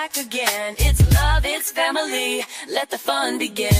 back again. It's love, it's family, let the fun begin.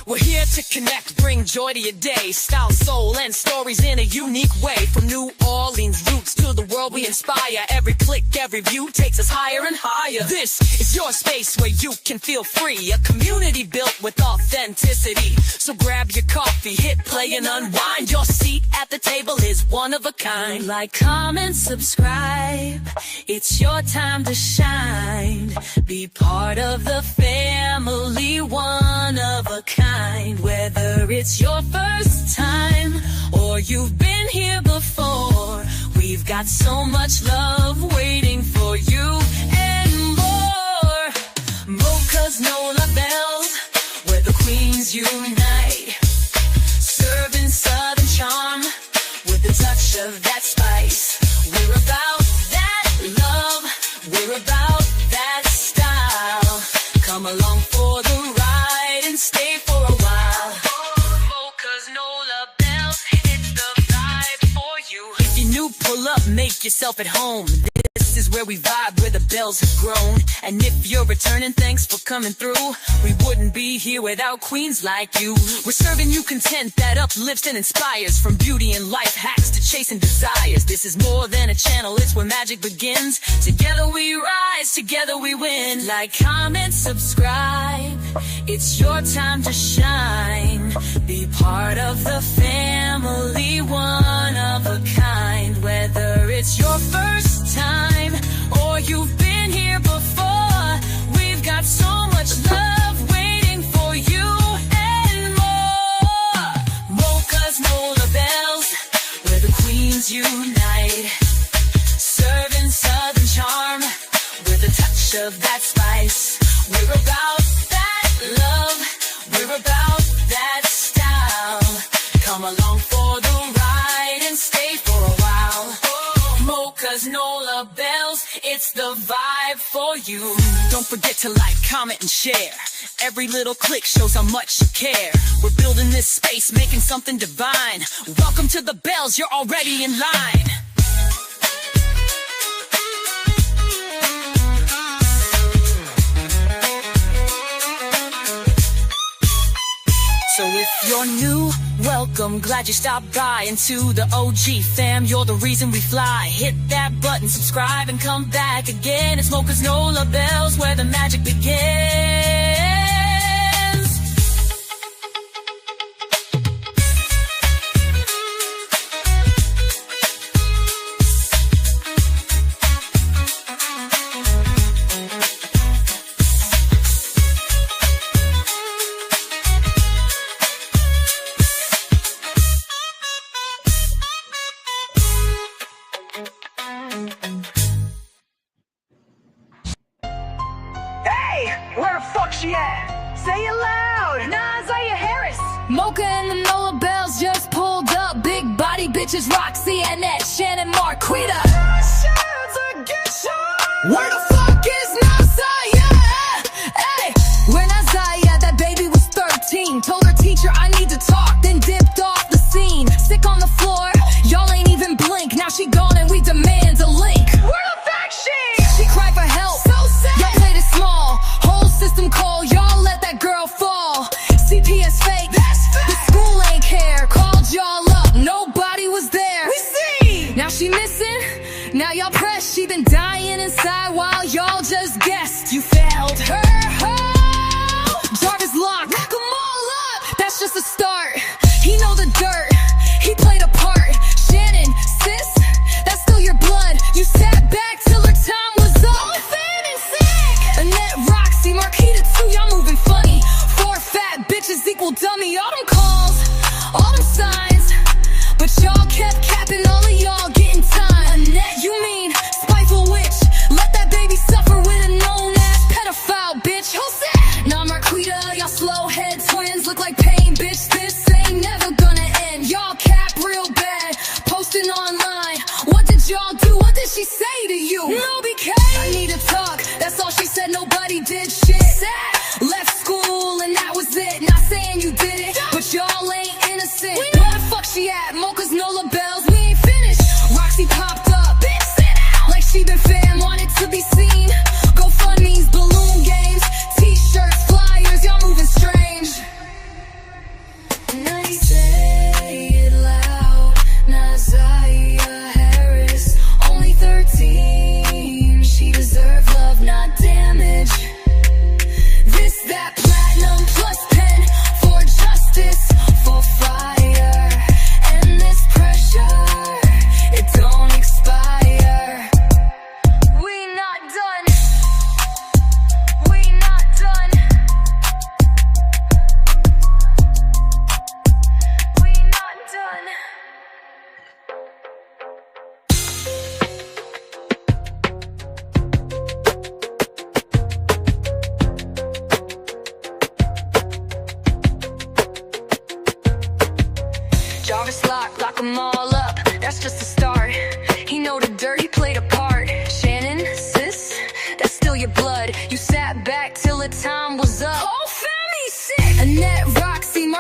We're here to connect, bring joy to your day. Style, soul, and stories in a unique way. From New Orleans roots to the world we inspire. Every click, every view takes us higher and higher. This is your space where you can feel free. A community built with authenticity. So grab your coffee, hit play and unwind. Your seat at the table is one of a kind. Like, comment, subscribe. It's your time to shine. Be part of the family, one of a kind. Whether it's your first time or you've been here before, we've got so much love waiting for you and more. Mocha's NOLA bells, where the queens unite. Serving southern charm with a touch of that spice. We're about that love, we're about that style. Come along for the ride and stay for a while. Mocha's NOLA bells, it's the vibe for you. If you're new, pull up, make yourself at home. This is where we vibe, where the bells have grown. And if you're returning, thanks for coming through. We wouldn't be here without queens like you. We're serving you content that uplifts and inspires. From beauty and life hacks to chasing desires. This is more than a channel, it's where magic begins. Together we rise, together we win. Like, comment, subscribe. It's your time to shine. Be part of the family, one of a kind. Whether it's your first time or you've been here before, we've got so much love waiting for you and more. Mocha's NOLA bells, where the queens unite. Serving southern charm with a touch of that spice. We're about that love, we're about that style. Come along for the ride and stay for a while. Mocha's NOLA bells, it's the vibe for you. Don't forget to like, comment, and share. Every little click shows how much you care. We're building this space, making something divine. Welcome to the bells, you're already in line. So if you're new, welcome, glad you stopped by. And to the OG fam, you're the reason we fly. Hit that button, subscribe, and come back again. It's Mocha's NOLA bells, where the magic begins. Where the fuck she at? Say it loud! NaZiyah. Mocha and the NOLA bells just pulled up. Big body bitches, Roxy, Annette, Shannon, Marquita. Where the fuck is NaZiyah? Hey, where NaZiyah? That baby was 13. Told her teacher I need to talk, then dipped off the scene. Sick on the floor, y'all ain't even blink. Now she gone and we demand a link. Where the fuck she? She cried for help. So sad. Y'all played it small. Whole system call, y'all let that girl fall. CPS fake. That's fake. The school ain't care. Called y'all up, nobody was there. We see. Now she missing. Now y'all press. She been dying inside while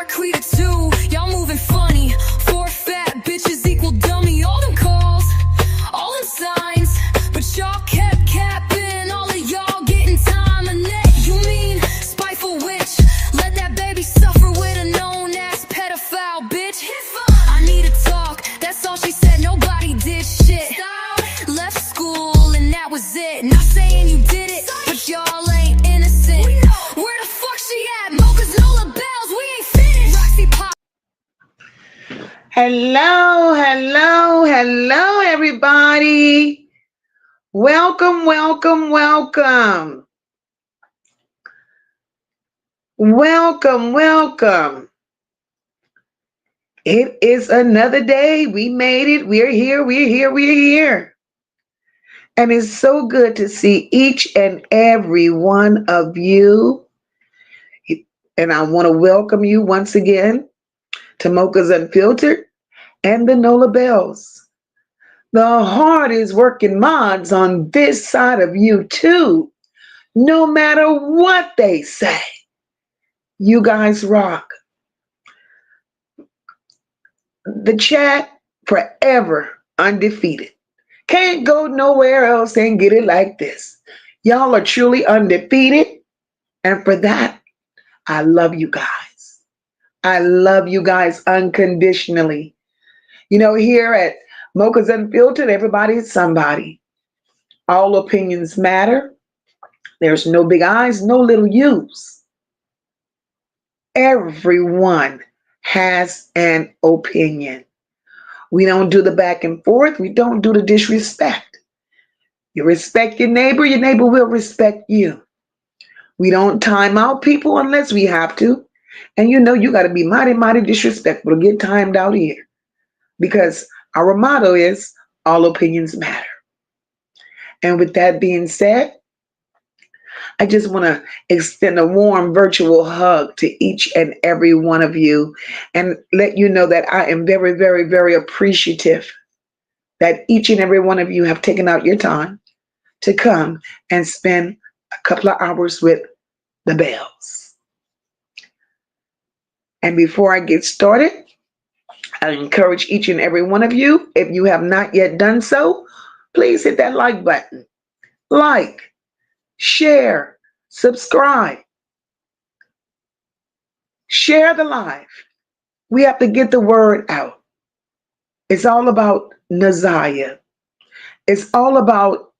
Creed 2, y'all moving funny. 4 fat bitches equal dummy. All them calls, all them signs, but y'all kept capping. All of y'all getting time. Annette, you mean spiteful witch? Let that baby suffer with a known-ass pedophile, bitch. I need to talk, that's all she said, nobody did shit. Left school and that was it. Not saying you did it, but y'all ain't innocent. Where the fuck she at? Mocha's Nola Bells, we ain't finished. Roxy Pop. Hello, hello, hello, everybody. Welcome, welcome, welcome. Welcome, welcome. It is another day. We made it. We're here, we're here, we're here. And it's so good to see each and every one of you. And I want to welcome you once again to MOCA's Unfiltered and the Nola Bells. The hard is working mods on this side of YouTube. No matter what they say, you guys rock. The chat forever undefeated. Can't go nowhere else and get it like this. Y'all are truly undefeated. And for that, I love you guys. I love you guys unconditionally. You know, here at MOCA's Unfiltered, everybody's somebody. All opinions matter. There's no big I's, no little U's. Everyone has an opinion. We don't do the back and forth. We don't do the disrespect. You respect your neighbor will respect you. We don't time out people unless we have to. And you know you got to be mighty, mighty disrespectful to get timed out here. Because our motto is, all opinions matter. And with that being said, I just want to extend a warm virtual hug to each and every one of you and let you know that I am very, very, very appreciative that each and every one of you have taken out your time to come and spend a couple of hours with the Bells. And before I get started, I encourage each and every one of you, if you have not yet done so, please hit that like button. Like, share, subscribe. Share the live. We have to get the word out. It's all about NaZiyah. It's all about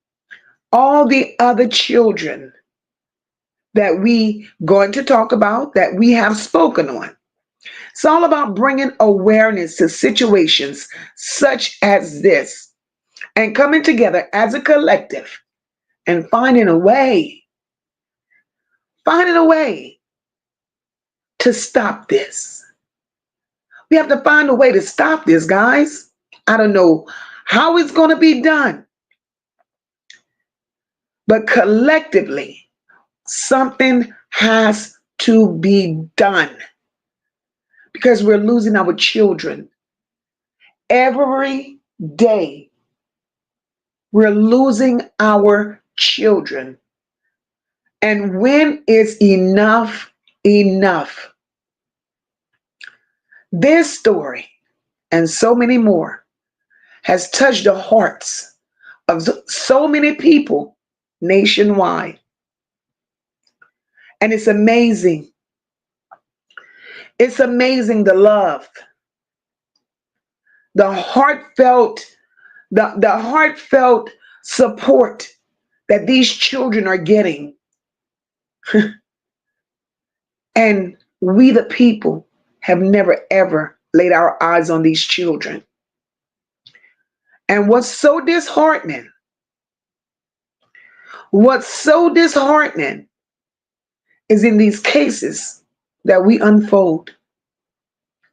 all the other children that we going to talk about, that we have spoken on. It's all about bringing awareness to situations such as this and coming together as a collective and finding a way to stop this. We have to find a way to stop this, guys. I don't know how it's going to be done, but collectively, something has to be done because we're losing our children every day. We're losing our children. And when is enough enough? This story and so many more has touched the hearts of so many people nationwide. And it's amazing. It's amazing the love, the heartfelt support that these children are getting. And we, the people, have never, ever laid our eyes on these children. And what's so disheartening is in these cases that we unfold.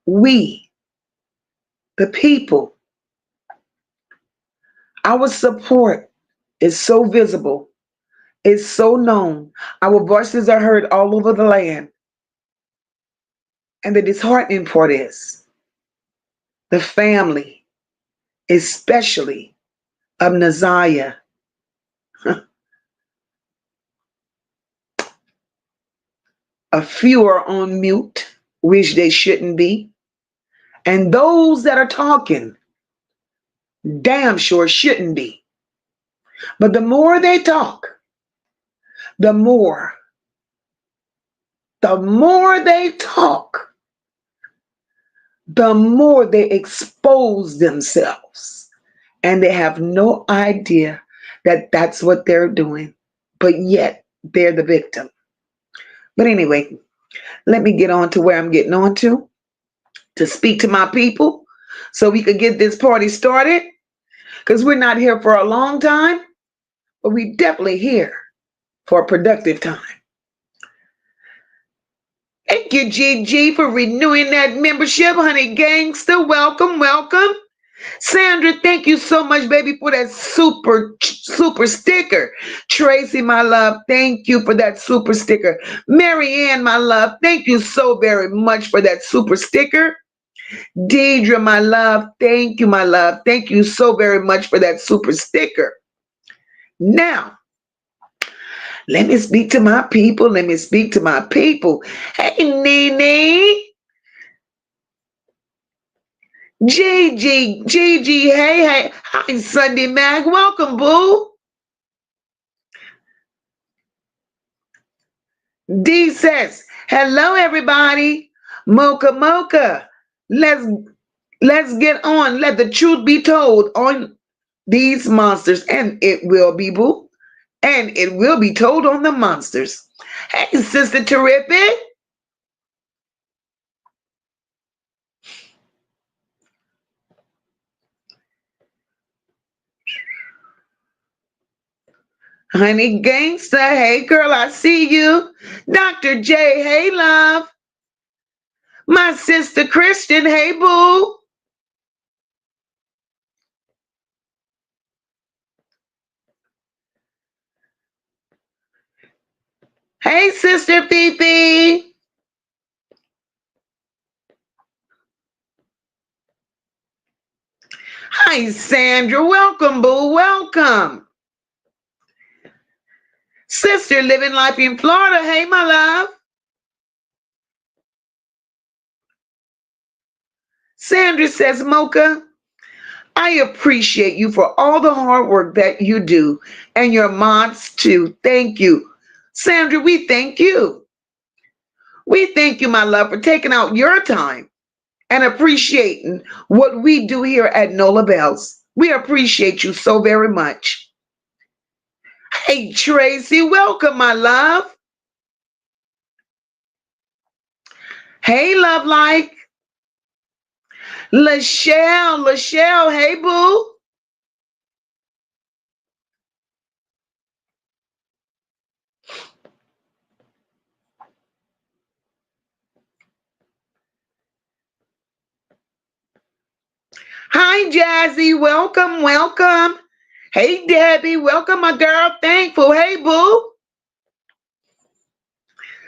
We, the people, our support is so visible, it's so known. Our voices are heard all over the land. And the disheartening part is the family, especially of NaZiyah. A few are on mute. which they shouldn't be. And those that are talking, damn sure shouldn't be. But the more they talk, the more they talk, the more they expose themselves. And they have no idea that that's what they're doing. But yet they're the victim. But anyway, let me get on to where I'm getting on to speak to my people so we could get this party started. Because we're not here for a long time, but we definitely here for a productive time. Thank you, GG, for renewing that membership, honey gangster. Welcome, welcome. Sandra, thank you so much, baby, for that super sticker. Tracy, my love, thank you for that super sticker. Marianne, my love, thank you so very much for that super sticker. Deidre, my love, thank you, my love. Thank you so very much for that super sticker. Now, let me speak to my people. Let me speak to my people. Hey, Nene. Gigi, hey. Hi, Sunday Mag. Welcome, boo. D says, hello, everybody. Mocha. Let's get on. Let the truth be told on these monsters. And it will be, boo. And it will be told on the monsters. Hey, Sister Terrific. Honey Gangster, hey girl, I see you. Dr. J, hey love. My sister Christian, hey boo. Hey Sister Fifi. Hi Sandra, welcome boo, welcome. Sister living life in Florida, hey my love. Sandra says, Mocha, I appreciate you for all the hard work that you do and your mods too. Thank you. Sandra, we thank you. We thank you, my love, for taking out your time and appreciating what we do here at NOLA Bells. We appreciate you so very much. Hey, Tracy, welcome, my love. Hey, love like. Lachelle, hey, boo. Hi, Jazzy, welcome. Hey, Debbie, welcome, my girl, Thankful, hey, boo.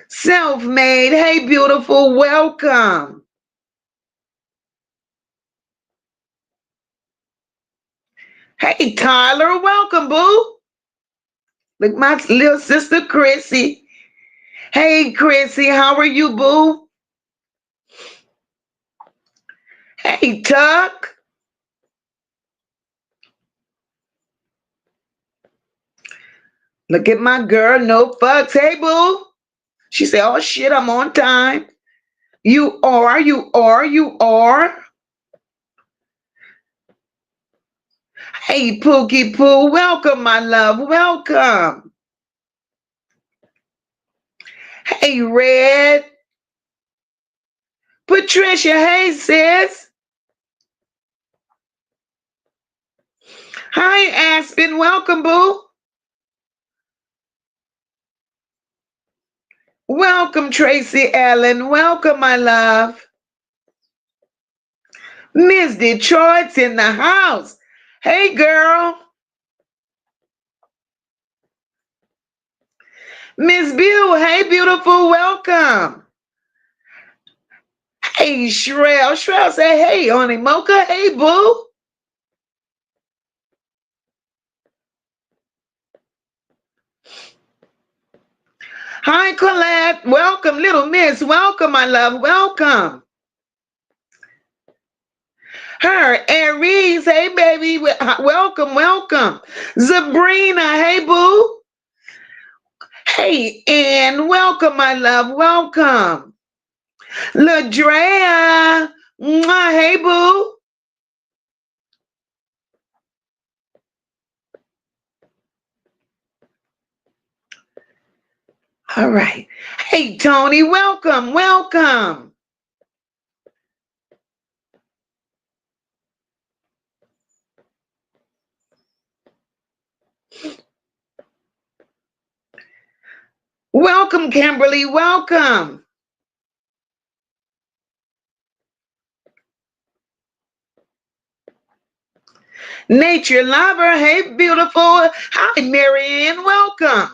Self-made, hey, beautiful, welcome. Hey, Tyler, welcome, boo. Look, my little sister, Chrissy. Hey, Chrissy, how are you, boo? Hey, Tuck. Look at my girl, no fucks. Hey, boo. She said, oh, shit, I'm on time. You are. Hey, Pookie Poo, welcome, my love, welcome. Hey, Red. Patricia, hey, sis. Hi, Aspen, welcome, boo. Welcome, Tracy Allen, welcome, my love. Miss Detroit's in the house. Hey, girl. Miss Bill, hey, beautiful, welcome. Hey, Shrell say, hey, honey, Mocha, hey, boo. Hi, Colette. Welcome, little miss. Welcome, my love. Welcome. Her, Aries. Hey, baby. Welcome, welcome. Sabrina. Hey, boo. Hey, Ann. Welcome, my love. Welcome. Ladrea. Mwah, hey, boo. All right. Hey, Tony. Welcome, welcome. Welcome, Kimberly. Welcome. Nature lover. Hey, beautiful. Hi, Marianne. Welcome.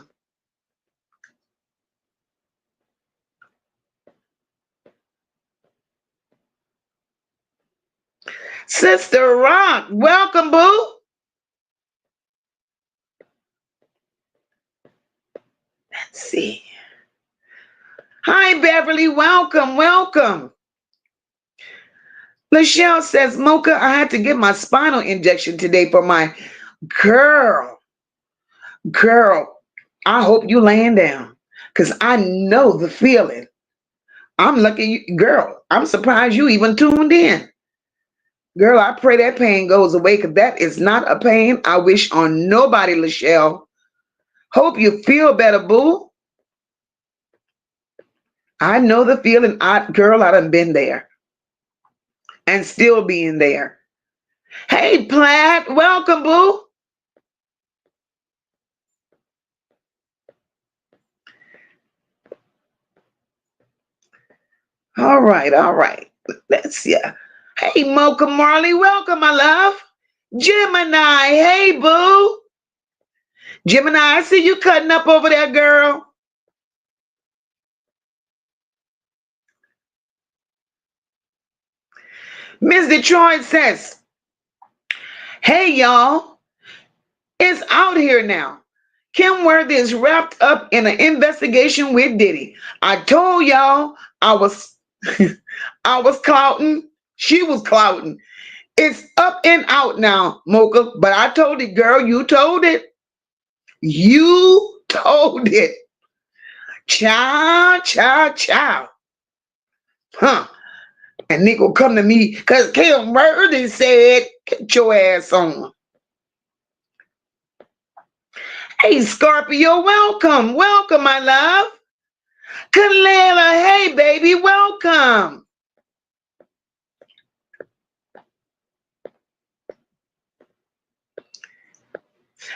Sister Rock. Welcome, boo. Let's see. Hi, Beverly. Welcome, welcome. Michelle says, Mocha, I had to get my spinal injection today for my girl. Girl, I hope you laying down because I know the feeling. I'm lucky, girl. I'm surprised you even tuned in. Girl, I pray that pain goes away because that is not a pain I wish on nobody, Lachelle. Hope you feel better, boo. I know the feeling. Girl, I done been there and still being there. Hey, Platt, welcome, boo. All right, all right. Let's see. Hey, Mocha Marley, welcome, my love. Gemini, hey, boo. Gemini, I see you cutting up over there, girl. Miss Detroit says, hey, y'all, it's out here now. Kim Worthy is wrapped up in an investigation with Diddy. I told y'all I was I was clouting. She was clouting. It's up and out now, Mocha. But I told it, girl, you told it. You told it. Chow, chow, chow. Huh. And Nick come to me because Kim Worthy said, get your ass on. Hey, Scorpio, welcome. Welcome, my love. Kalila, hey, baby, welcome.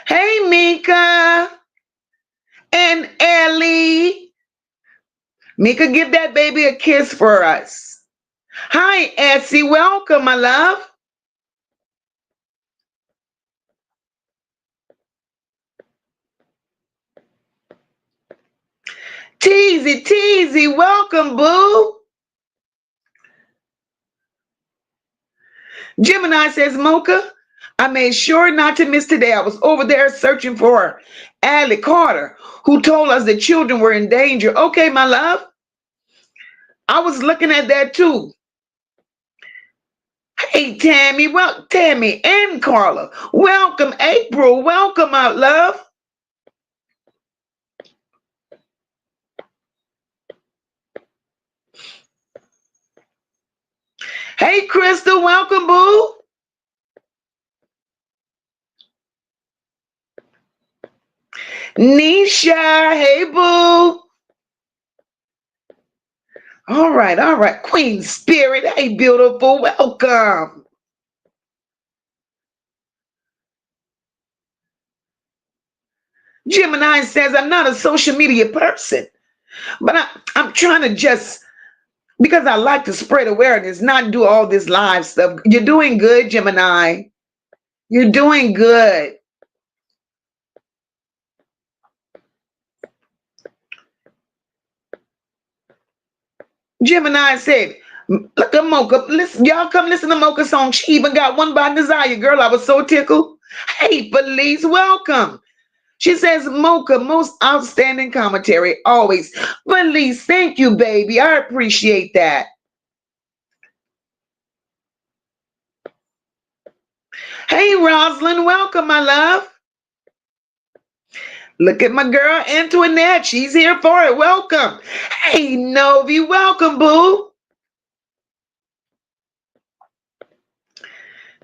Hey, Mika and Ellie. Mika, give that baby a kiss for us. Hi, Essie, welcome, my love. Teasy, Teasy, welcome, boo. Gemini says, Mocha, I made sure not to miss today. I was over there searching for Allie Carter, who told us the children were in danger. Okay, my love. I was looking at that too. Hey, Tammy, well, Tammy and Carla. Welcome, April. Welcome, my love. Hey, Crystal, welcome, boo. Nisha, hey, boo. All right, all right. Queen Spirit, hey, beautiful, welcome. Gemini says, I'm not a social media person, but I'm trying to just, because I like to spread awareness, not do all this live stuff. You're doing good, Gemini. You're doing good. Gemini said, look at Mocha. Listen, y'all come listen to Mocha's song. She even got one by NaZiyah. Girl, I was so tickled. Hey, Felice, welcome. She says, Mocha, most outstanding commentary, always. Felice, thank you, baby. I appreciate that. Hey, Rosalind, welcome, my love. Look at my girl, Antoinette. She's here for it. Welcome. Hey, Novi, welcome, boo.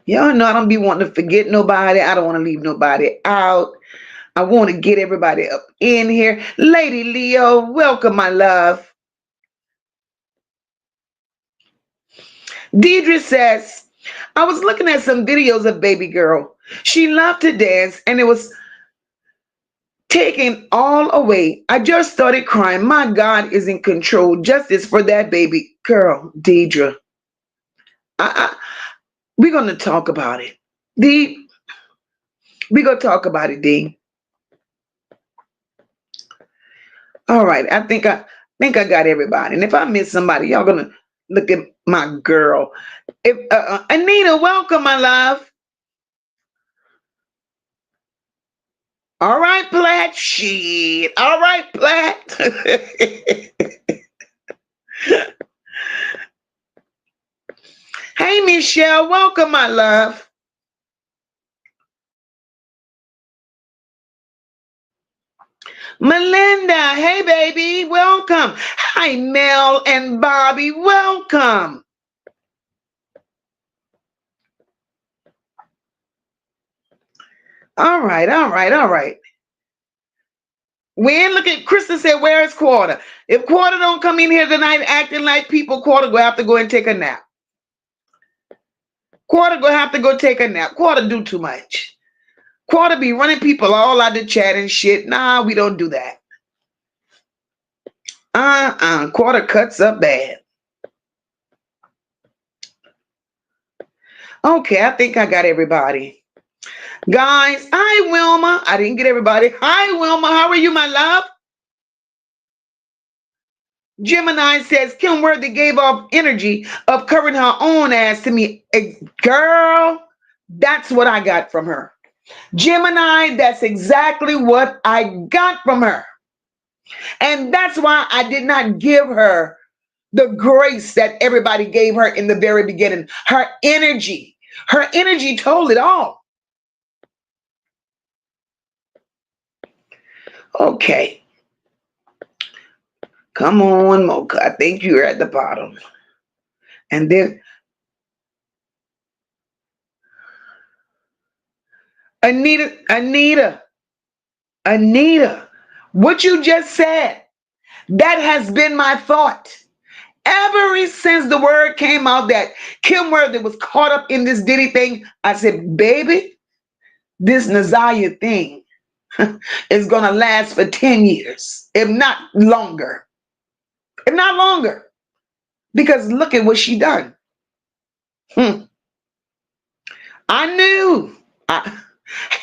Y'all know I don't be wanting to forget nobody. I don't want to leave nobody out. I want to get everybody up in here. Lady Leo, welcome, my love. Deidre says, I was looking at some videos of baby girl. She loved to dance and it was taken all away. I just started crying. My God is in control. Justice for that baby girl, Deidre. We're going to talk about it. D, we're going to talk about it, D. All right. I think I got everybody. And if I miss somebody, y'all going to look at my girl. If Anita, welcome, my love. All right, Platt. Shit. All right, Platt. Hey, Michelle. Welcome, my love. Melinda. Hey, baby. Welcome. Hi, Mel and Bobby. Welcome. All right, all right, all right. When look at Krista said, where is Quarter? If Quarter don't come in here tonight acting like people, Quarter will have to go and take a nap. Quarter gonna have to go take a nap. Quarter do too much. Quarter be running people all out the chat and shit. Nah, we don't do that. Quarter cuts up bad. Okay, I think I got everybody. Guys, hi Wilma. I didn't get everybody. Hi Wilma, how are you, my love? Gemini says Kim Worthy gave off energy of covering her own ass to me. Girl, that's what I got from her. Gemini, that's exactly what I got from her. And that's why I did not give her the grace that everybody gave her in the very beginning. Her energy told it all. Okay. Come on, Mocha. I think you're at the bottom. And then Anita, what you just said, that has been my thought. Ever since the word came out that Kim Worthy was caught up in this Diddy thing, I said, baby, this NaZiyah thing is going to last for 10 years, if not longer. If not longer. Because look at what she done. I knew.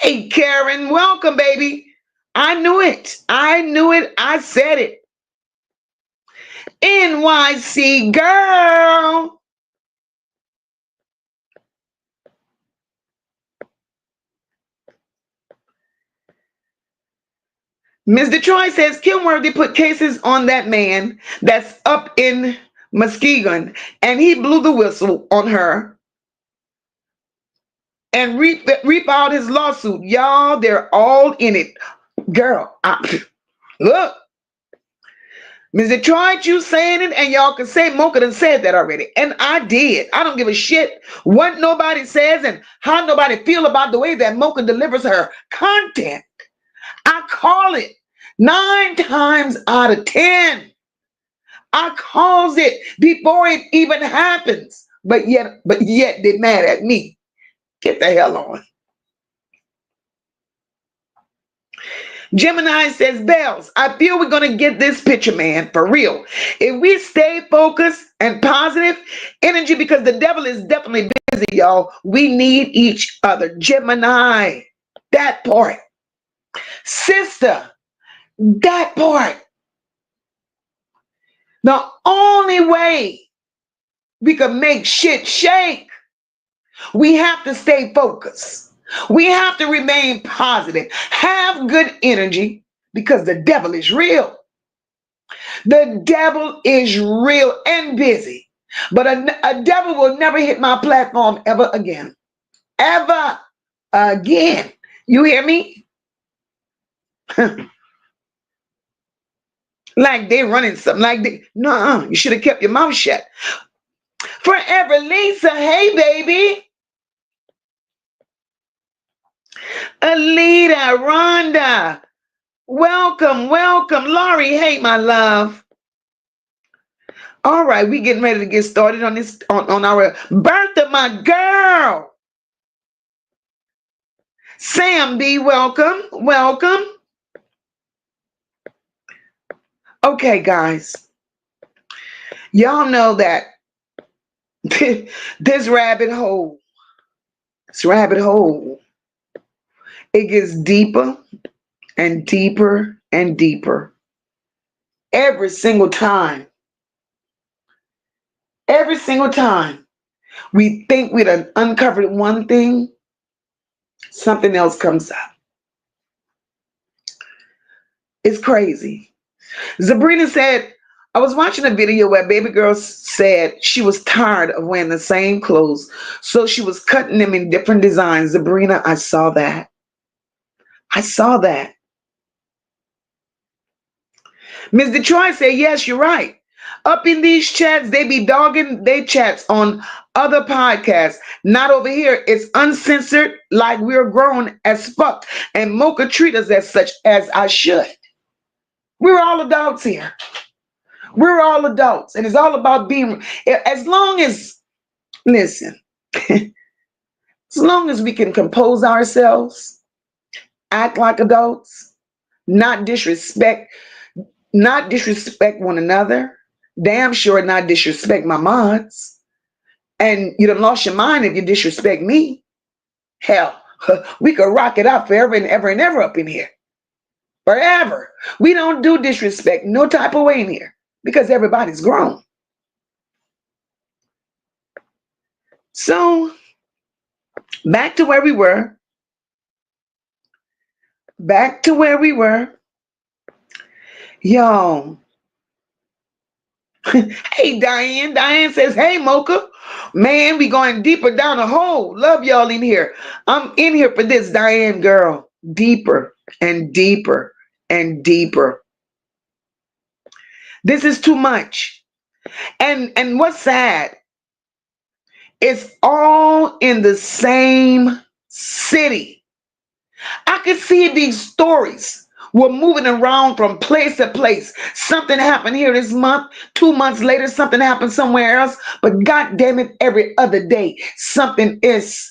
Hey, Karen, welcome, baby. I knew it. I said it. NYC girl. Ms. Detroit says Kim Worthy put cases on that man that's up in Muskegon, and he blew the whistle on her and refiled his lawsuit. Y'all, they're all in it. Girl, look. Ms. Detroit, you saying it, and y'all can say Mocha done said that already. And I did. I don't give a shit what nobody says and how nobody feel about the way that Mocha delivers her content. I call it 9 times out of 10. I calls it before it even happens. But yet they're mad at me. Get the hell on. Gemini says, Bells, I feel we're going to get this picture, man, for real. If we stay focused and positive energy, because the devil is definitely busy, y'all. We need each other. Gemini, that part. Sister, that part. The only way we can make shit shake, we have to stay focused. We have to remain positive, have good energy, because the devil is real. The devil is real and busy. But a devil will never hit my platform ever again. Ever again. You hear me? Like they're running something. Like they, no, you should have kept your mouth shut. Forever Lisa, hey baby. Alita, Rhonda, welcome, welcome. Laurie, hey my love. All right, we getting ready to get started on this on our birth of my girl. Sam B, welcome, welcome. Okay, guys. Y'all know that this rabbit hole, it gets deeper and deeper and deeper every single time. Every single time we think we'd uncovered one thing, something else comes up. It's crazy. Sabrina said, I was watching a video where baby girl said she was tired of wearing the same clothes, so she was cutting them in different designs. Sabrina, I saw that. I saw that. Ms. Detroit said, yes, you're right. Up in these chats, they be dogging their chats on other podcasts. Not over here. It's uncensored, like we're grown as fuck. And MOCA treat us as such, as I should. We're all adults here. We're all adults. And it's all about being, as long as, listen, as long as we can compose ourselves, act like adults, not disrespect one another, damn sure not disrespect my mods. And you done lost your mind if you disrespect me. Hell, we could rock it out forever and ever and ever up in here. Forever. We don't do disrespect no type of way in here because everybody's grown. So, back to where we were. Back to where we were. Y'all. Hey, Diane. Diane says, hey, MOCA. Man, we going deeper down the hole. Love y'all in here. I'm in here for this, Diane girl. Deeper and deeper and deeper. This is too much. And what's sad, it's all in the same city. I could see these stories. We're moving around from place to place. Something happened here this month. 2 months later, something happened somewhere else. But God damn it, every other day, something is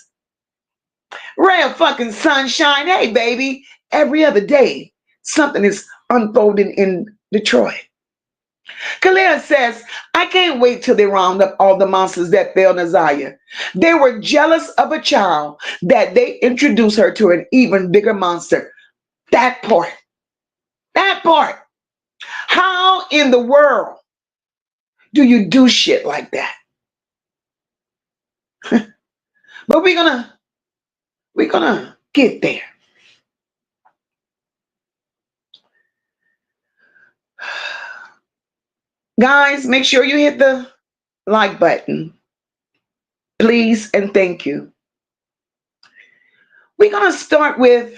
ray of fucking sunshine. Hey, baby, every other day, something is unfolding in Detroit. Khalil says, I can't wait till they round up all the monsters that failed NaZiyah. They were jealous of a child that they introduced her to an even bigger monster. That part. That part. How in the world do you do shit like that? But we're gonna get there. Guys, make sure you hit the like button. Please and thank you. We're gonna start with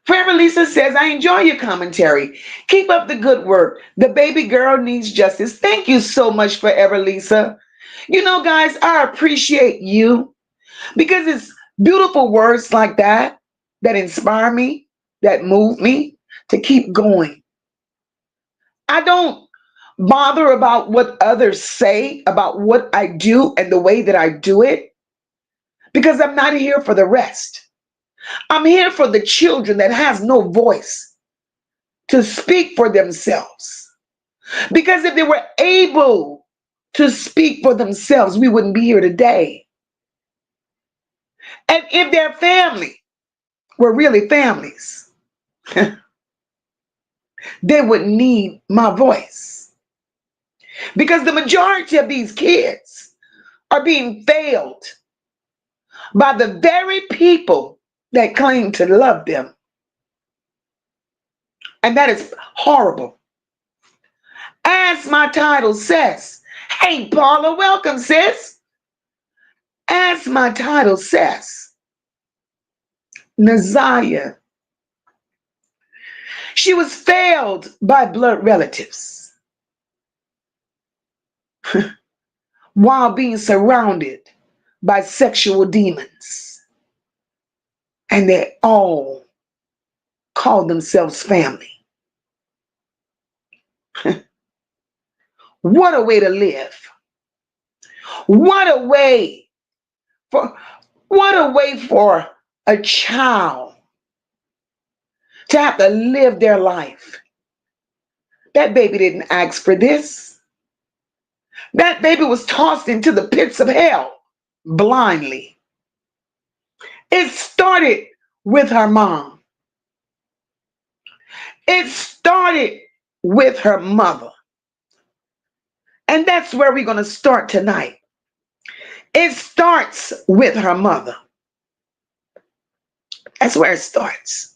Forever Lisa says, I enjoy your commentary. Keep up the good work. The baby girl needs justice. Thank you so much, Forever Lisa. You know, guys, I appreciate you because it's beautiful words like that that inspire me, that move me to keep going. I don't bother about what others say about what I do and the way that I do it because I'm not here for the rest. I'm here for the children that has no voice to speak for themselves. Because if they were able to speak for themselves, we wouldn't be here today. And if their family were really families, they would need my voice. Because the majority of these kids are being failed, by the very people that claim to love them. And that is horrible. As my title says, hey, Paula, welcome, sis. As my title says, NaZiyah, she was failed by blood relatives while being surrounded by sexual demons. And they all called themselves family. What a way to live. What a way for a child to have to live their life. That baby didn't ask for this. That baby was tossed into the pits of hell blindly. It started with her mom. It started with her mother. And that's where we're going to start tonight. It starts with her mother. That's where it starts.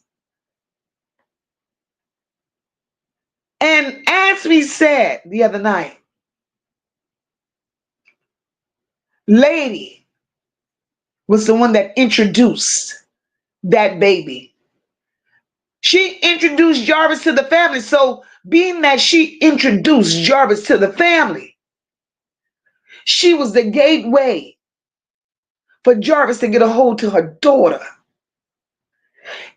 And as we said the other night, Lady was the one that introduced that baby. She introduced Jarvis to the family. So being that she introduced Jarvis to the family, she was the gateway for Jarvis to get a hold to her daughter.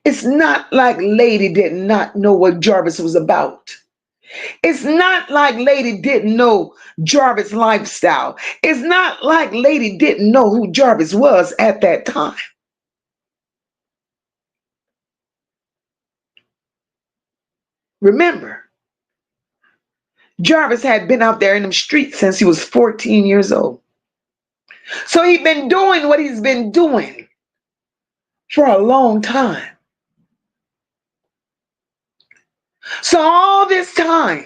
It's not like Lady did not know what Jarvis was about. It's not like Lady didn't know Jarvis' lifestyle. It's not like Lady didn't know who Jarvis was at that time. Remember, Jarvis had been out there in the streets since he was 14 years old. So he'd been doing what he's been doing for a long time. So all this time,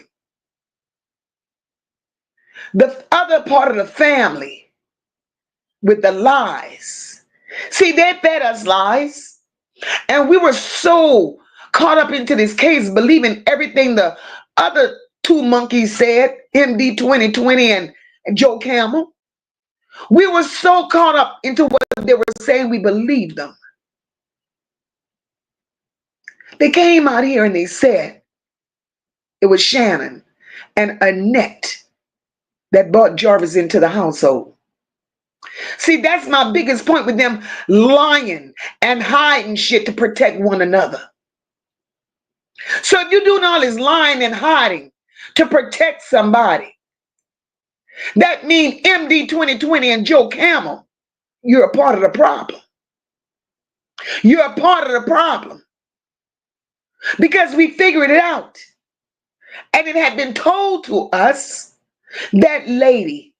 the other part of the family with the lies. See, they fed us lies. And we were so caught up into this case, believing everything the other two monkeys said, MD 2020 and Joe Camel. We were so caught up into what they were saying, we believed them. They came out here and they said it was Shannon and Annette that brought Jarvis into the household. See, that's my biggest point with them lying and hiding shit to protect one another. So if you're doing all this lying and hiding to protect somebody, that means MD 2020 and Joe Camel, you're a part of the problem. You're a part of the problem. Because we figured it out. And it had been told to us that Lady,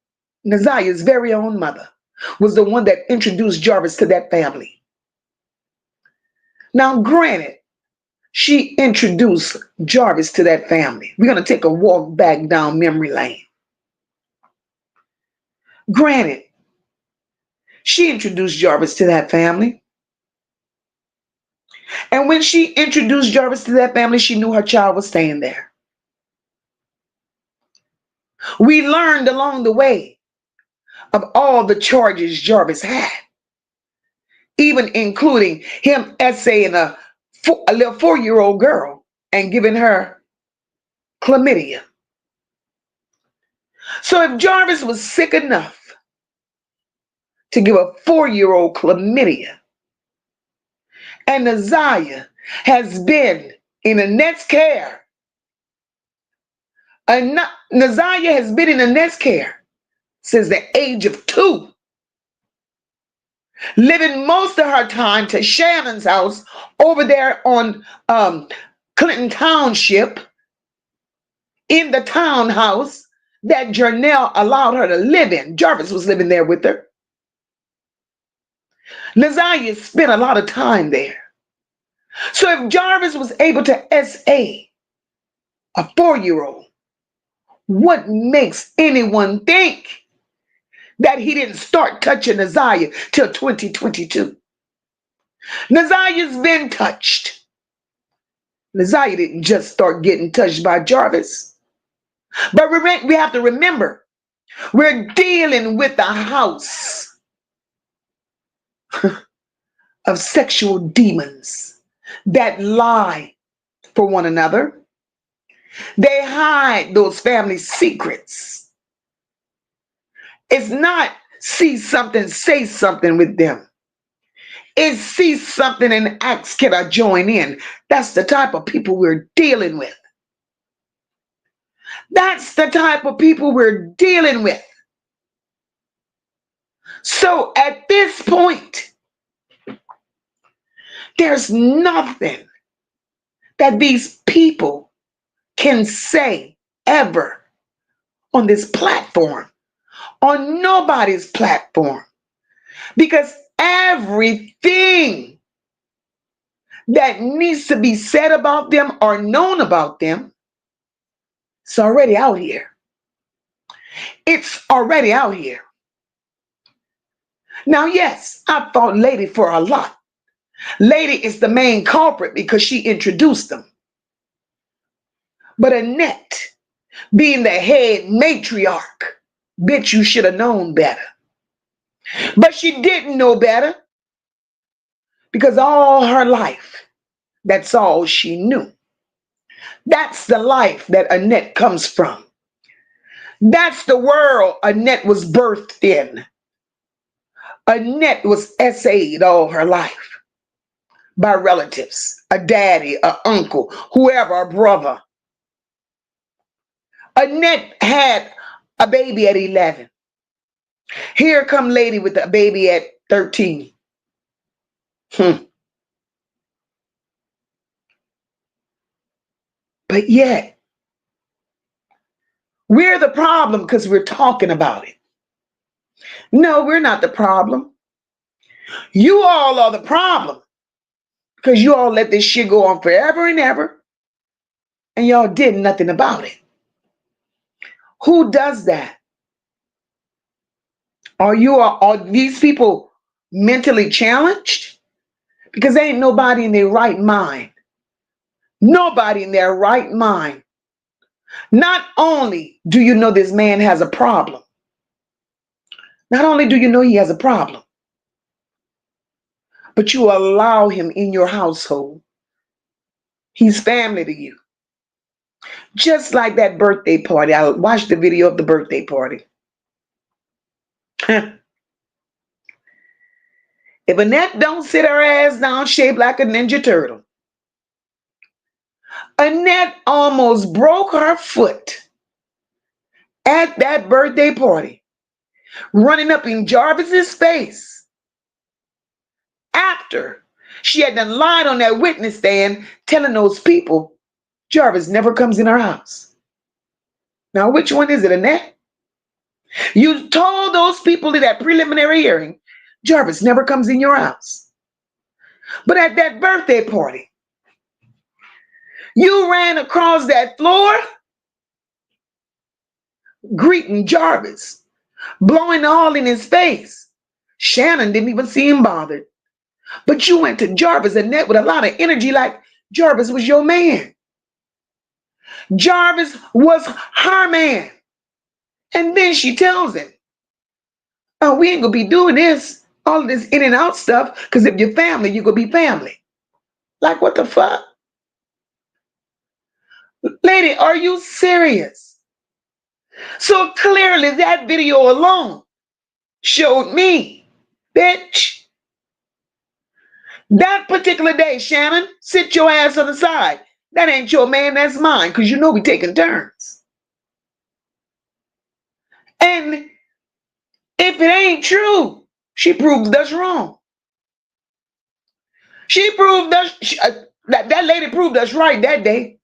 NaZiyah's very own mother, was the one that introduced Jarvis to that family. Now, granted, she introduced Jarvis to that family. We're going to take a walk back down memory lane. Granted, she introduced Jarvis to that family. And when she introduced Jarvis to that family, she knew her child was staying there. We learned along the way of all the charges Jarvis had, even including him essaying a little 4-year-old girl and giving her chlamydia. So if Jarvis was sick enough to give a 4-year-old chlamydia, and NaZiyah has been in Annette's care, NaZiyah has been in Annette's care since the age of 2, living most of her time to Shannon's house over there on Clinton Township, in the townhouse that Janelle allowed her to live in. Jarvis was living there with her. NaZiyah spent a lot of time there. So if Jarvis was able to SA a 4-year-old, what makes anyone think that he didn't start touching NaZiyah till 2022. NaZiyah's been touched. NaZiyah didn't just start getting touched by Jarvis. But we have to remember, we're dealing with a house of sexual demons that lie for one another. They hide those family secrets. It's not see something, say something with them. It's see something and ask, can I join in? That's the type of people we're dealing with. That's the type of people we're dealing with. So at this point, there's nothing that these people can say ever on this platform, on nobody's platform, because everything that needs to be said about them or known about them, it's already out here. It's already out here. Now, yes, I fought Lady for a lot. Lady is the main culprit because she introduced them. But Annette, being the head matriarch, bitch, you should have known better. But she didn't know better because all her life, that's all she knew. That's the life that Annette comes from. That's the world Annette was birthed in. Annette was SA'd all her life by relatives, a daddy, an uncle, whoever, a brother. Annette had a baby at 11. Here come Lady with a baby at 13. But yet, we're the problem because we're talking about it. No, we're not the problem. You all are the problem because you all let this shit go on forever and ever, and y'all did nothing about it. Who does that? Are these people mentally challenged? Because there ain't nobody in their right mind. Nobody in their right mind. Not only do you know this man has a problem, not only do you know he has a problem, but you allow him in your household. He's family to you. Just like that birthday party. I watched the video of the birthday party. If Annette don't sit her ass down shaped like a Ninja Turtle, Annette almost broke her foot at that birthday party, running up in Jarvis's face after she had done lied on that witness stand, telling those people Jarvis never comes in her house. Now, which one is it, Annette? You told those people in that preliminary hearing, Jarvis never comes in your house. But at that birthday party, you ran across that floor greeting Jarvis, blowing all in his face. Shannon didn't even seem bothered. But you went to Jarvis, Annette, with a lot of energy like Jarvis was your man. Jarvis was her man. And then she tells him, oh, we ain't gonna be doing this, all of this in and out stuff, because if you're family, you're gonna be family. Like, what the fuck? Lady, are you serious? So clearly that video alone showed me, bitch, that particular day, Shannon, sit your ass on the side. That ain't your man, that's mine, because you know we taking turns. And if it ain't true, she proved us wrong. She proved us, that lady proved us right that day.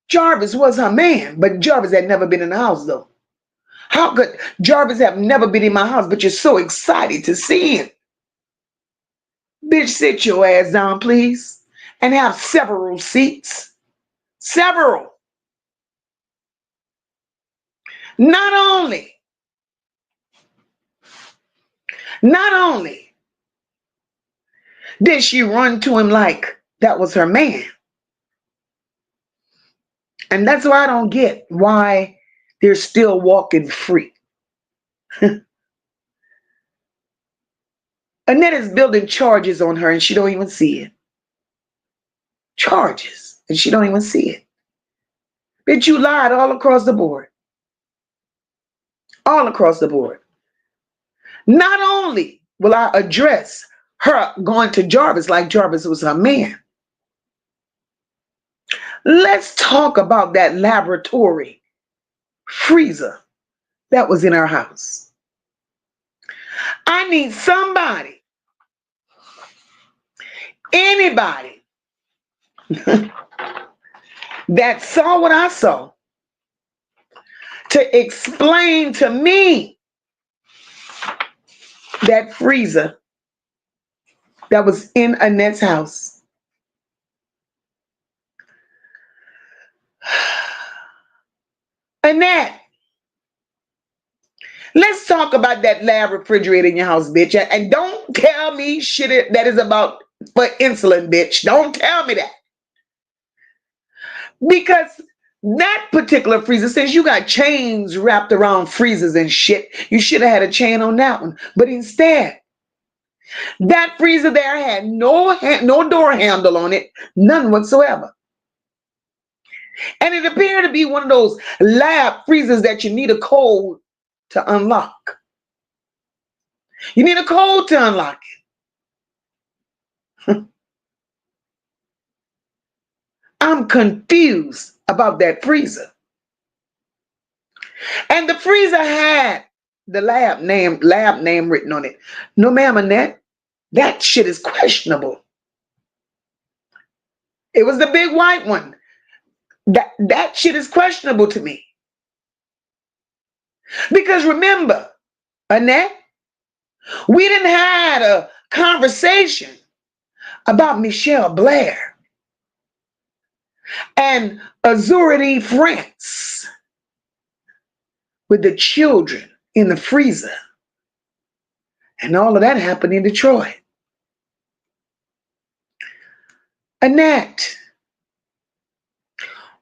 Jarvis was her man, but Jarvis had never been in the house though. How could Jarvis have never been in my house, but you're so excited to see him? Bitch, sit your ass down, please, and have several seats. Several. Not only Not only did she run to him like that was her man, and that's why I don't get why they're still walking free. Annette is building charges on her and she don't even see it. Charges and she don't even see it. Bitch, you lied all across the board. All across the board. Not only will I address her going to Jarvis like Jarvis was her man. Let's talk about that laboratory freezer that was in her house. I need somebody, anybody that saw what I saw to explain to me that freezer that was in Annette's house. Annette, let's talk about that lab refrigerator in your house, bitch. And don't tell me shit that is about for insulin, bitch. Don't tell me that. Because that particular freezer, since you got chains wrapped around freezers and shit, you should have had a chain on that one. But instead, that freezer there had no door handle on it, none whatsoever. And it appeared to be one of those lab freezers that you need a code to unlock. You need a code to unlock it. I'm confused about that freezer. And the freezer had the lab name written on it. No, ma'am, Annette, that shit is questionable. It was the big white one. That shit is questionable to me. Because remember, Annette, we didn't have a conversation about Michelle Blair and Azurity France with the children in the freezer. And all of that happened in Detroit. Annette,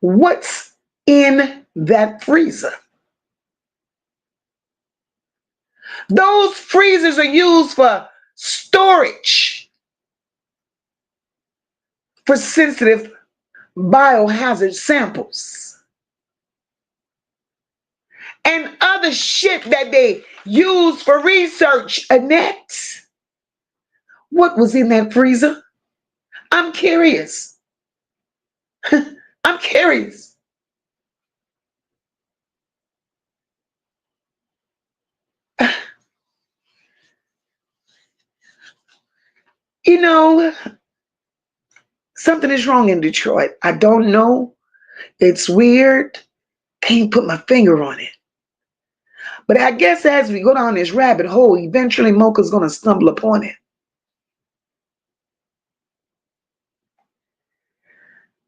what's in that freezer? Those freezers are used for storage for sensitive biohazard samples and other shit that they use for research. Annette, what was in that freezer? I'm curious. I'm curious. You know, something is wrong in Detroit. I don't know. It's weird. Can't put my finger on it. But I guess as we go down this rabbit hole, eventually Mocha's going to stumble upon it.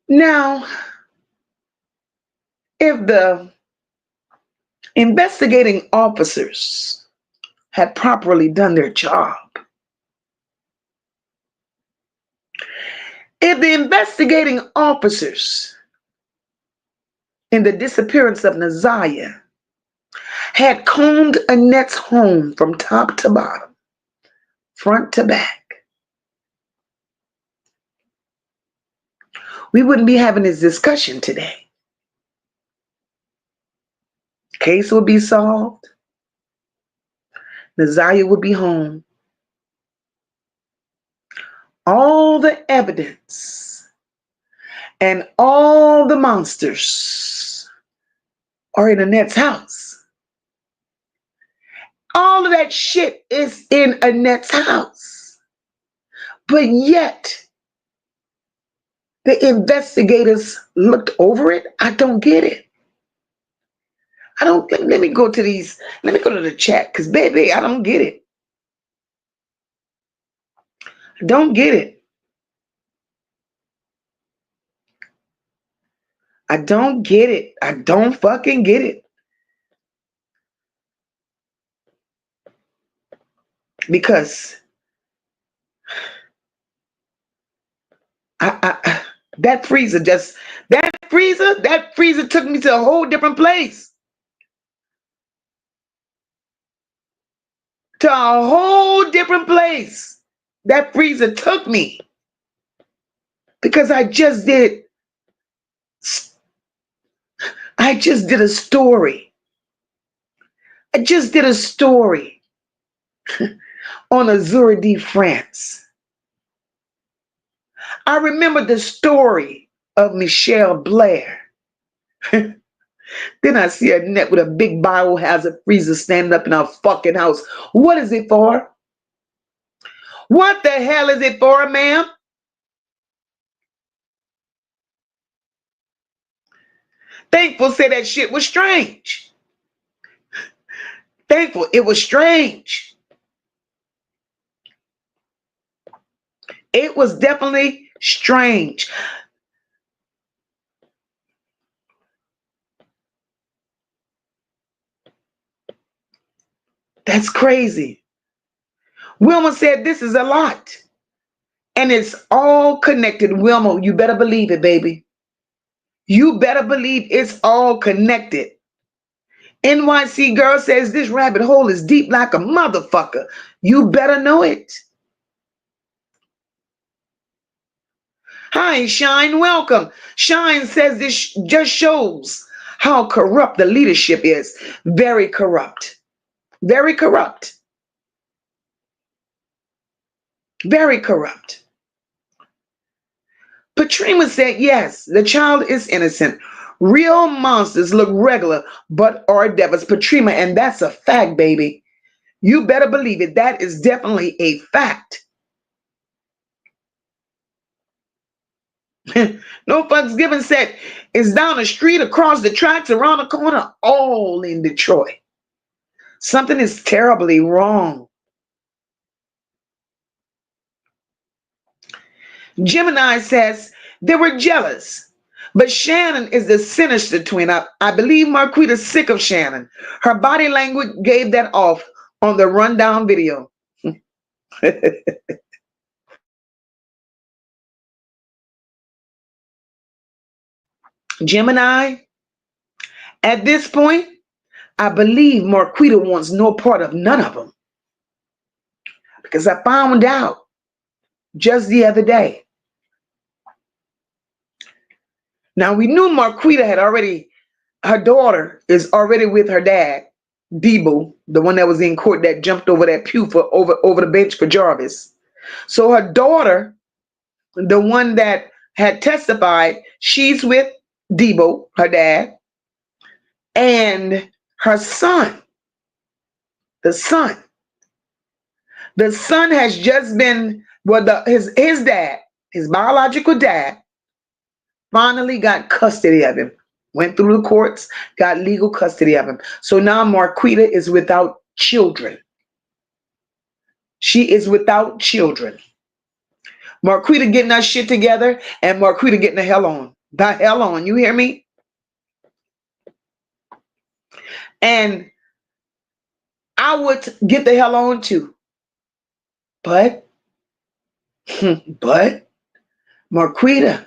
Now, if the investigating officers had properly done their job, if the investigating officers in the disappearance of NaZiyah had combed Annette's home from top to bottom, front to back, we wouldn't be having this discussion today. Case would be solved. NaZiyah would be home. All the evidence and all the monsters are in Annette's house. All of that shit is in Annette's house. But yet, the investigators looked over it. I don't get it. Let me go to the chat, because baby, I don't get it. I don't get it. I don't get it. I don't fucking get it. because that freezer took me to a whole different place. To a whole different place. That freezer took me because I just did a story. I just did a story on Azura D. France. I remember the story of Michelle Blair. Then I see a net with a big biohazard freezer standing up in our fucking house. What is it for? What the hell is it for, ma'am? Thankful said that shit was strange. Thankful it was strange. It was definitely strange. That's crazy. Wilma said this is a lot. And it's all connected. Wilma, you better believe it, baby. You better believe it's all connected. NYC girl says this rabbit hole is deep like a motherfucker. You better know it. Hi, Shine, welcome. Shine says this just shows how corrupt the leadership is. Very corrupt. Very corrupt. Very corrupt. Patrima said, yes, the child is innocent. Real monsters look regular, but are devils. Patrima, and that's a fact, baby. You better believe it. That is definitely a fact. No fucks given said, it's down the street, across the tracks, around the corner, all in Detroit. Something is terribly wrong. Gemini says, they were jealous. But Shannon is the sinister twin. I believe Marquita's sick of Shannon. Her body language gave that off on the rundown video. Gemini, at this point, I believe Marquita wants no part of none of them. Because I found out just the other day. Now, we knew Marquita had already, her daughter is already with her dad, Debo, the one that was in court that jumped over that pew for over the bench for Jarvis. So her daughter, the one that had testified, she's with Debo, her dad, and her son, the son has just been, well, his dad, his biological dad, finally got custody of him. Went through the courts, got legal custody of him. So now Marquita is without children. She is without children. Marquita getting her shit together and Marquita getting the hell on. The hell on, you hear me? And I would get the hell on too. But Marquita,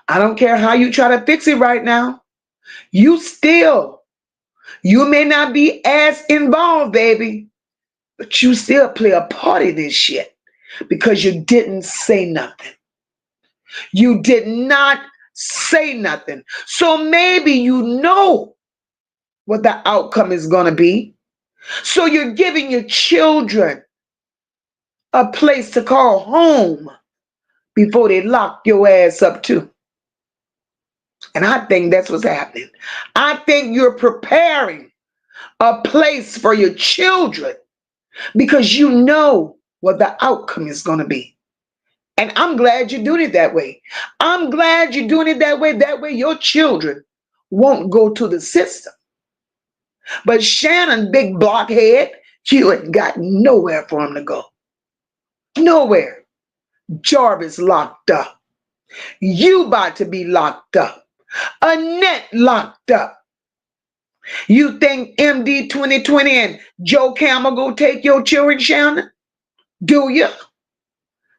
I don't care how you try to fix it right now. You may not be as involved, baby, but you still play a part in this shit because you didn't say nothing. You did not say nothing. So maybe you know what the outcome is going to be. So you're giving your children a place to call home before they lock your ass up too. And I think that's what's happening. I think you're preparing a place for your children because you know what the outcome is going to be. And I'm glad you're doing it that way. I'm glad you're doing it that way. That way your children won't go to the system. But Shannon, big blockhead, you ain't got nowhere for him to go. Nowhere. Jarvis locked up. You about to be locked up. Annette locked up. You think MD 2020 and Joe Camel go take your children, Shannon? Do you?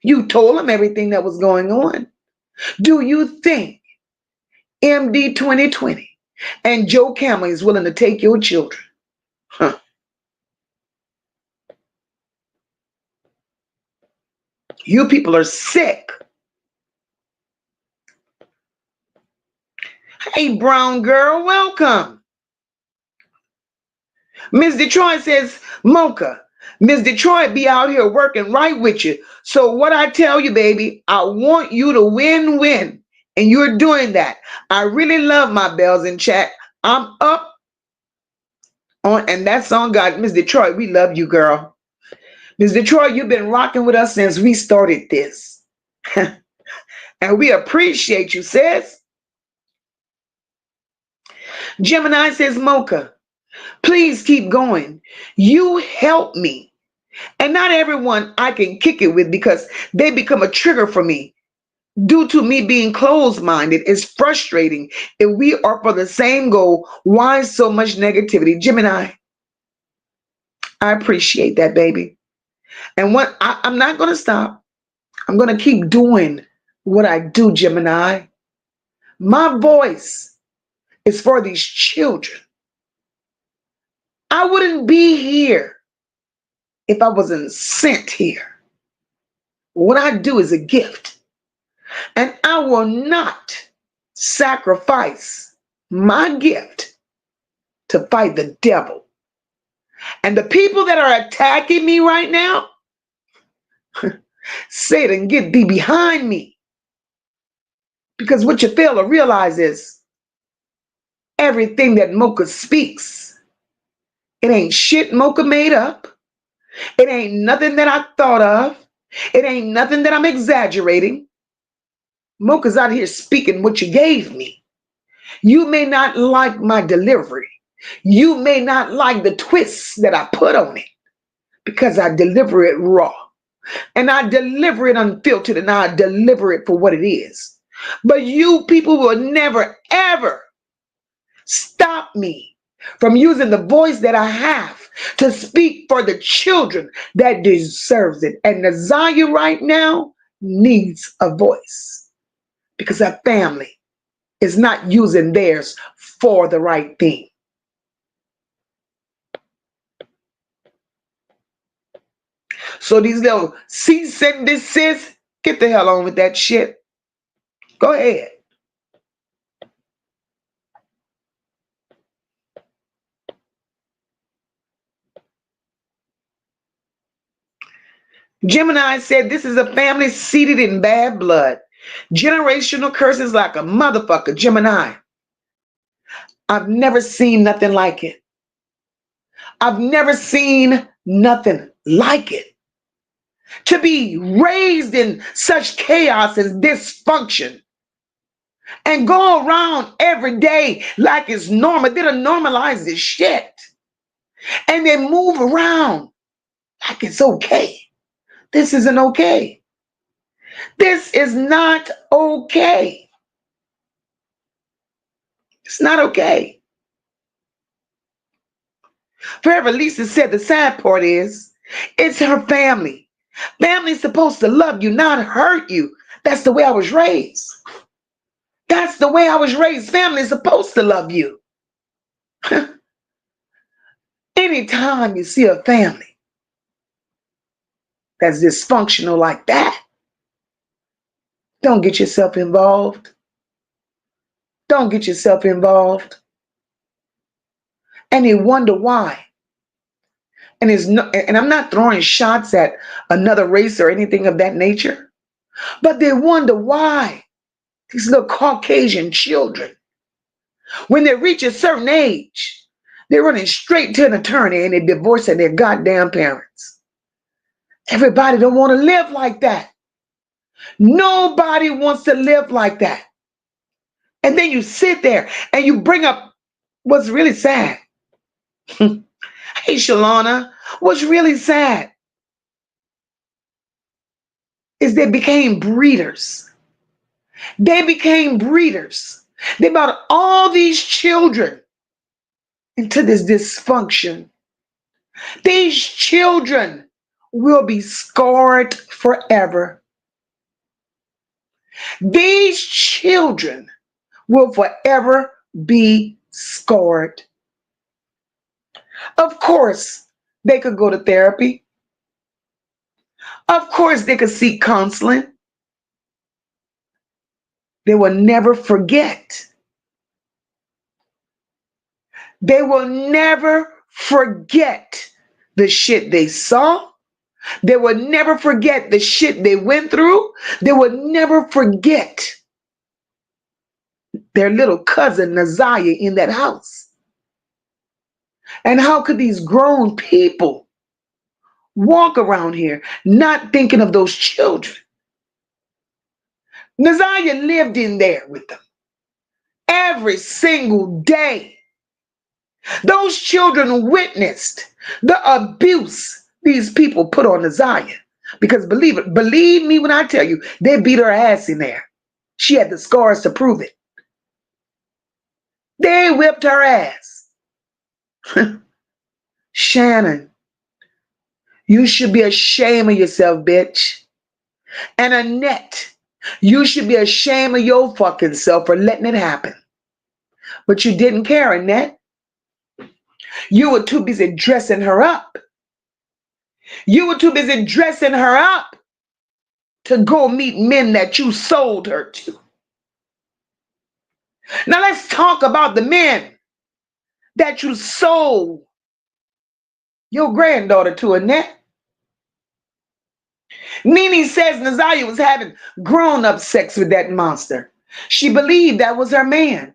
You told them everything that was going on. Do you think MD 2020 and Joe Camel is willing to take your children? Huh. You people are sick. Hey, brown girl, welcome. Miss Detroit says, Mocha, Miss Detroit be out here working right with you. So what I tell you, baby, I want you to win-win. And you're doing that. I really love my bells in chat. I'm up on, and that's on God. Miss Detroit, we love you, girl. Miss Detroit, you've been rocking with us since we started this. And we appreciate you, sis. Gemini says, Mocha, please keep going. You help me. And not everyone I can kick it with because they become a trigger for me. Due to me being closed-minded, it's frustrating. If we are for the same goal, why so much negativity? Gemini, I appreciate that, baby. And what I'm not going to stop. I'm going to keep doing what I do, Gemini. My voice is for these children. I wouldn't be here if I wasn't sent here. What I do is a gift. And I will not sacrifice my gift to fight the devil. And the people that are attacking me right now, Satan, get thee behind me. Because what you fail to realize is everything that Mocha speaks, it ain't shit Mocha made up. It ain't nothing that I thought of. It ain't nothing that I'm exaggerating. Mocha's out here speaking what you gave me. You may not like my delivery. You may not like the twists that I put on it because I deliver it raw. And I deliver it unfiltered and I deliver it for what it is. But you people will never, ever stop me from using the voice that I have to speak for the children that deserves it. And NaZiyah right now needs a voice because her family is not using theirs for the right thing. So these little cease and desist, get the hell on with that shit. Go ahead. Gemini said, this is a family seated in bad blood. Generational curses like a motherfucker. Gemini, I've never seen nothing like it. I've never seen nothing like it. To be raised in such chaos and dysfunction and go around every day like it's normal. They don't normalize this shit. And they move around like it's okay. This isn't okay. This is not okay. It's not okay. Forever Lisa said the sad part is it's her family. Family's supposed to love you, not hurt you. That's the way I was raised. That's the way I was raised. Family is supposed to love you. Anytime you see a family that's dysfunctional like that, don't get yourself involved. Don't get yourself involved. And they wonder why. And I'm not throwing shots at another race or anything of that nature, but they wonder why these little Caucasian children, when they reach a certain age, they're running straight to an attorney and they're divorcing their goddamn parents. Everybody don't want to live like that. Nobody wants to live like that. And then you sit there and you bring up what's really sad. Hey, Shalana, what's really sad is they became breeders. They became breeders. They brought all these children into this dysfunction, these children will be scarred forever. These children will forever be scarred. Of course, they could go to therapy. Of course, they could seek counseling. They will never forget. They will never forget the shit they saw. They will never forget the shit they went through. They will never forget their little cousin NaZiyah in that house. And how could these grown people walk around here not thinking of those children? NaZiyah lived in there with them every single day. Those children witnessed the abuse these people put on NaZiyah. Because believe me when I tell you, they beat her ass in there. She had the scars to prove it. They whipped her ass. Shannon, you should be ashamed of yourself, bitch. And Annette, you should be ashamed of your fucking self for letting it happen. But you didn't care, Annette. You were too busy dressing her up. You were too busy dressing her up to go meet men that you sold her to. Now let's talk about the men that you sold your granddaughter to, Annette. Nene says NaZiyah was having grown-up sex with that monster. She believed that was her man.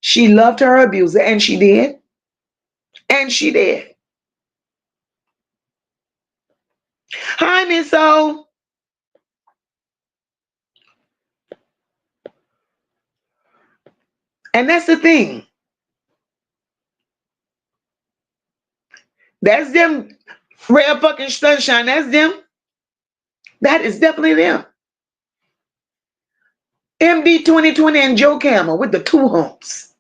She loved her abuser, and she did. And she did. Hi, Miss O. And that's the thing. That's them. Red fucking sunshine. That's them. That is definitely them. MD 2020 and Joe Camel with the 2 homes.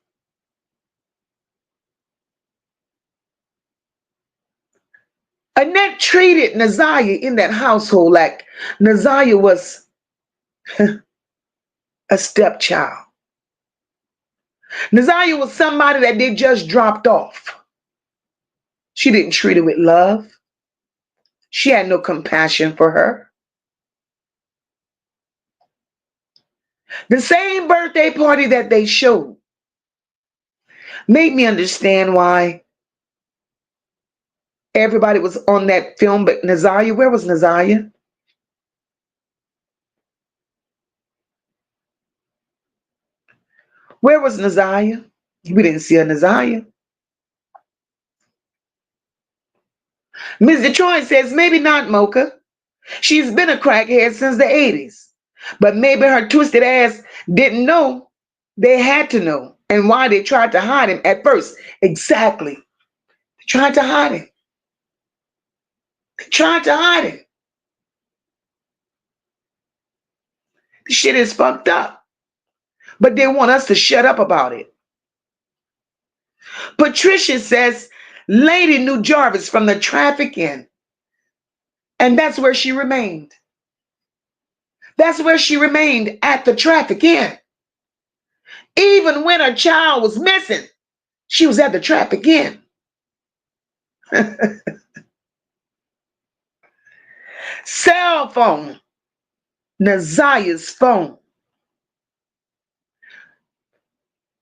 Annette treated NaZiyah in that household like NaZiyah was a stepchild. NaZiyah was somebody that they just dropped off. She didn't treat her with love. She had no compassion for her. The same birthday party that they showed made me understand why everybody was on that film, but NaZiyah, where was NaZiyah? Where was NaZiyah? We didn't see a NaZiyah. Ms. Detroit says, maybe not, Mocha. She's been a crackhead since the 80s. But maybe her twisted ass didn't know they had to know and why they tried to hide him at first. Exactly. They tried to hide him. They tried to hide him. The shit is fucked up. But they want us to shut up about it. Patricia says, Lady knew Jarvis from the traffic in. And that's where she remained. That's where she remained, at the traffic in. Even when her child was missing, she was at the traffic in. Cell phone. NaZiyah's phone.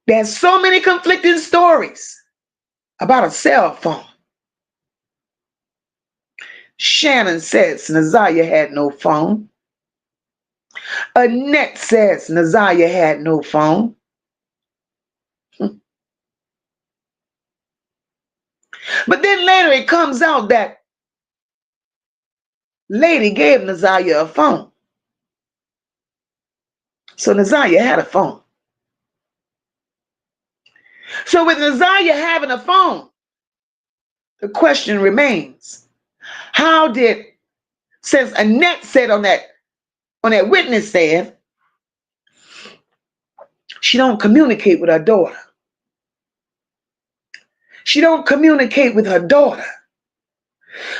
There's so many conflicting stories about a cell phone. Shannon says NaZiyah had no phone. Annette says NaZiyah had no phone. But then later it comes out that Lady gave NaZiyah a phone. So NaZiyah had a phone. So with NaZiyah having a phone, the question remains, how did, since Annette said on that witness stand, she don't communicate with her daughter. She don't communicate with her daughter.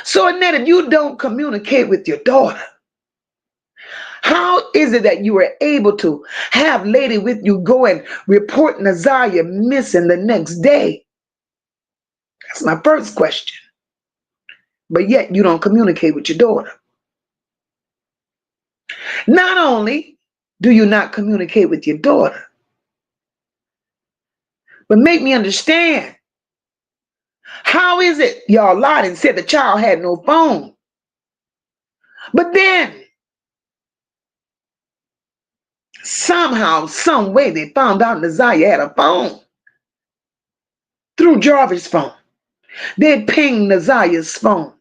So Annette, if you don't communicate with your daughter, how is it that you were able to have lady with you go and report NaZiyah missing the next day? That's my first question. But yet you don't communicate with your daughter. Not only do you not communicate with your daughter, but make me understand, how is it y'all lied and said the child had no phone? But then somehow, some way they found out NaZiyah had a phone through Jarvis' phone. They pinged NaZiyah's phone.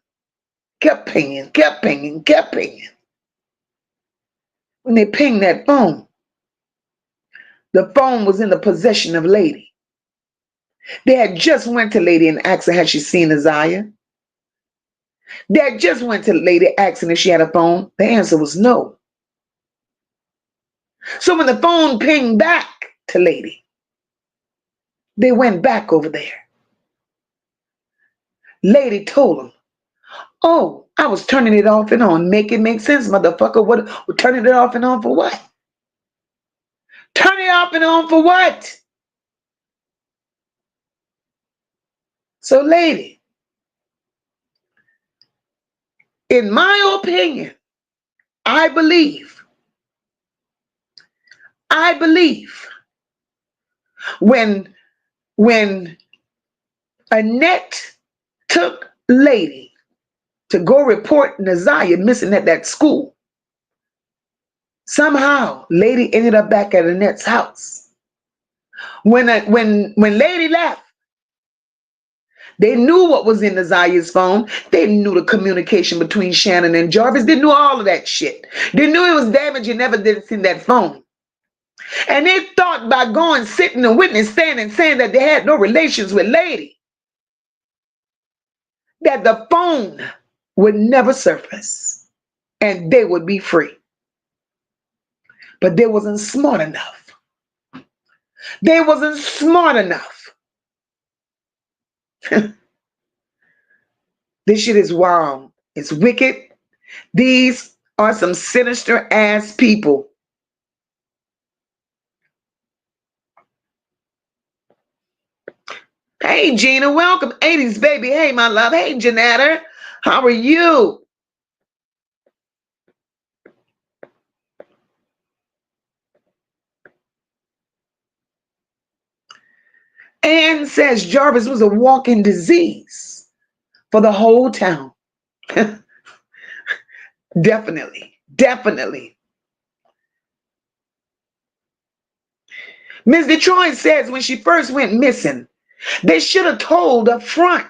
Kept pinging, kept pinging, kept pinging. When they pinged that phone, the phone was in the possession of lady. They had just went to lady and asked her, had she seen NaZiyah? They had just went to lady asking if she had a phone. The answer was no. So when the phone pinged back to lady, they went back over there. Lady told them, oh, I was turning it off and on. Make it make sense, motherfucker. What, turning it off and on for what? Turn it off and on for what? So lady, in my opinion, I believe when Annette took lady to go report NaZiyah missing at that school, somehow lady ended up back at Annette's house. When lady left, they knew what was in NaZiyah's phone. They knew the communication between Shannon and Jarvis. They knew all of that shit. They knew it was damaged and never did see that phone. And they thought by going, sitting and witness stand and saying that they had no relations with lady, that the phone would never surface and they would be free. But they wasn't smart enough. They wasn't smart enough. This shit is wild. It's wicked. These are some sinister ass people. Hey, Gina, welcome. 80s baby. Hey, my love. Hey, Janetta. How are you? Ann says Jarvis was a walking disease for the whole town. Definitely. Definitely. Ms. Detroit says when she first went missing, they should have told up front.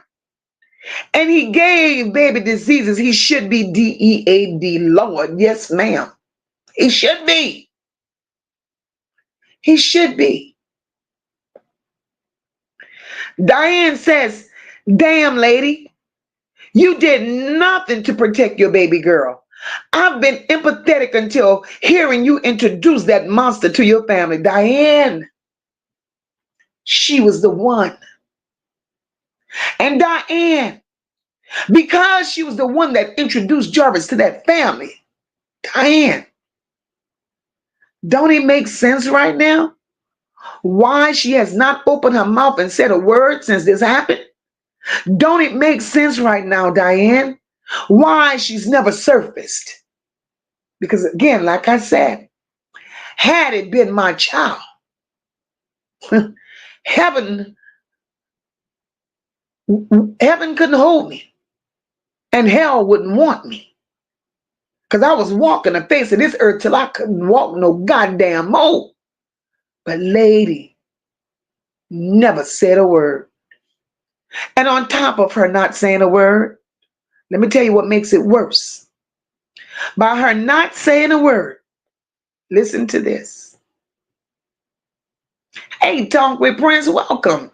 And he gave baby diseases. He should be DEAD, Lord. Yes, ma'am. He should be. He should be. Diane says, damn, lady, you did nothing to protect your baby girl. I've been empathetic until hearing you introduce that monster to your family. Diane, she was the one. And Diane, because she was the one that introduced Jarvis to that family, Diane, don't it make sense right now why she has not opened her mouth and said a word since this happened? Don't it make sense right now, Diane, why she's never surfaced? Because again, like I said, had it been my child, heaven couldn't hold me and hell wouldn't want me. Because I was walking the face of this earth till I couldn't walk no goddamn more. But lady never said a word. And on top of her not saying a word, let me tell you what makes it worse. By her not saying a word, listen to this. Hey, Talk with Prince, welcome.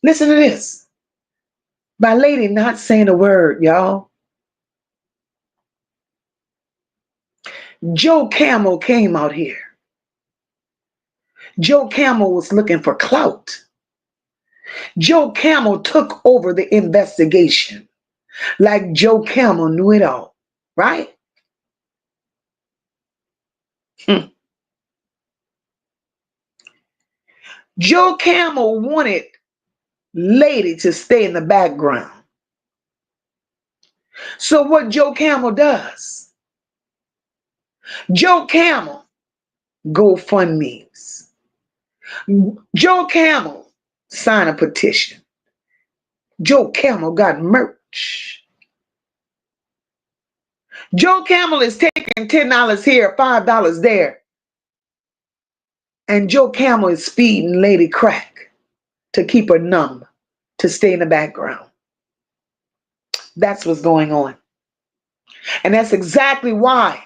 Listen to this. By lady not saying a word, y'all, Joe Camel came out here. Joe Camel was looking for clout. Joe Camel took over the investigation like Joe Camel knew it all, right? Joe Camel wanted Lady to stay in the background. So what Joe Camel does, Joe Camel GoFundMe's. Joe Camel sign a petition. Joe Camel got merch. Joe Camel is taking $10 here, $5 there. And Joe Camel is feeding Lady crack to keep her numb, to stay in the background. That's what's going on. And that's exactly why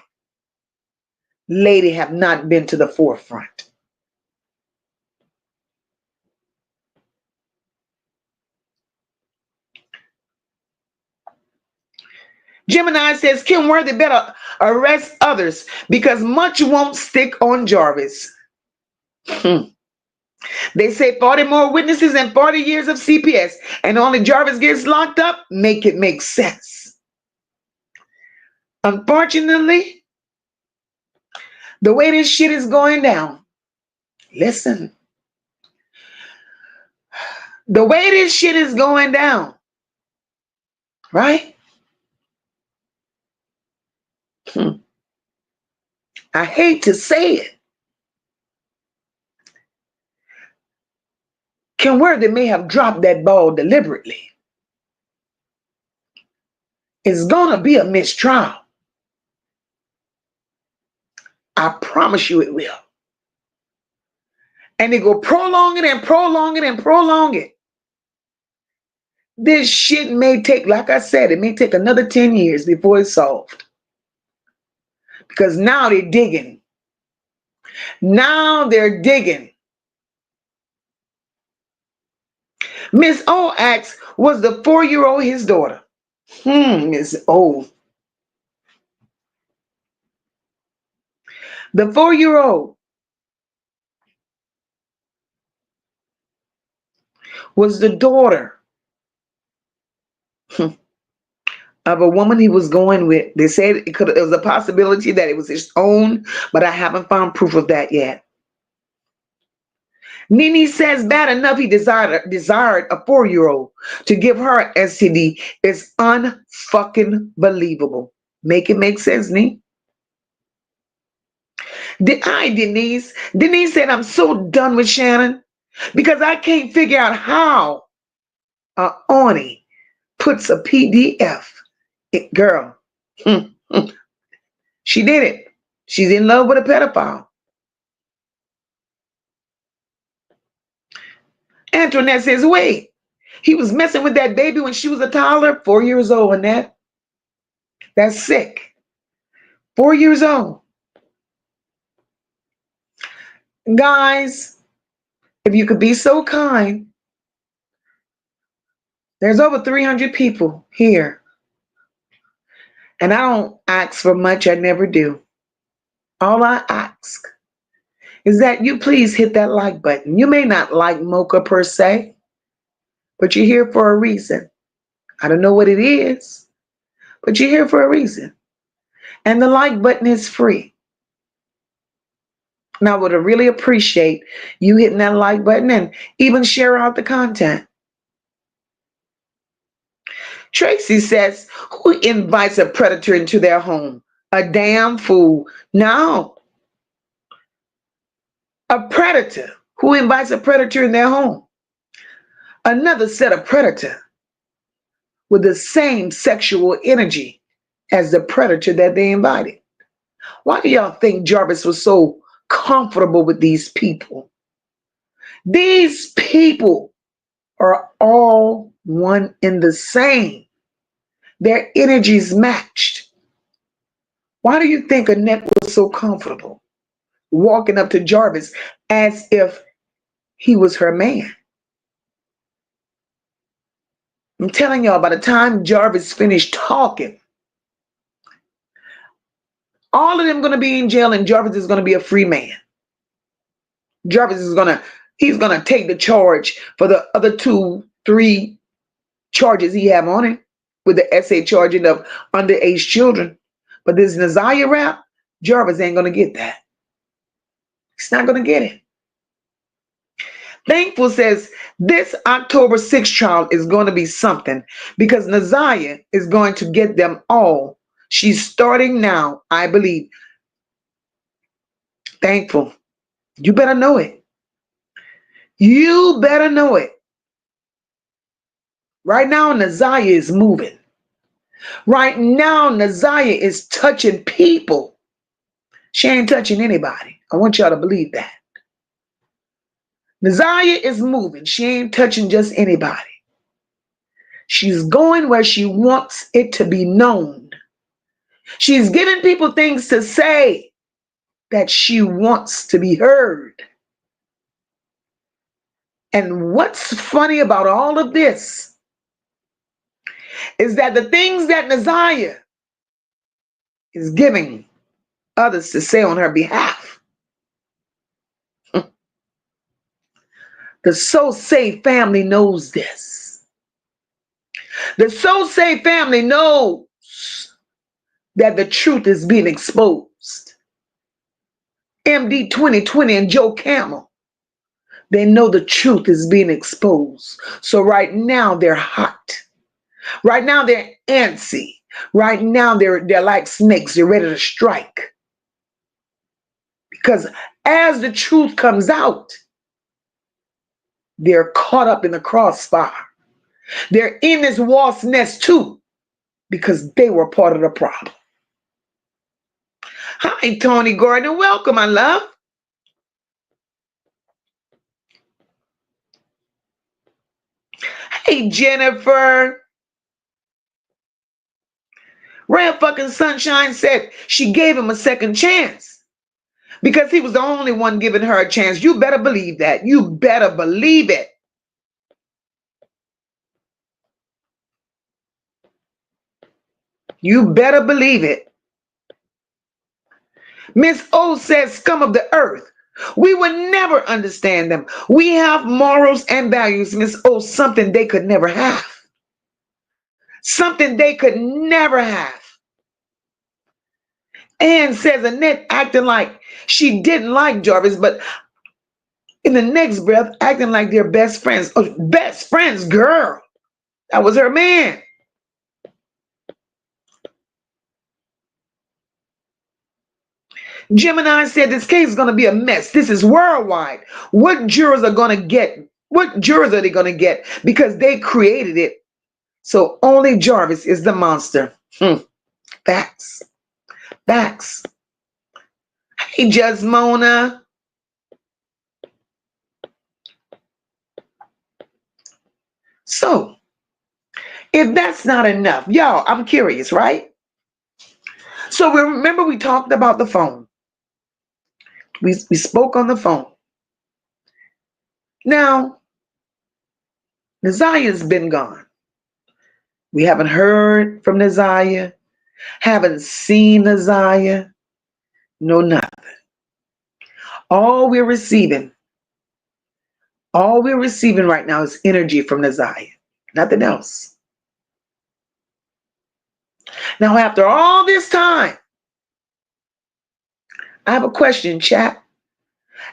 Lady have not been to the forefront. Gemini says Kim Worthy better arrest others because much won't stick on Jarvis. They say 40 more witnesses and 40 years of CPS, and only Jarvis gets locked up. Make it make sense. Unfortunately, the way this shit is going down, listen, the way this shit is going down, right? I hate to say it. Kim Worthy may have dropped that ball deliberately. It's gonna be a mistrial. I promise you it will. And they go prolong it and prolong it and prolong it. This shit may take, like I said, it may take another 10 years before it's solved. Because now they're digging. Now they're digging. Miss O asks, was the 4-year-old his daughter? Miss O. The 4-year-old was the daughter of a woman he was going with. They said it was a possibility that it was his own, but I haven't found proof of that yet. Nene says bad enough he desired a 4-year-old to give her an STD is unfucking believable. Make it make sense, Nee. Denise said, I'm so done with Shannon because I can't figure out how Arnie puts a PDF. Girl, she did it. She's in love with a pedophile. Antoinette says, wait, he was messing with that baby when she was a toddler, 4 years old, Annette. That's sick. 4 years old. Guys, if you could be so kind, there's over 300 people here. And I don't ask for much, I never do. All I ask is that you please hit that like button. You may not like MOCA per se, but you're here for a reason. I don't know what it is, but you're here for a reason. And the like button is free. And I would really appreciate you hitting that like button and even share out the content. Tracy says, who invites a predator into their home? A damn fool. No. A predator. Who invites a predator in their home? Another set of predator with the same sexual energy as the predator that they invited. Why do y'all think Jarvis was so comfortable with these people? These people are all one and the same. Their energies matched. Why do you think Annette was so comfortable walking up to Jarvis as if he was her man? I'm telling y'all, by the time Jarvis finished talking, all of them going to be in jail and Jarvis is going to be a free man. Jarvis is going to He's going to take the charge for the other 2, 3 charges he have on him with the essay charging of underage children. But this NaZiyah rap, Jarvis ain't going to get that. He's not going to get it. Thankful says this October 6th trial is going to be something because NaZiyah is going to get them all. She's starting now, I believe. Thankful. You better know it. You better know it. Right now, NaZiyah is moving. Right now, NaZiyah is touching people. She ain't touching anybody. I want y'all to believe that. NaZiyah is moving. She ain't touching just anybody. She's going where she wants it to be known. She's giving people things to say that she wants to be heard. And what's funny about all of this is that the things that NaZiyah is giving others to say on her behalf, the So Say family knows this. The So Say family knows that the truth is being exposed. MD 2020 and Joe Camel, they know the truth is being exposed. So right now they're hot. Right now they're antsy. Right now they're like snakes. They're ready to strike. Because as the truth comes out, they're caught up in the crossfire. They're in this wasp nest too, because they were part of the problem. Hi, Tony Gordon. Welcome, my love. Hey, Jennifer. Red fucking Sunshine said she gave him a second chance because he was the only one giving her a chance. You better believe that. You better believe it. You better believe it. Miss O says, scum of the earth. We would never understand them. We have morals and values, Miss O, something they could never have. Something they could never have. Ann says Annette acting like she didn't like Jarvis, but in the next breath, acting like they're best friends. Oh, best friends, girl. That was her man. Gemini said this case is going to be a mess. This is worldwide. What jurors are going to get? What jurors are they going to get? Because they created it. So only Jarvis is the monster. Facts. Facts. Hey, Just Mona. So, if that's not enough, y'all, I'm curious, right? So remember we talked about the phone. We spoke on the phone. Now, NaZiyah's been gone. We haven't heard from NaZiyah, haven't seen NaZiyah, no nothing. All we're receiving right now is energy from NaZiyah, nothing else. Now, after all this time, I have a question, chat,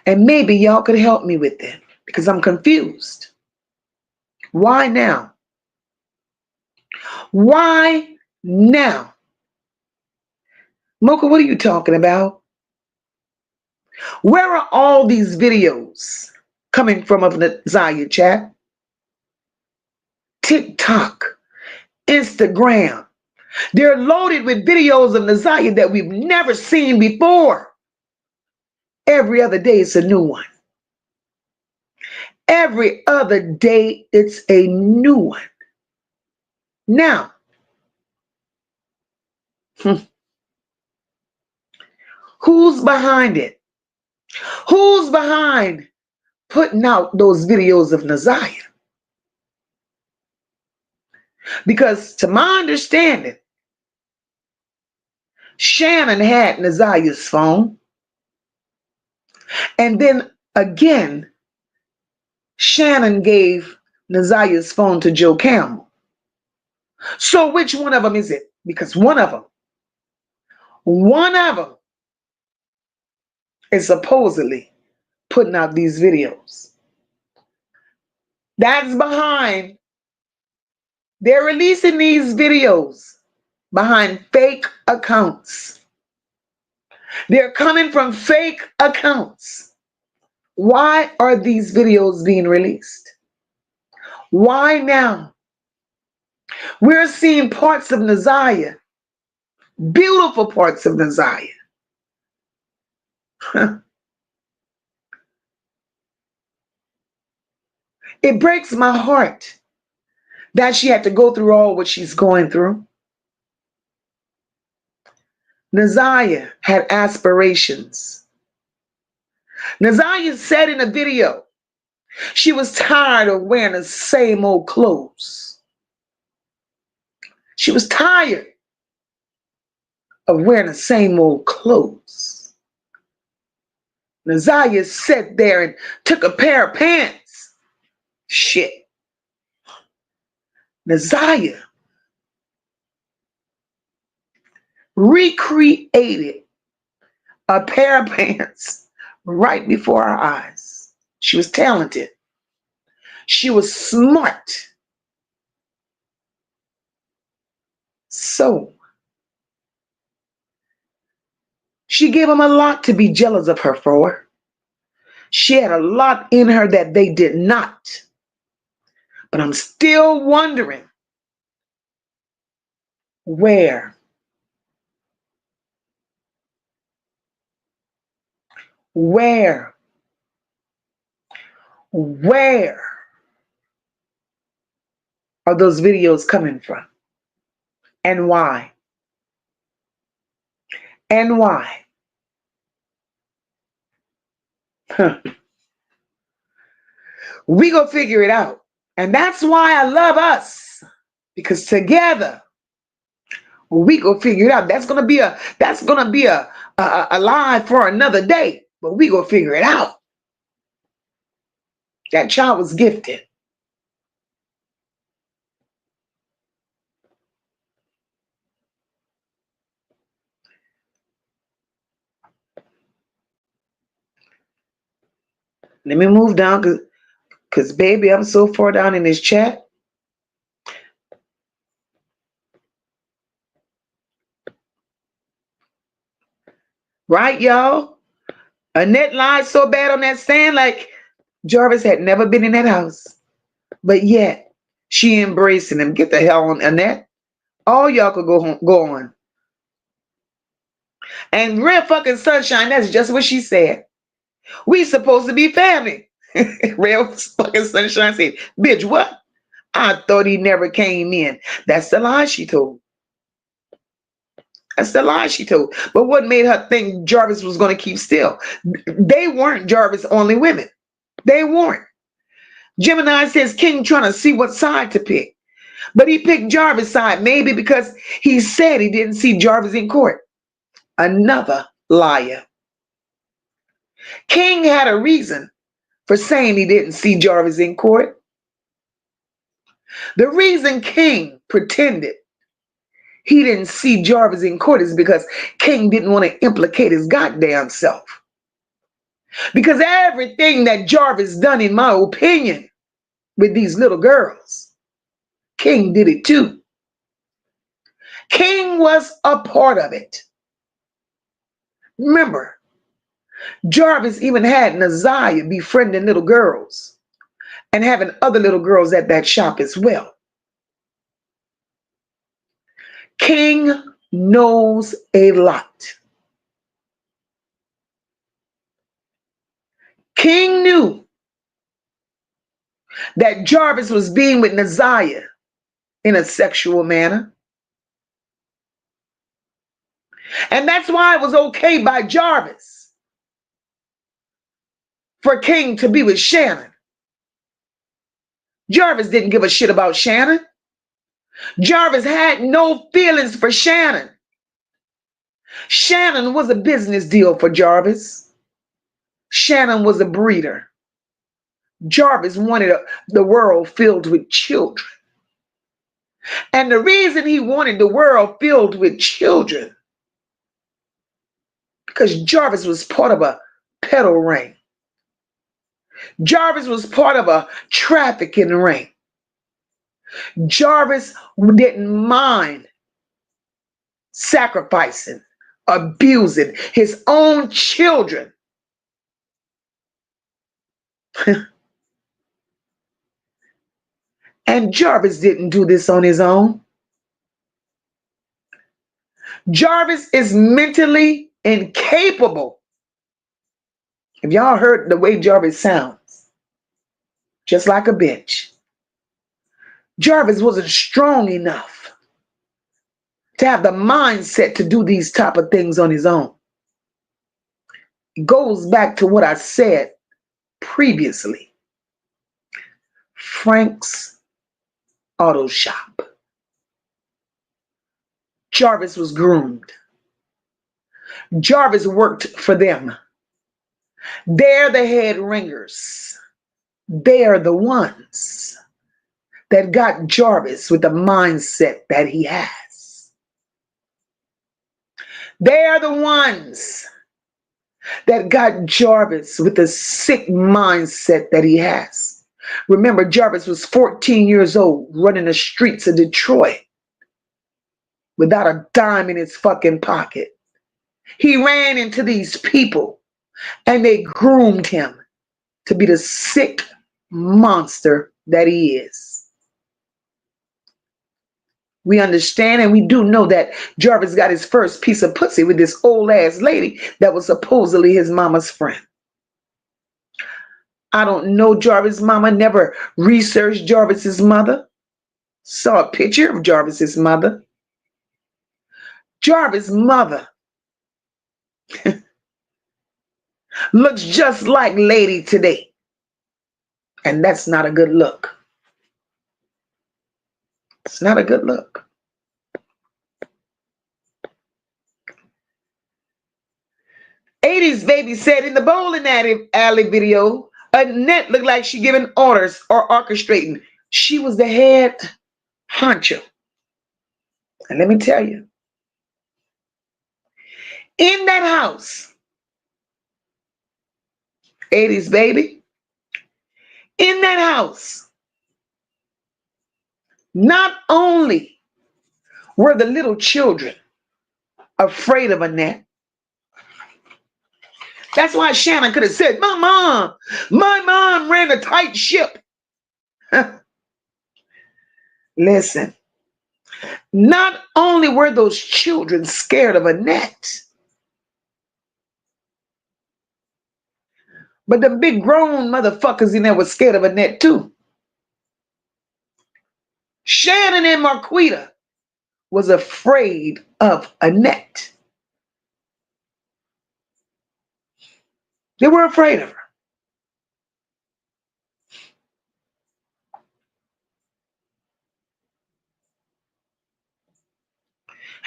and maybe y'all could help me with it because I'm confused. Why now? Why now? Mocha, what are you talking about? Where are all these videos coming from of NaZiyah, chat? TikTok, Instagram. They're loaded with videos of NaZiyah that we've never seen before. Every other day it's a new one. Every other day it's a new one. Now, who's behind it? Who's behind putting out those videos of NaZiyah? Because to my understanding, Shannon had NaZiyah's phone. And then again, Shannon gave NaZiyah's phone to Joe Campbell. So which one of them is it? Because one of them is supposedly putting out these videos. That's behind. They're releasing these videos behind fake accounts. They're coming from fake accounts. Why are these videos being released? Why now? We're seeing parts of NaZiyah, beautiful parts of NaZiyah. It breaks my heart that she had to go through all what she's going through. NaZiyah had aspirations. NaZiyah said in a video she was tired of wearing the same old clothes. She was tired of wearing the same old clothes. NaZiyah sat there and took a pair of pants. Shit. NaZiyah recreated a pair of pants right before our eyes. She was talented. She was smart. So she gave them a lot to be jealous of her for. She had a lot in her that they did not. But I'm still wondering where are those videos coming from? And why? And why? We gonna figure it out. And that's why I love us. Because together we go figure it out. That's gonna be a lie for another day. But we go figure it out. That child was gifted. Let me move down because baby, I'm so far down in this chat. Right, y'all? Annette lied so bad on that stand like Jarvis had never been in that house. But yet, she embracing him. Get the hell on, Annette. All y'all could go on. And real fucking sunshine, that's just what she said. We supposed to be family. Real fucking sunshine said, bitch, what? I thought he never came in. That's the lie she told. That's the lie she told. But what made her think Jarvis was going to keep still? They weren't Jarvis' only women. They weren't. Gemini says King trying to see what side to pick. But he picked Jarvis' side, maybe because he said he didn't see Jarvis in court. Another liar. King had a reason for saying he didn't see Jarvis in court. The reason King pretended he didn't see Jarvis in court is because King didn't want to implicate his goddamn self. Because everything that Jarvis done, in my opinion, with these little girls, King did it too. King was a part of it. Remember, Jarvis even had NaZiyah befriending little girls and having other little girls at that shop as well. King knows a lot. King knew that Jarvis was being with NaZiyah in a sexual manner. And that's why it was okay by Jarvis for King to be with Shannon. Jarvis didn't give a shit about Shannon. Jarvis had no feelings for Shannon. Shannon was a business deal for Jarvis. Shannon was a breeder. Jarvis wanted the world filled with children. And the reason he wanted the world filled with children, because Jarvis was part of a peddle ring. Jarvis was part of a trafficking ring. Jarvis didn't mind sacrificing, abusing his own children. And Jarvis didn't do this on his own. Jarvis is mentally incapable. If y'all heard the way Jarvis sounds, just like a bitch. Jarvis wasn't strong enough to have the mindset to do these type of things on his own. It goes back to what I said previously. Frank's Auto Shop. Jarvis was groomed. Jarvis worked for them. They're the head ringers. They're the ones that got Jarvis with the mindset that he has. They're the ones that got Jarvis with the sick mindset that he has. Remember, Jarvis was 14 years old running the streets of Detroit without a dime in his fucking pocket. He ran into these people and they groomed him to be the sick monster that he is. We understand and we do know that Jarvis got his first piece of pussy with this old ass lady that was supposedly his mama's friend. I don't know Jarvis' mama, never researched Jarvis's mother. Saw a picture of Jarvis's mother. Jarvis' mother looks just like Lady today. And that's not a good look. It's not a good look. '80s baby said in the bowling alley video, Annette looked like she giving orders or orchestrating. She was the head honcho. And let me tell you, in that house, '80s baby, in that house, not only were the little children afraid of Annette. That's why Shannon could have said, my mom ran a tight ship. Listen, not only were those children scared of Annette, but the big grown motherfuckers in there were scared of Annette too. Shannon and Marquita was afraid of Annette. They were afraid of her.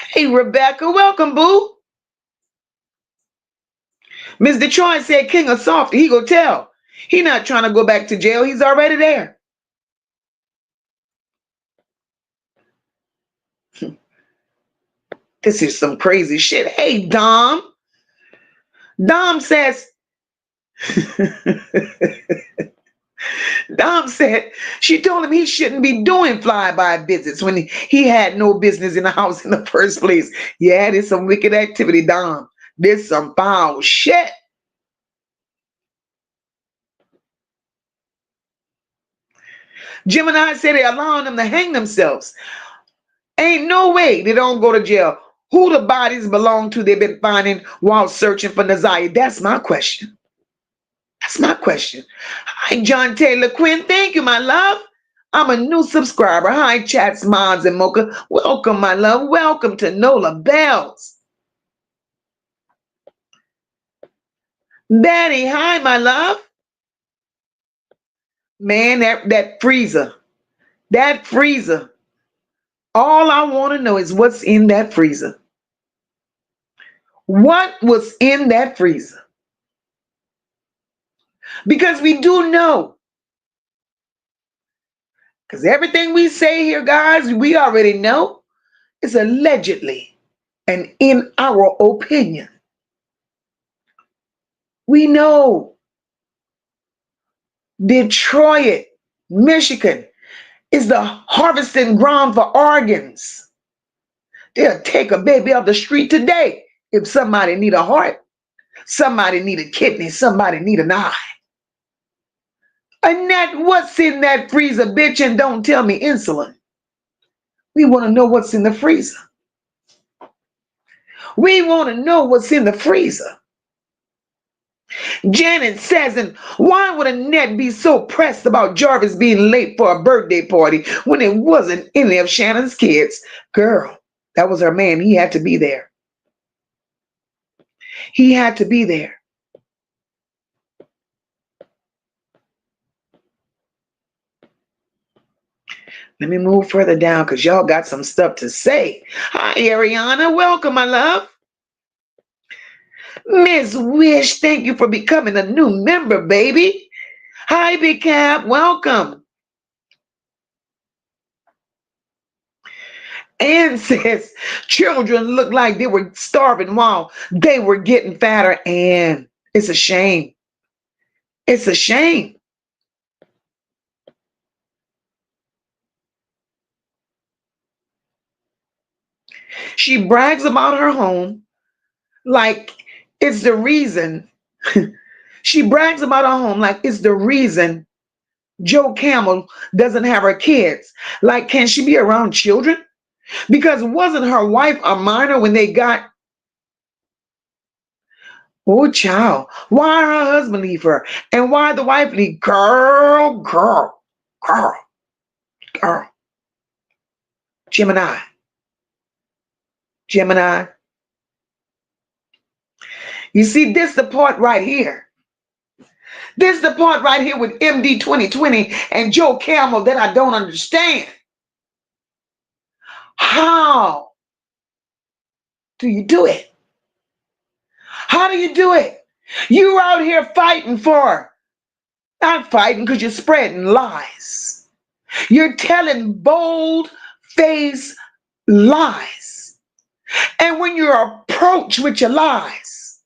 Hey, Rebecca, welcome, boo. Miss Detroit said King of Softy, he go tell. He not trying to go back to jail. He's already there. This is some crazy shit. Hey, Dom. Dom says, Dom said she told him he shouldn't be doing flyby visits when he had no business in the house in the first place. Yeah, there's some wicked activity, Dom. There's some foul shit. Gemini said they're allowing them to hang themselves. Ain't no way they don't go to jail. Who the bodies belong to they've been finding while searching for NaZiyah? That's my question. That's my question. Hi, John Taylor Quinn. Thank you, my love. I'm a new subscriber. Hi, chats, mods, and Mocha. Welcome, my love. Welcome to Nola Bells. Betty, hi, my love. Man, that freezer. That freezer. All I want to know is what's in that freezer. What was in that freezer? Because we do know Because everything we say here, guys, we already know is allegedly and in our opinion. We know Detroit, Michigan is the harvesting ground for organs. They'll take a baby off the street today if somebody need a heart, somebody need a kidney, somebody need an eye. Annette, what's in that freezer, bitch? And don't tell me insulin. We want to know what's in the freezer. We want to know what's in the freezer. Janet says, and why would Annette be so pressed about Jarvis being late for a birthday party when it wasn't any of Shannon's kids? Girl, that was her man. He had to be there. He had to be there. Let me move further down because y'all got some stuff to say. Hi, Ariana. Welcome, my love. Miss Wish, thank you for becoming a new member, baby. Hi, Big Cap. Welcome. Ann says, children look like they were starving while they were getting fatter. And it's a shame. It's a shame. She brags about her home like it's the reason. She brags about her home like it's the reason Joe Camel doesn't have her kids. Like, can she be around children? Because wasn't her wife a minor when they got... Oh, child. Why her husband leave her? And why the wife leave? Girl. Gemini. You see, this the part right here. This is the part right here with MD 2020 and Joe Camel that I don't understand. How do you do it? How do you do it? You out here fighting for, not fighting because you're spreading lies. You're telling bold-faced lies. And when you're approached with your lies,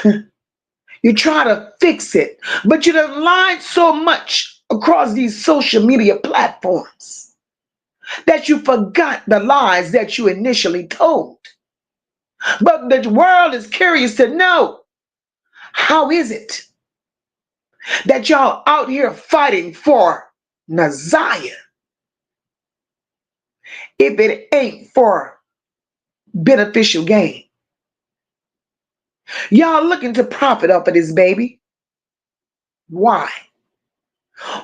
you try to fix it, but you done lied so much across these social media platforms that you forgot the lies that you initially told. But the world is curious to know, how is it that y'all out here fighting for NaZiyah if it ain't for beneficial gain? Y'all looking to profit off of this baby. Why?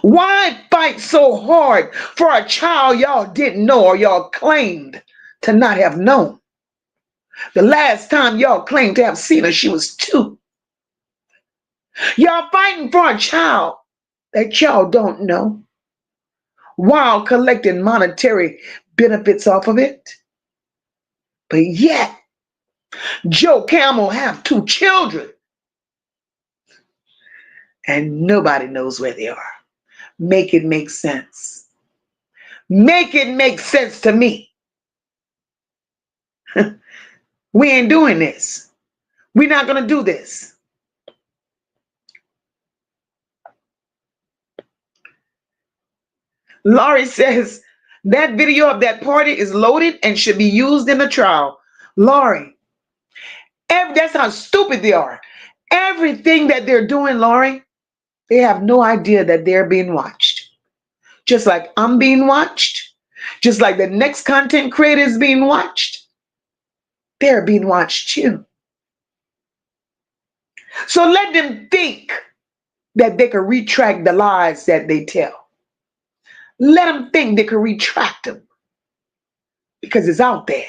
Why fight so hard for a child y'all didn't know or y'all claimed to not have known? The last time y'all claimed to have seen her, she was 2. Y'all fighting for a child that y'all don't know while collecting monetary benefits off of it. But yet, Joe Camel have 2 children and nobody knows where they are. Make it make sense. Make it make sense to me. We ain't doing this. We're not going to do this. Laurie says that video of that party is loaded and should be used in the trial. Laurie, that's how stupid they are. Everything that they're doing, Laurie, they have no idea that they're being watched. Just like I'm being watched, just like the next content creator is being watched, they're being watched too. So let them think that they can retract the lies that they tell. Let them think they can retract them because it's out there.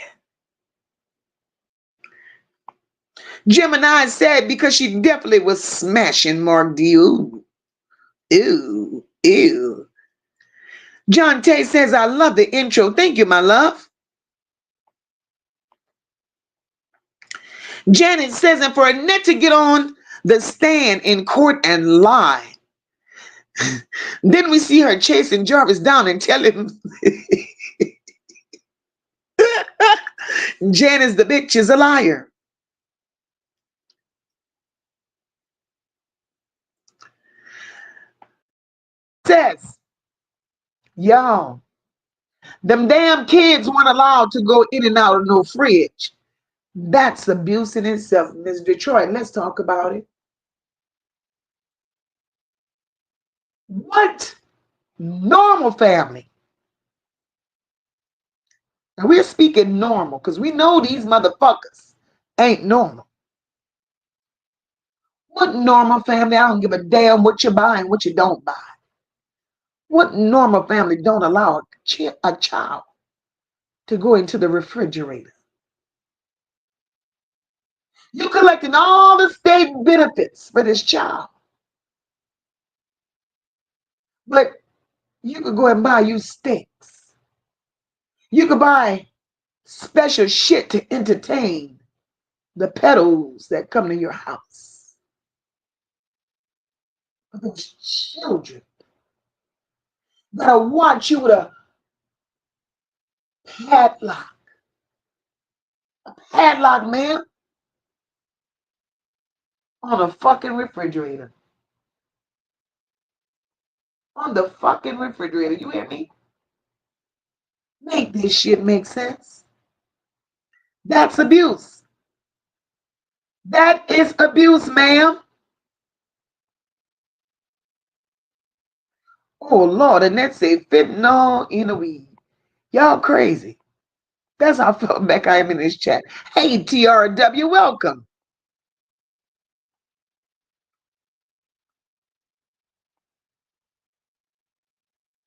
Gemini said because she definitely was smashing Mark D. Ew. John Tay says, I love the intro. Thank you, my love. Janet says, and for Annette to get on the stand in court and lie, Then we see her chasing Jarvis down and tell him Janice the bitch is a liar. Says, y'all, them damn kids weren't allowed to go in and out of no fridge. That's abuse in itself, Miss Detroit. Let's talk about it. What normal family? And we're speaking normal because we know these motherfuckers ain't normal. What normal family? I don't give a damn what you buy and what you don't buy. What normal family don't allow a child to go into the refrigerator? You collecting all the state benefits for this child, but you could go and buy you steaks. You could buy special shit to entertain the pedals that come to your house. But those children gotta watch you with a padlock. A padlock, man, on a fucking refrigerator. On the fucking refrigerator. You hear me? Make this shit make sense. That's abuse. That is abuse, ma'am. Oh, Lord. And that's a fentanyl in a weed. Y'all crazy. That's how far back I am in this chat. Hey, TRW, welcome.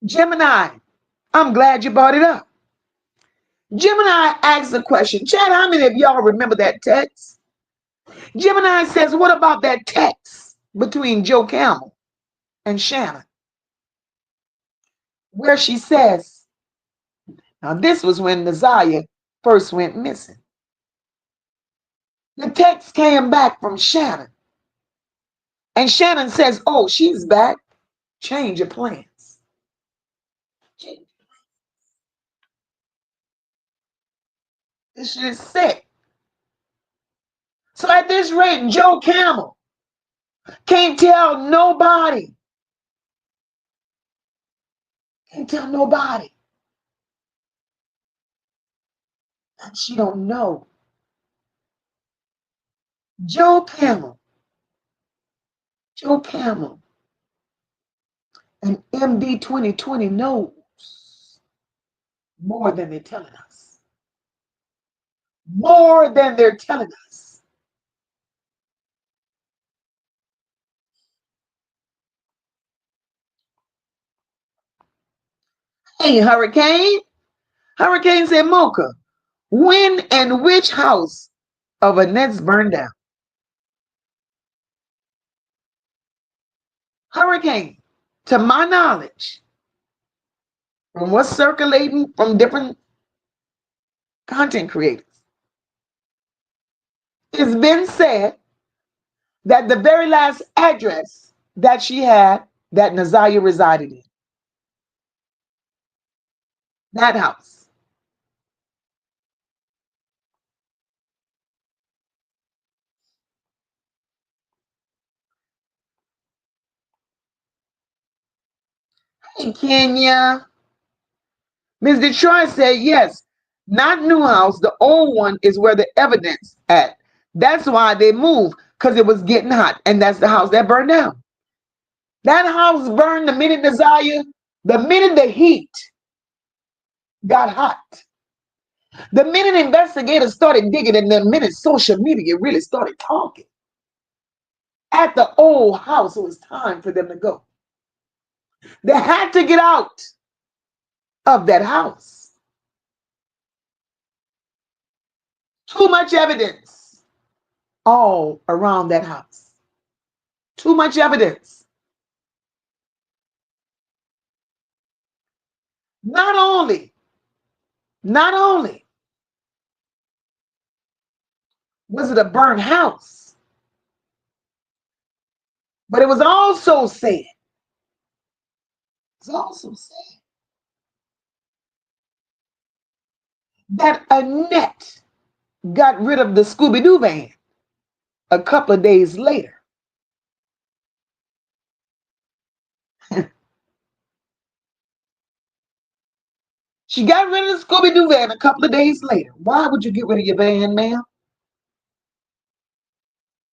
Gemini, I'm glad you brought it up. Gemini asked the question. Chad, how many of y'all remember that text? Gemini says, what about that text between Joe Camel and Shannon, where she says, now this was when NaZiyah first went missing. The text came back from Shannon. And Shannon says, oh, she's back. Change your plans. This shit is sick. So at this rate, Joe Camel can't tell nobody. Can't tell nobody. And she don't know. Joe Camel and MD 2020 knows more than they're telling us. More than they're telling us. Hey, Hurricane. Hurricane said, Mocha, when and which house of Annette's burned down? Hurricane, to my knowledge, from what's circulating from different content creators, it's been said that the very last address that she had, that NaZiyah resided in, that house. Hey, Kenya. Ms. Detroit said, yes, not new house. The old one is where the evidence at. That's why they moved, because it was getting hot. And that's the house that burned down. That house burned the minute NaZiyah, the minute the heat got hot. The minute investigators started digging, and the minute social media really started talking. At the old house, it was time for them to go. They had to get out of that house. Too much evidence all around that house. Too much evidence. Not only was it a burnt house, but it was also said It's also said that Annette got rid of the Scooby-Doo van a couple of days later. She got rid of the Scooby-Doo van a couple of days later. Why would you get rid of your van, ma'am?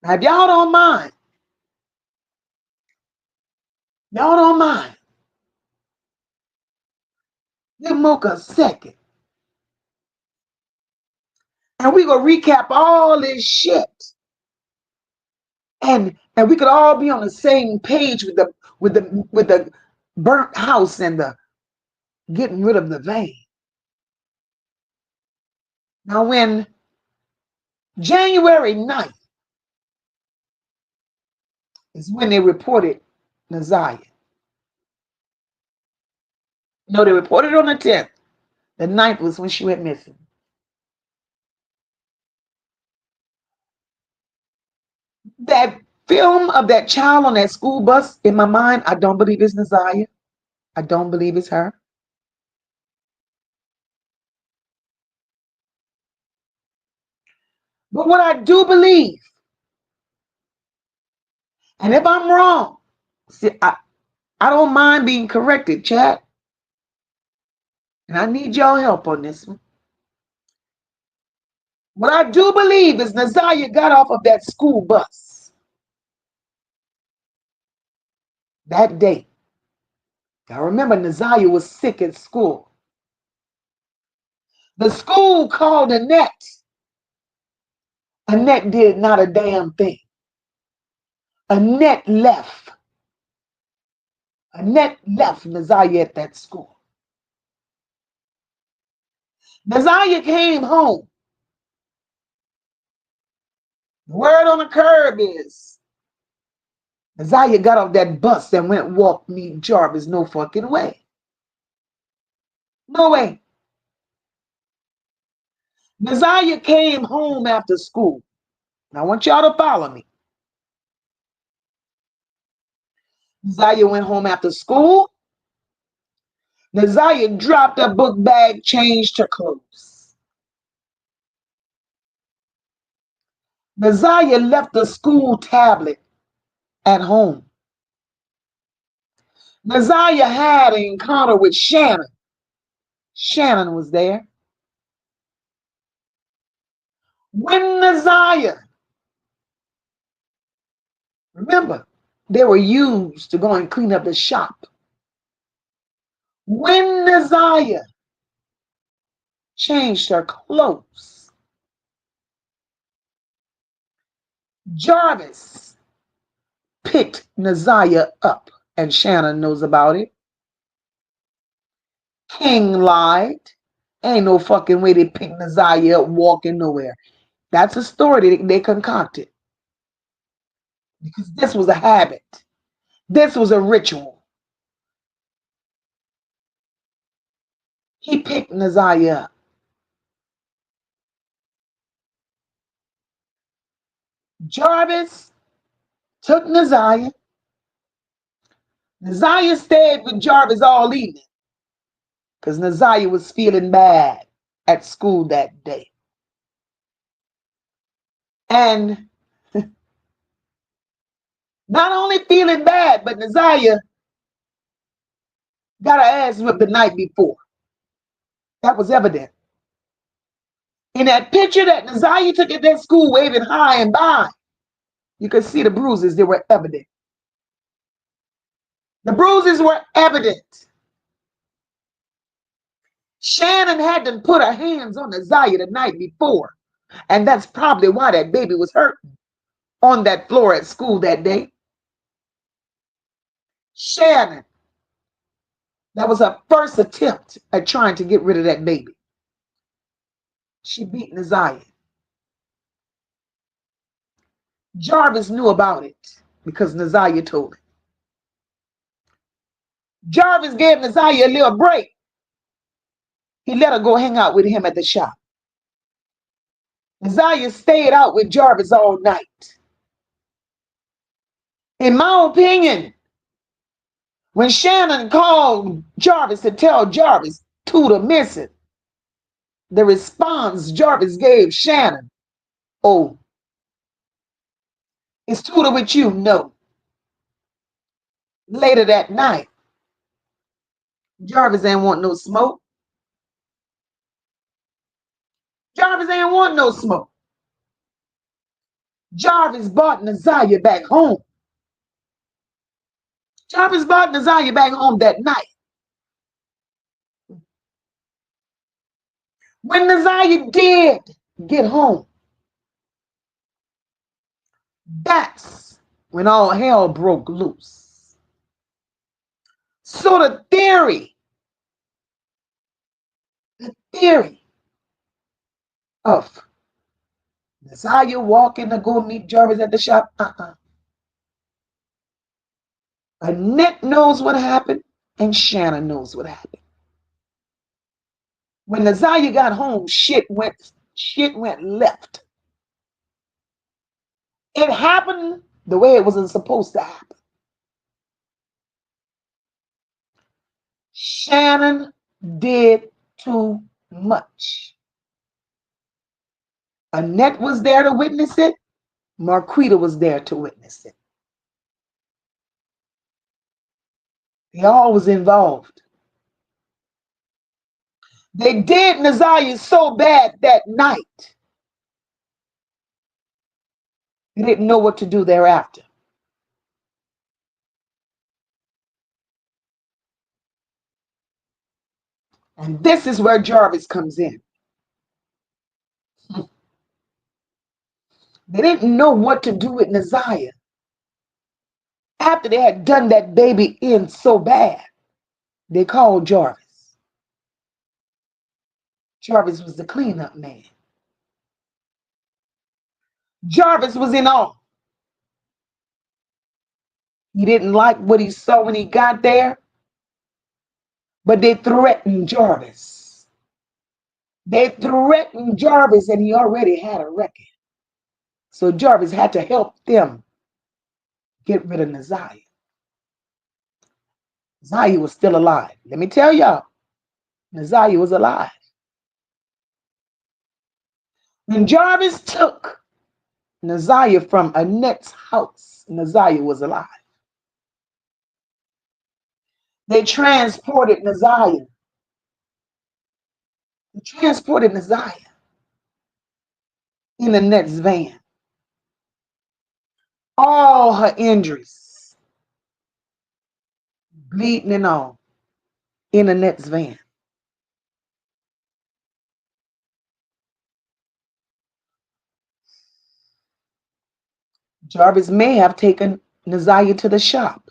Now, if y'all don't mind, give MOCA a second. And we gonna recap all this shit. And we could all be on the same page with the burnt house and the getting rid of the van. Now, when January 9th is when they reported NaZiyah. No, they reported on the 10th. The 9th was when she went missing. That film of that child on that school bus, in my mind, I don't believe it's NaZiyah. I don't believe it's her. But what I do believe, and if I'm wrong, see, I don't mind being corrected, chat. And I need y'all help on this one. What I do believe is NaZiyah got off of that school bus that day. I remember NaZiyah was sick at school. The school called Annette. Annette did not a damn thing. Annette left. Annette left NaZiyah at that school. NaZiyah came home. The word on the curb is NaZiyah got off that bus and went walk meet Jarvis. No fucking way. No way. NaZiyah came home after school. Now I want y'all to follow me. NaZiyah went home after school. NaZiyah dropped her book bag, changed her clothes. NaZiyah left the school tablet at home. NaZiyah had an encounter with Shannon. Shannon was there. When NaZiyah, remember, they were used to go and clean up the shop. When NaZiyah changed her clothes, Jarvis picked NaZiyah up, and Shannon knows about it. King lied. Ain't no fucking way they picked NaZiyah up walking nowhere. That's a story they concocted. Because this was a habit. This was a ritual. He picked NaZiyah up. Jarvis took NaZiyah. NaZiyah stayed with Jarvis all evening because NaZiyah was feeling bad at school that day. And not only feeling bad, but NaZiyah got her ass whipped the night before. That was evident. In that picture that NaZiyah took at that school waving high and by, you could see the bruises. They were evident. The bruises were evident. Shannon had to put her hands on NaZiyah the night before. And that's probably why that baby was hurting on that floor at school that day. Shannon, that was her first attempt at trying to get rid of that baby. She beat NaZiyah. Jarvis knew about it because NaZiyah told him. Jarvis gave NaZiyah a little break. He let her go hang out with him at the shop. NaZiyah stayed out with Jarvis all night. In my opinion, When Shannon called Jarvis to tell Jarvis Tudor missing, the response Jarvis gave Shannon, "Oh, is Tudor with you?" "No." Later that night, Jarvis ain't want no smoke. Jarvis ain't want no smoke. Jarvis brought NaZiyah back home. Jarvis brought NaZiyah back home that night. When NaZiyah did get home, that's when all hell broke loose. So the theory of NaZiyah walking to go meet Jarvis at the shop, Annette knows what happened, and Shannon knows what happened. When NaZiyah got home, shit went left. It happened the way it wasn't supposed to happen. Shannon did too much. Annette was there to witness it. Marquita was there to witness it. They all was involved. They did NaZiyah so bad that night, they didn't know what to do thereafter. And this is where Jarvis comes in. They didn't know what to do with NaZiyah after they had done that baby in so bad. They called Jarvis. Jarvis was the cleanup man. Jarvis was in awe. He didn't like what he saw when he got there, but they threatened Jarvis. They threatened Jarvis, and he already had a record. So Jarvis had to help them get rid of NaZiyah. NaZiyah was still alive. Let me tell y'all, NaZiyah was alive. When Jarvis took NaZiyah from Annette's house, NaZiyah was alive. They transported NaZiyah. In Annette's van. All her injuries, bleeding and all, in Annette's van. Jarvis may have taken NaZiyah to the shop.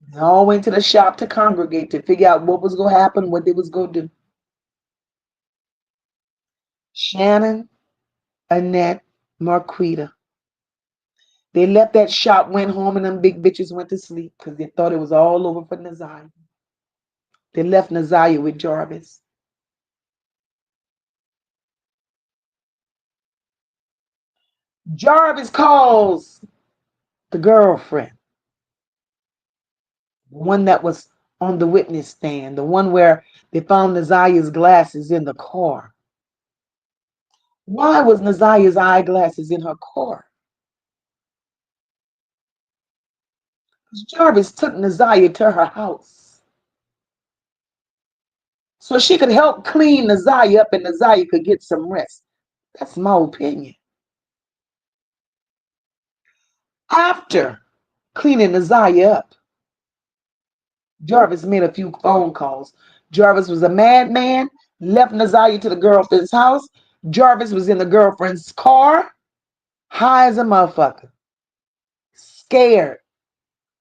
They all went to the shop to congregate to figure out what was going to happen, what they was going to do. Shannon, Annette, Marquita. They left that shop, went home, and them big bitches went to sleep because they thought it was all over for NaZiyah. They left NaZiyah with Jarvis. Jarvis calls the girlfriend, the one that was on the witness stand, the one where they found NaZiyah's glasses in the car. Why was NaZiyah's eyeglasses in her car? Because Jarvis took NaZiyah to her house so she could help clean NaZiyah up and NaZiyah could get some rest. That's my opinion. After cleaning NaZiyah up, Jarvis made a few phone calls. Jarvis was a madman, left NaZiyah to the girlfriend's house. Jarvis was in the girlfriend's car, high as a motherfucker, scared,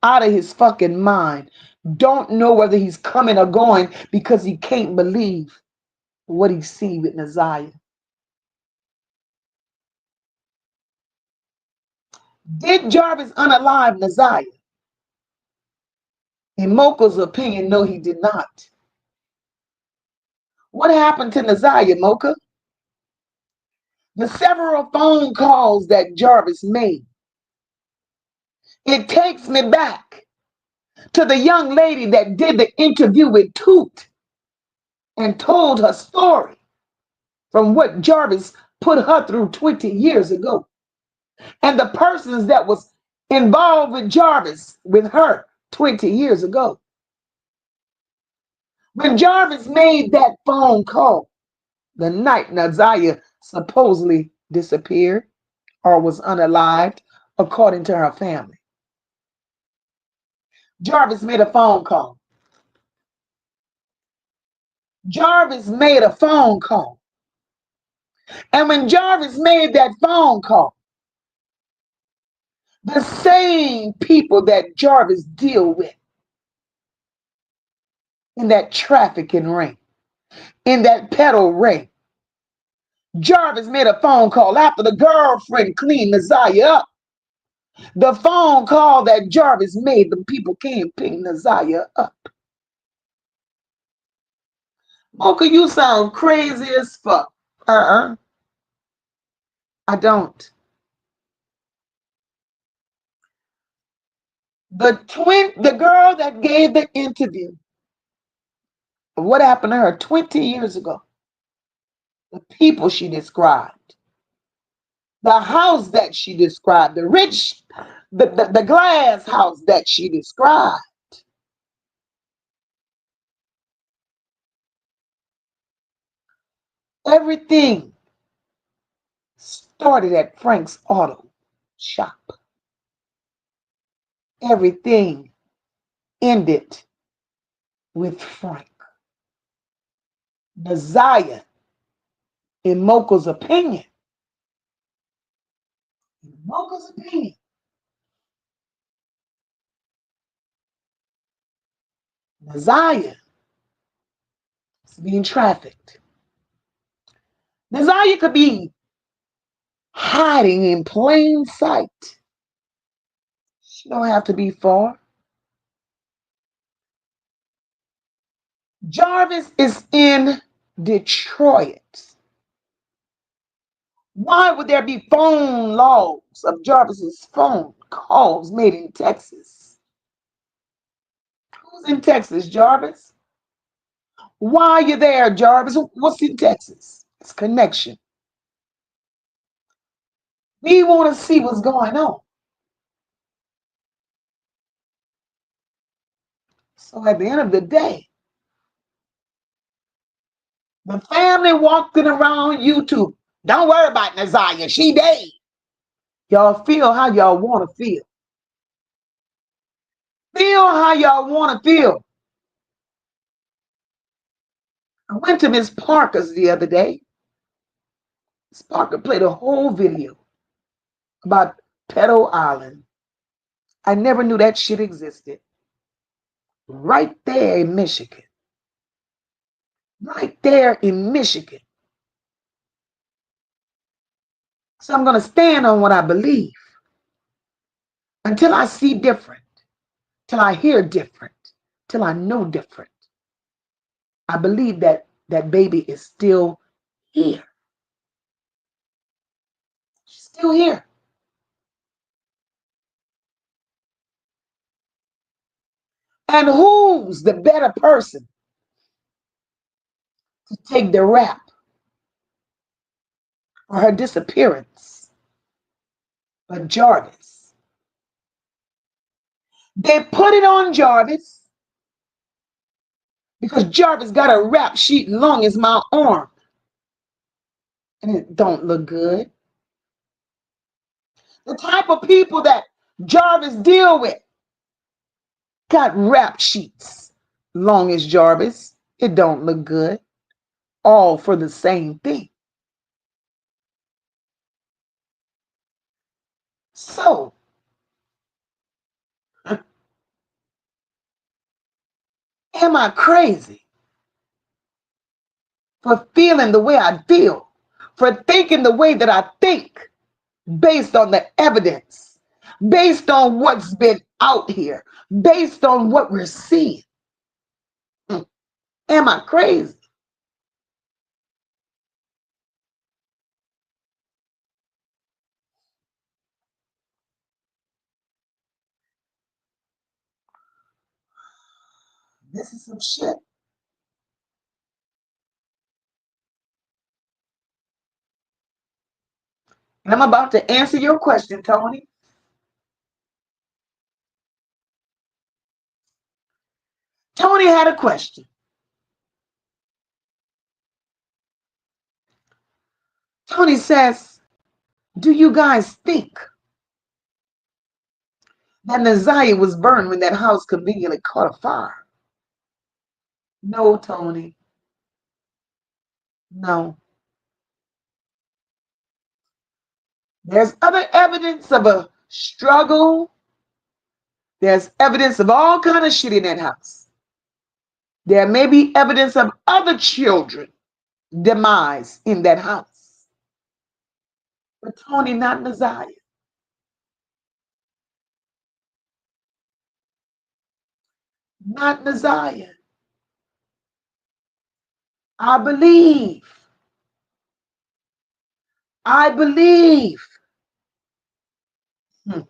out of his fucking mind. Don't know whether he's coming or going because he can't believe what he see with NaZiyah. Did Jarvis unalive NaZiyah? In MOCA's opinion, no, he did not. What happened to NaZiyah, MOCA? The several phone calls that Jarvis made It takes me back to the young lady that did the interview with Toot and told her story from what Jarvis put her through 20 years ago. And the persons that was involved with Jarvis with her 20 years ago. When Jarvis made that phone call the night NaZiyah supposedly disappeared or was unalived, according to her family, Jarvis made a phone call. Jarvis made a phone call. And when Jarvis made that phone call, the same people that Jarvis deal with in that trafficking ring, in that peddle ring, Jarvis made a phone call after the girlfriend cleaned NaZiyah up. The phone call that Jarvis made, the people came picking NaZiyah up. Mocha, you sound crazy as fuck. I don't. The girl that gave the interview, what happened to her 20 years ago, the people she described, the house that she described, the rich, the glass house that she described. Everything started at Frank's auto shop. Everything ended with Frank. NaZiyah, in Mocha's opinion, NaZiyah is being trafficked. NaZiyah could be hiding in plain sight. She don't have to be far. Jarvis is in Detroit. Why would there be phone logs of Jarvis's phone calls made in Texas? Who's in Texas, Jarvis? Why are you there, Jarvis? What's in Texas? It's connection. We want to see what's going on. So at the end of the day, the family walking around YouTube. Don't worry about NaZiyah. She dead. Y'all feel how y'all want to feel. Feel how y'all want to feel. I went to Miss Parker's the other day. Miss Parker played a whole video about Pedo Island. I never knew that shit existed. Right there in Michigan. Right there in Michigan. So I'm going to stand on what I believe until I see different, till I hear different, till I know different. I believe that that baby is still here. She's still here. And who's the better person to take the rap for her disappearance but Jarvis? They put it on Jarvis because Jarvis got a rap sheet long as my arm. And it don't look good. The type of people that Jarvis deal with got rap sheets long as Jarvis. It don't look good. All for the same thing. So, am I crazy for feeling the way I feel, for thinking the way that I think, based on the evidence, based on what's been out here, based on what we're seeing? Am I crazy? This is some shit. And I'm about to answer your question, Tony. Tony had a question. Tony says, do you guys think that NaZiyah was burned when that house conveniently caught a fire? No, Tony. No. There's other evidence of a struggle. There's evidence of all kind of shit in that house. There may be evidence of other children demise in that house. But Tony, not NaZiyah. Not NaZiyah. I believe. I believe. Hmm.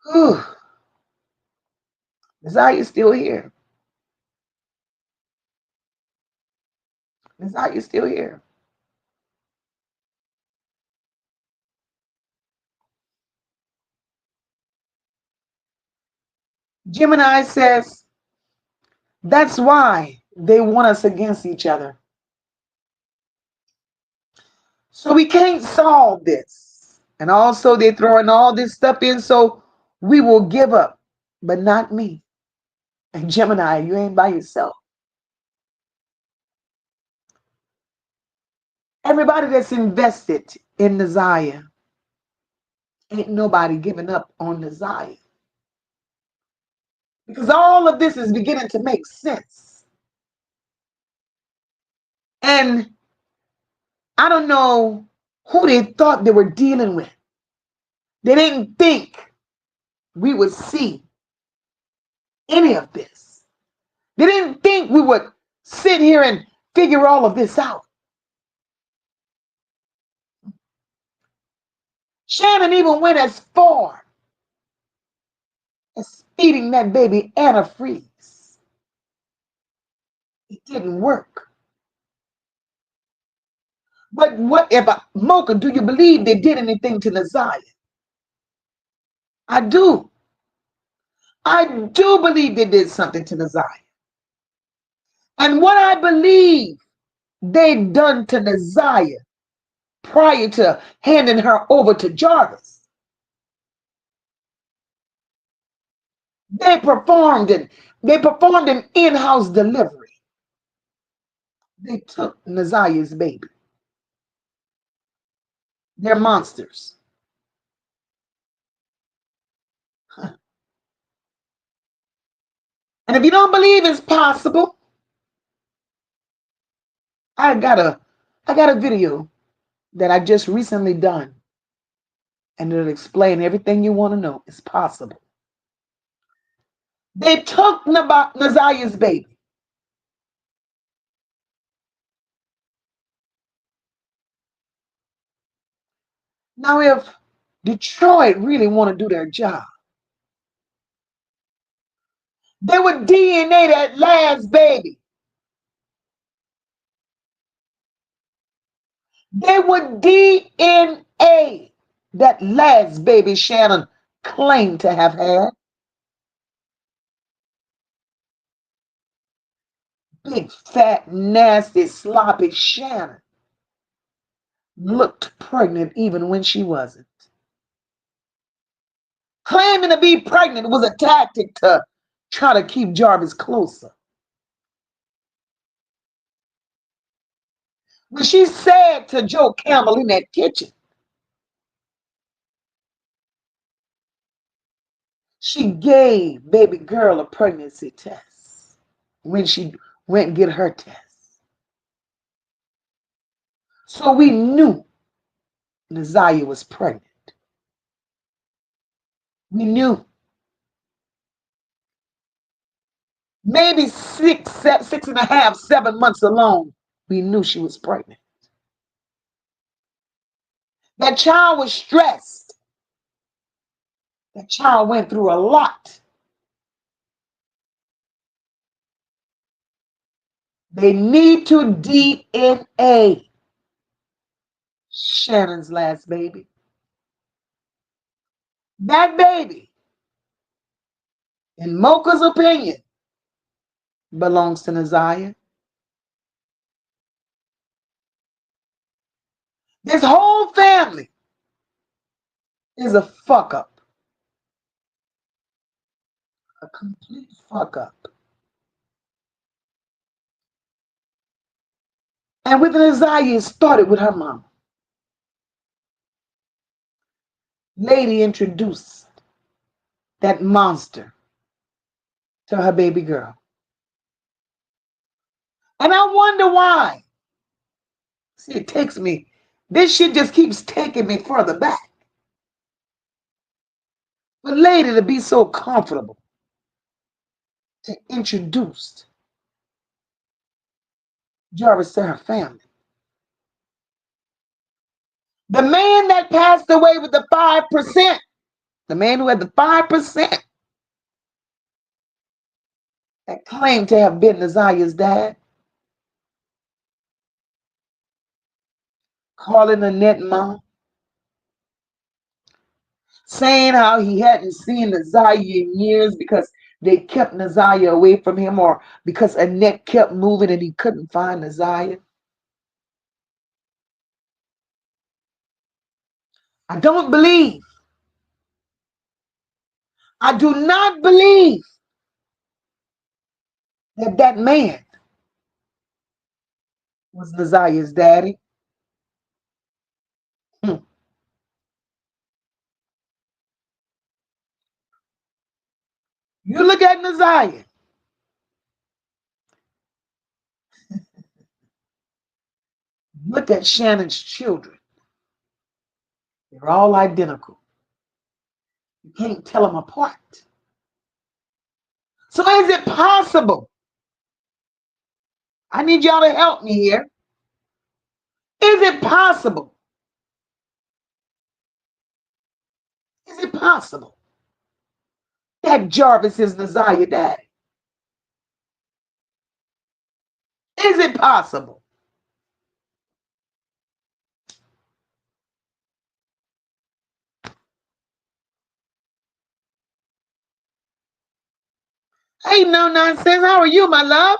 Whew. NaZiyah's still here. NaZiyah's still here. Gemini says, that's why they want us against each other. So we can't solve this. And also they're throwing all this stuff in, so we will give up. But not me. And Gemini, you ain't by yourself. Everybody that's invested in NaZiyah, ain't nobody giving up on NaZiyah. Because all of this is beginning to make sense. And I don't know who they thought they were dealing with. They didn't think we would see any of this. They didn't think we would sit here and figure all of this out. Shannon even went as far as feeding that baby antifreeze. It didn't work. But what if, MOCA, do you believe they did anything to NaZiyah? I do. I do believe they did something to NaZiyah. And what I believe they done to NaZiyah prior to handing her over to Jarvis, they performed an in-house delivery. They took NaZiyah's baby. They're monsters. And if you don't believe it's possible, I got a video that I just recently done, and it'll explain everything you want to know. It's possible. They took NaZiyah's baby. Now, if Detroit really want to do their job, they would DNA that last baby. They would DNA that last baby Shannon claimed to have had. Big, fat, nasty, sloppy Shannon looked pregnant even when she wasn't. Claiming to be pregnant was a tactic to try to keep Jarvis closer. When she said to Joe Campbell in that kitchen, she gave baby girl a pregnancy test when she went and get her test. So we knew NaZiyah was pregnant. We knew. Maybe 6.5, 7 months alone, we knew she was pregnant. That child was stressed. That child went through a lot. They need to DNA Shannon's last baby. That baby, in MOCA's opinion, belongs to NaZiyah. This whole family is a fuck up. A complete fuck up. And with NaZiyah, it started with her mom. Lady introduced that monster to her baby girl. And I wonder why. See, it takes me, this shit just keeps taking me further back. For Lady to be so comfortable to introduce Jarvis to her family. The man that passed away with the 5%, the man who had the 5% that claimed to have been NaZiyah's dad, calling Annette mom, saying how he hadn't seen NaZiyah in years because they kept NaZiyah away from him, or because Annette kept moving and he couldn't find NaZiyah. I don't believe, I do not believe that that man was NaZiyah's daddy. Hmm. You look at NaZiyah, look at Shannon's children. They're all identical. You can't tell them apart. So is it possible? I need y'all to help me here. Is it possible? Is it possible that Jarvis is NaZiyah's daddy? Is it possible? Hey, no nonsense. How are you, my love?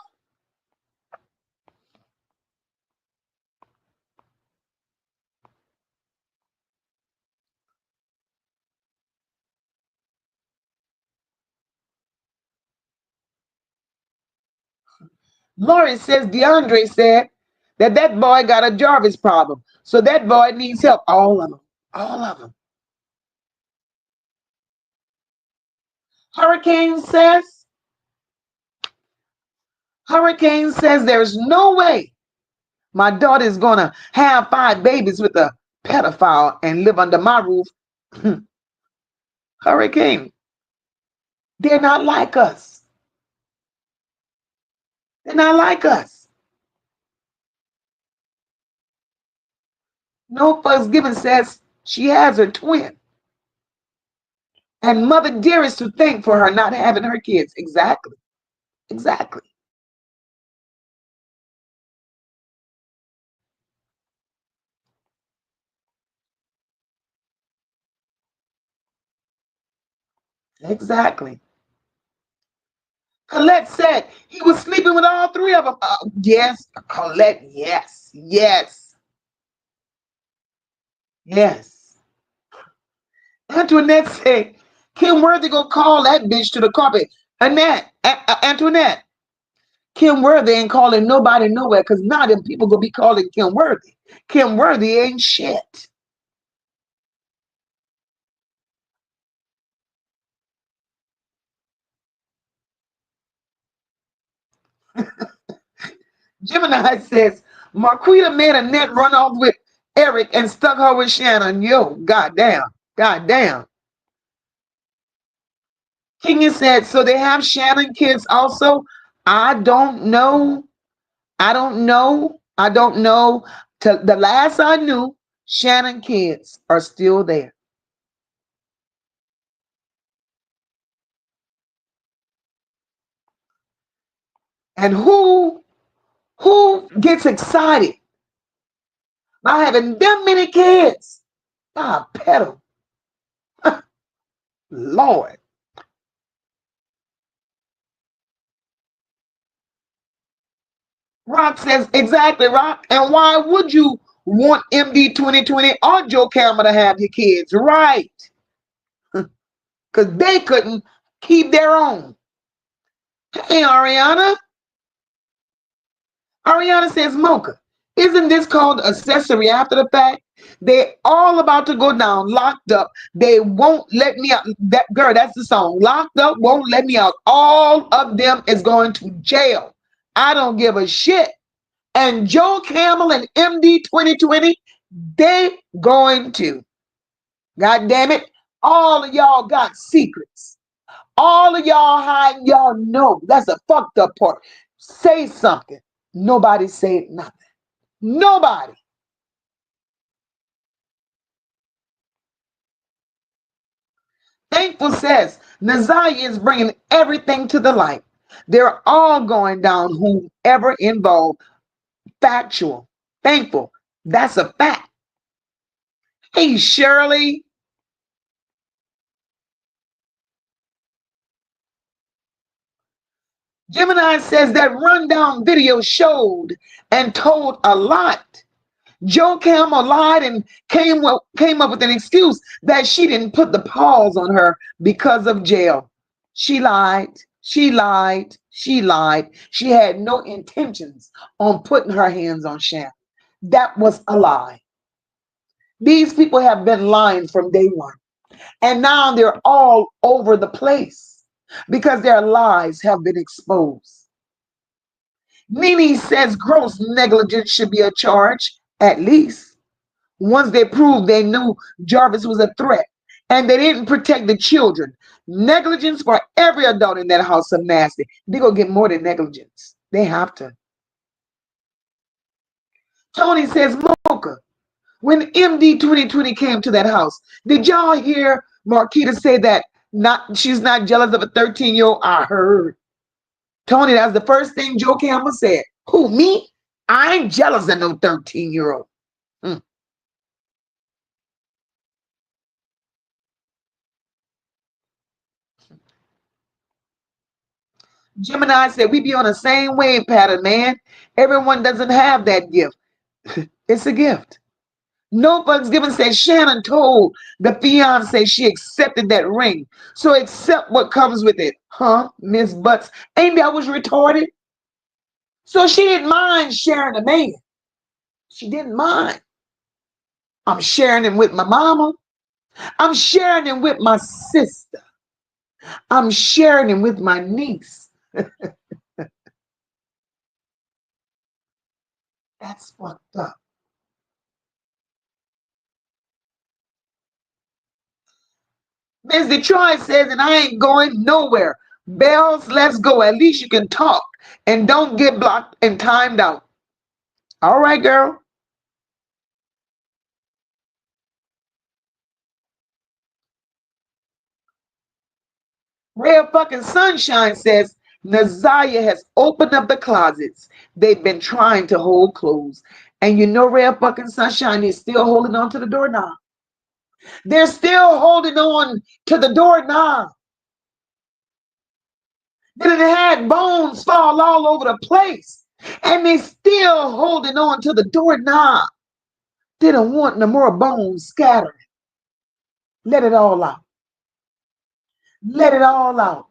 Lauren says DeAndre said that that boy got a Jarvis problem. So that boy needs help. All of them. All of them. Hurricane says there's no way my daughter is going to have 5 babies with a pedophile and live under my roof. Hurricane, they're not like us. They're not like us. No Fucks Given says she has her twin. And Mother Dearest to thank for her not having her kids. Exactly. Exactly. Exactly. Colette said he was sleeping with all 3 of them. Yes, Colette, yes. Yes. Yes. Antoinette said, Kim Worthy go call that bitch to the carpet. Antoinette, Kim Worthy ain't calling nobody nowhere, because now them people gonna be calling Kim Worthy. Kim Worthy ain't shit. Gemini says, Marquita made Annette run off with Eric and stuck her with Shannon. Yo, goddamn. Goddamn. Kingy said, so they have Shannon kids also? I don't know. I don't know. I don't know. The last I knew, Shannon kids are still there. And who gets excited by having them many kids? Ah, pedal. Lord. Rock says, exactly, Rock. And why would you want MD 2020 or Joe Camel to have your kids? Right. Because they couldn't keep their own. Hey, Ariana. Ariana says, Mocha, isn't this called accessory after the fact? They're all about to go down, locked up. They won't let me out. That girl, that's the song. Locked up, won't let me out. All of them is going to jail. I don't give a shit. And Joe Camel and MD 2020, they going to. God damn it. All of y'all got secrets. All of y'all hiding, y'all know. That's a fucked up part. Say something. Nobody said nothing. Nobody. Thankful says, NaZiyah is bringing everything to the light. They're all going down, whoever involved. Factual. Thankful. That's a fact. Hey, Shirley. Gemini says that rundown video showed and told a lot. Joe Camel lied and came up with an excuse that she didn't put the pause on her because of jail. She lied. She lied. She lied. She had no intentions on putting her hands on Shannon. That was a lie. These people have been lying from day one. And now they're all over the place because their lies have been exposed. Nene says gross negligence should be a charge, at least. Once they proved they knew Jarvis was a threat and they didn't protect the children. Negligence for every adult in that house of nasty. They're going to get more than negligence. They have to. Tony says, Mocha, when MD 2020 came to that house, did y'all hear Marquita say that she's not jealous of a 13-year-old? I heard. Tony, that's the first thing Joe Campbell said. Who, me? I ain't jealous of no 13-year-old. Gemini said, we be on the same wave pattern, man. Everyone doesn't have that gift. It's a gift. No Bugs Given says Shannon told the fiance she accepted that ring. So accept what comes with it. Huh, Miss Butts? Ain't that was retarded? So she didn't mind sharing a man. She didn't mind. I'm sharing him with my mama. I'm sharing him with my sister. I'm sharing him with my niece. That's fucked up. Miss Detroit says, and I ain't going nowhere. Bells, let's go. At least you can talk and don't get blocked and timed out. All right, girl. Real fucking Sunshine says, NaZiyah has opened up the closets they've been trying to hold closed. And you know Real fucking Sunshine is still holding on to the doorknob. They're still holding on to the doorknob. Then it had bones fall all over the place. And they still holding on to the doorknob. They don't want no more bones scattering. Let it all out. Let it all out.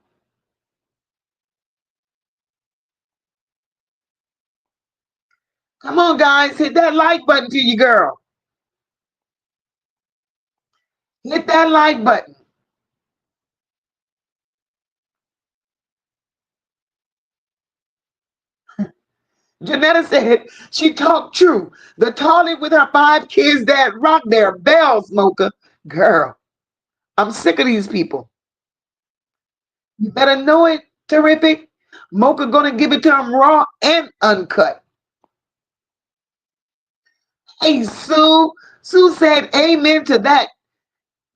Come on, guys. Hit that like button to you, girl. Hit that like button. Janetta said she talked true. The Tolly with her 5 kids that rock their bells, Mocha. Girl, I'm sick of these people. You better know it, Terrific. Mocha gonna give it to them raw and uncut. Hey, Sue. Sue said amen to that.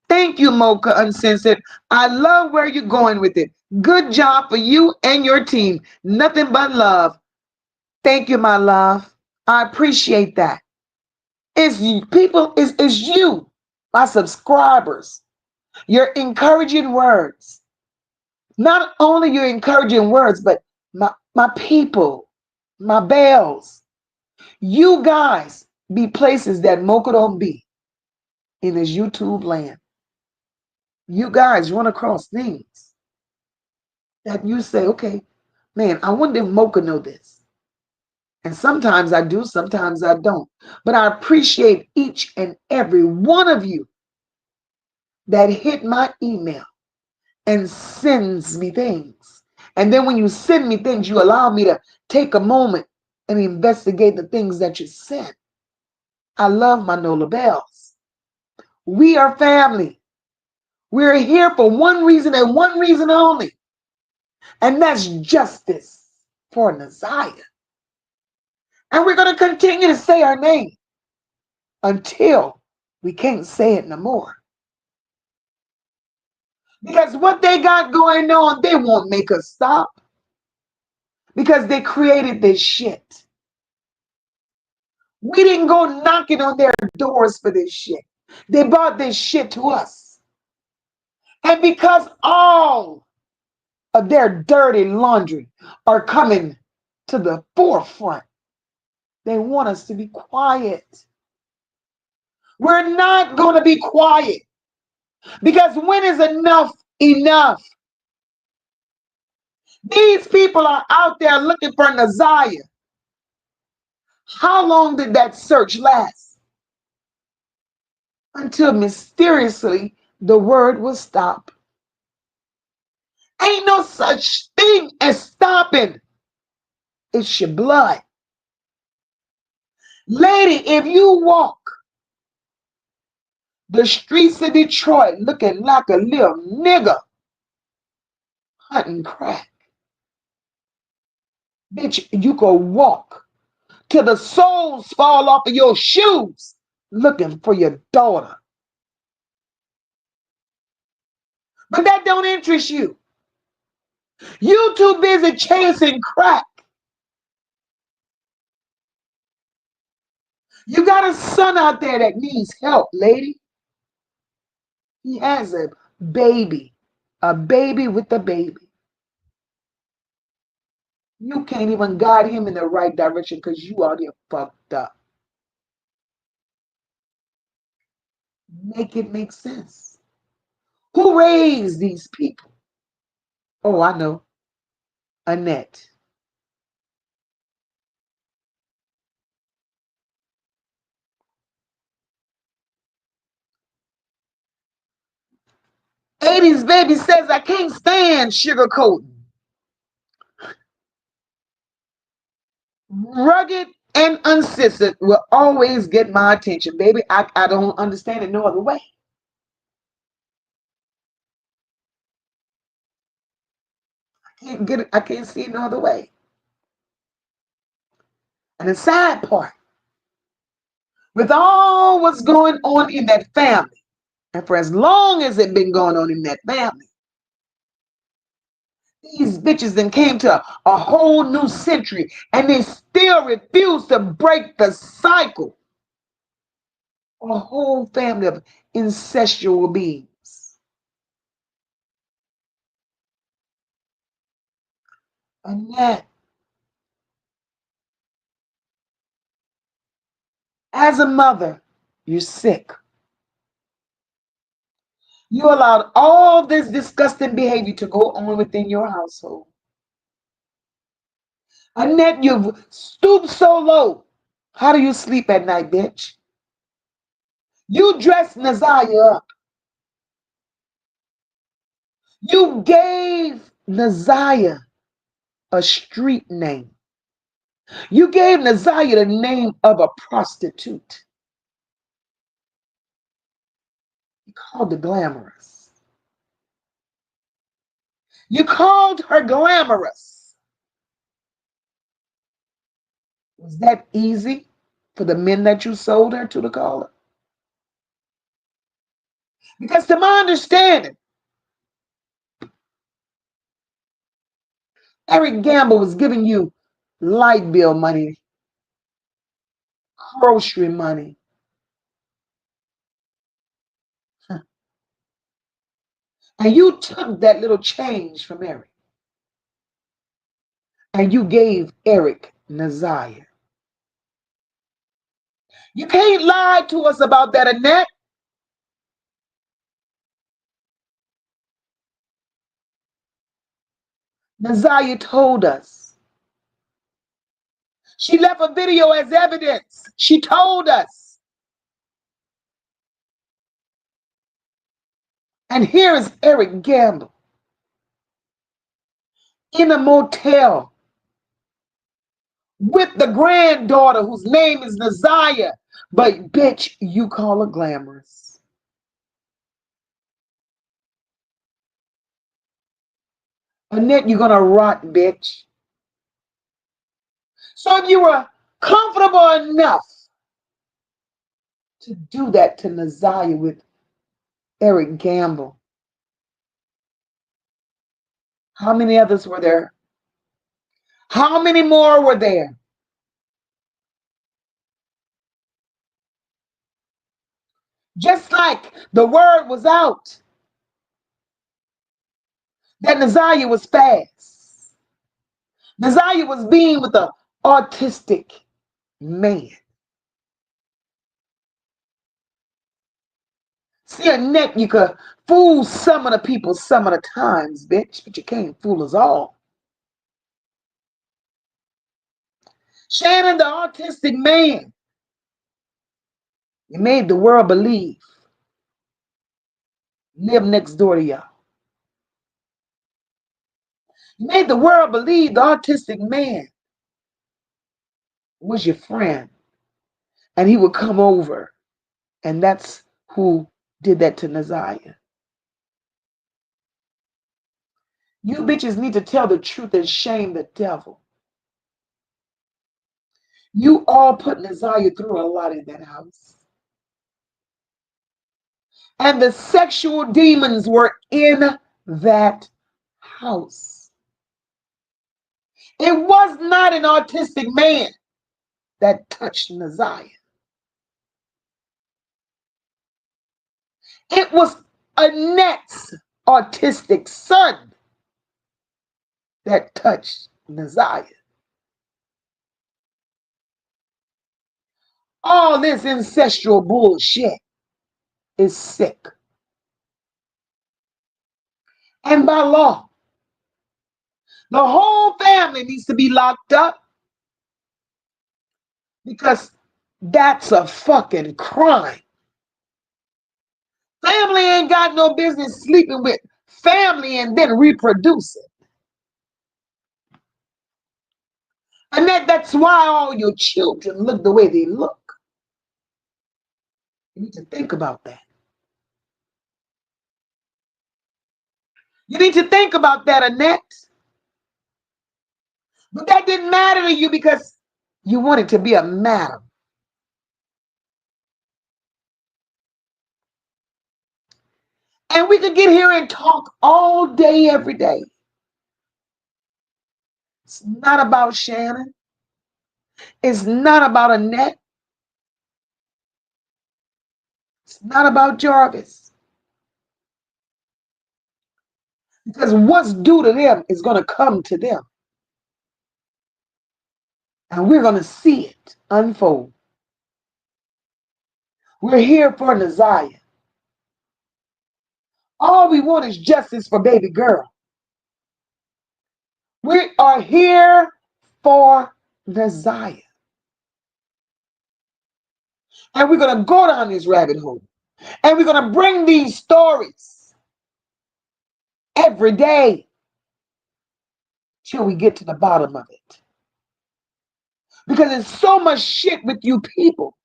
Thank you, MOCA Uncensored. I love where you're going with it. Good job for you and your team. Nothing but love. Thank you, my love. I appreciate that. It's people, it's you, my subscribers. Your encouraging words. Not only your encouraging words, but my people, my bells. You guys be places that MOCA don't be in this YouTube land. You guys run across things that you say, okay, man, I wonder if MOCA know this. And sometimes I do, sometimes I don't. But I appreciate each and every one of you that hit my email and sends me things. And then when you send me things, you allow me to take a moment and investigate the things that you sent. I love my Nola Bells. We are family. We're here for one reason and one reason only. And that's justice for NaZiyah. And we're going to continue to say our name until we can't say it no more. Because what they got going on, they won't make us stop. Because they created this shit. We didn't go knocking on their doors for this shit. They brought this shit to us. And because all of their dirty laundry are coming to the forefront, they want us to be quiet. We're not going to be quiet. Because when is enough enough? These people are out there looking for NaZiyah. How long did that search last? Until mysteriously the word will stop. Ain't no such thing as stopping. It's your blood. Lady, if you walk the streets of Detroit looking like a little nigger hunting crack, bitch, you could walk till the soles fall off of your shoes looking for your daughter. But that don't interest you. You too busy chasing crack. You got a son out there that needs help, lady. He has a baby with a baby. You can't even guide him in the right direction because you out here fucked up. Make it make sense. Who raised these people? Oh, I know. Annette. '80s baby says I can't stand sugarcoating. Rugged and uncensored will always get my attention, baby. I don't understand it no other way. Can't get it. I can't see it no other way. And the sad part, with all what's going on in that family, and for as long as it's been going on in that family, these bitches then came to a whole new century and they still refuse to break the cycle. A whole family of incestual beings. And that, as a mother, you're sick. You allowed all this disgusting behavior to go on within your household. Annette, you've stooped so low. How do you sleep at night, bitch? You dressed NaZiyah up. You gave NaZiyah a street name. You gave NaZiyah the name of a prostitute. You called her glamorous. You called her glamorous. Was that easy for the men that you sold her to call her? Because to my understanding, Eric Gamble was giving you light bill money, grocery money. And you took that little change from Eric. And you gave Eric NaZiyah. You can't lie to us about that, Annette. NaZiyah told us. She left a video as evidence. She told us. And here is Eric Gamble in a motel with the granddaughter whose name is NaZiyah. But bitch, you call her glamorous. Annette, you're gonna rot, bitch. So if you were comfortable enough to do that to NaZiyah with Eric Gamble, how many others were there? How many more were there? Just like the word was out that NaZiyah was fast. NaZiyah was being with an autistic man. See, Annette, you could fool some of the people some of the times, bitch, but you can't fool us all. Shannon, the autistic man, you made the world believe, live next door to y'all. You made the world believe the autistic man was your friend, and he would come over, and that's who did that to NaZiyah. You bitches need to tell the truth and shame the devil. You all put NaZiyah through a lot in that house. And the sexual demons were in that house. It was not an autistic man that touched NaZiyah. It was Annette's autistic son that touched NaZiyah. All this ancestral bullshit is sick. And by law, the whole family needs to be locked up because that's a fucking crime. Family ain't got no business sleeping with family and then reproducing. And that's why all your children look the way they look. You need to think about that. You need to think about that, Annette. But that didn't matter to you because you wanted to be a madam. And we could get here and talk all day, every day. It's not about Shannon. It's not about Annette. It's not about Jarvis. Because what's due to them is going to come to them. And we're going to see it unfold. We're here for NaZiyah. All we want is justice for baby girl. We are here for NaZiyah. And we're going to go down this rabbit hole. And we're going to bring these stories every day till we get to the bottom of it. Because there's so much shit with you people.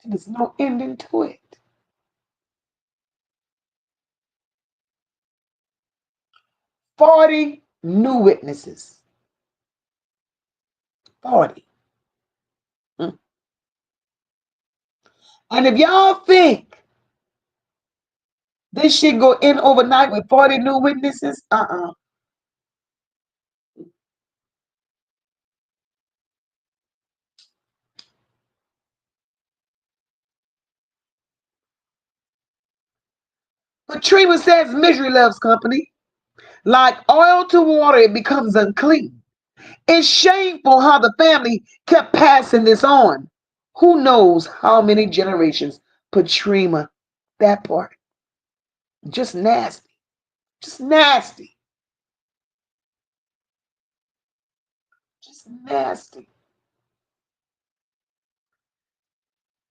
There's no ending to it. 40 new witnesses. 40. And if y'all think this shit go in overnight with 40 new witnesses, But Trina says misery loves company. Like oil to water, it becomes unclean. It's shameful how the family kept passing this on. Who knows how many generations? Patrima, that part. Just nasty. Just nasty. Just nasty.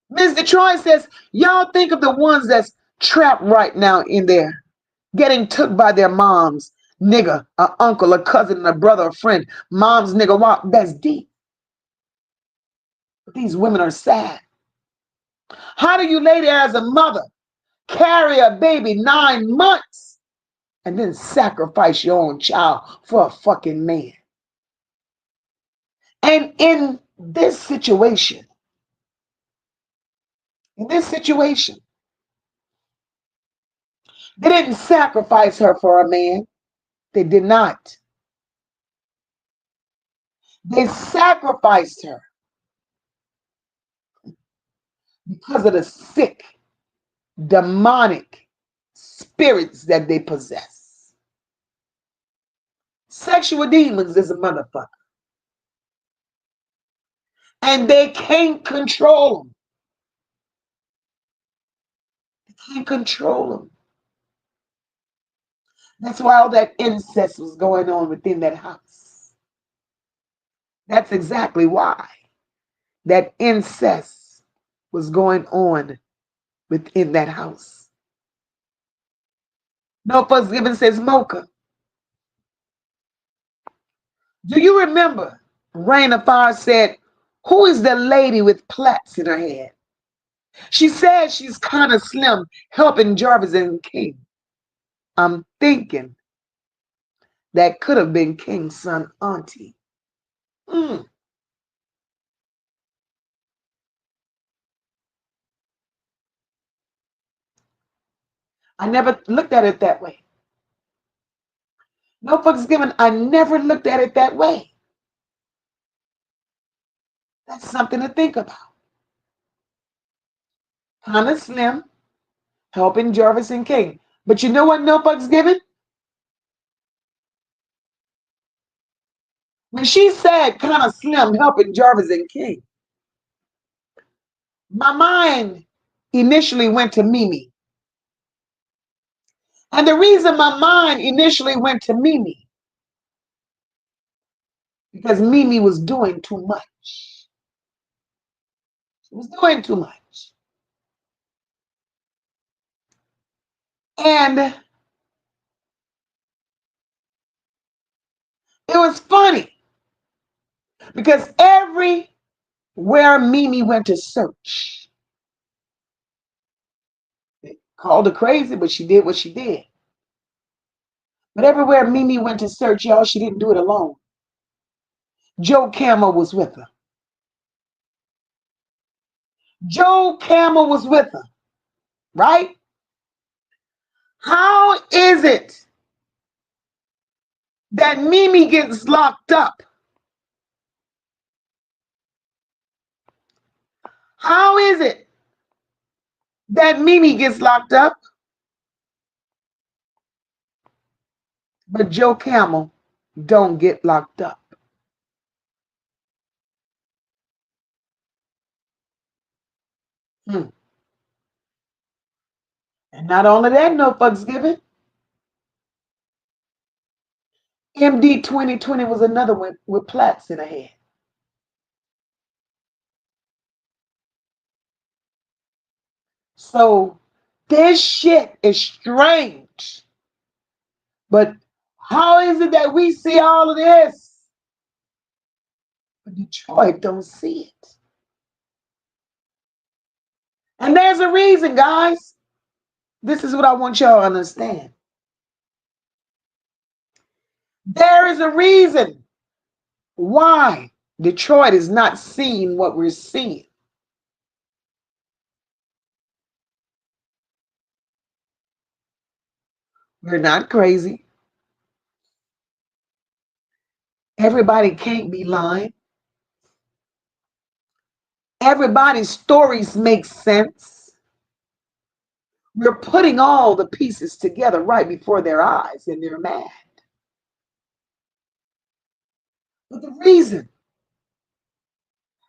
Ms. Detroit says, y'all think of the ones that's trapped right now in there, getting took by their moms, nigga, a uncle, a cousin, a brother, a friend. Mom's nigga, wow, that's deep. But these women are sad. How do you lay there as a mother, carry a baby 9 months, and then sacrifice your own child for a fucking man? And in this situation, they didn't sacrifice her for a man. They did not. They sacrificed her because of the sick, demonic spirits that they possess. Sexual demons is a motherfucker. And they can't control them. They can't control them. That's why all that incest was going on within that house. That's exactly why that incest was going on within that house. No fuss given, says MOCA. Do you remember Rain of Fire said, who is the lady with plaits in her head? She said she's kind of slim, helping Jarvis and King. I'm thinking that could have been King's son, Auntie. I never looked at it that way. No fucks given, I never looked at it that way. That's something to think about. Kind of slim, helping Jarvis and King. But you know what, no fucks given? When she said kind of slim, helping Jarvis and King, my mind initially went to Mimi. And the reason my mind initially went to Mimi, because Mimi was doing too much. She was doing too much. And it was funny because everywhere Mimi went to search, they called her crazy, but she did what she did. But everywhere Mimi went to search, y'all, she didn't do it alone. Joe Camel was with her. Joe Camel was with her, right? How is it that Mimi gets locked up? How is it that Mimi gets locked up, but Joe Camel don't get locked up? And not only that, no fucks given. MD 2020 was another one with plaits in her head. So this shit is strange. But how is it that we see all of this, but Detroit don't see it? And there's a reason, guys. This is what I want y'all to understand. There is a reason why Detroit is not seeing what we're seeing. We're not crazy. Everybody can't be lying. Everybody's stories make sense. We're putting all the pieces together right before their eyes and they're mad. But the reason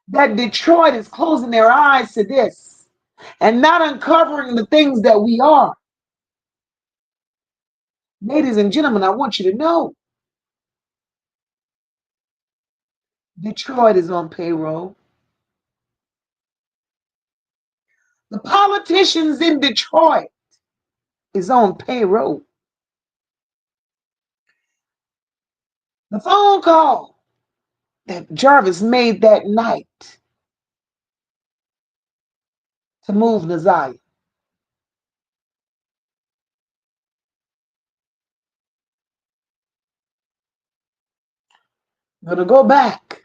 that Detroit is closing their eyes to this and not uncovering the things that we are, ladies and gentlemen, I want you to know Detroit is on payroll. The politicians in Detroit is on payroll. The phone call that Jarvis made that night to move NaZiyah. I'm going to go back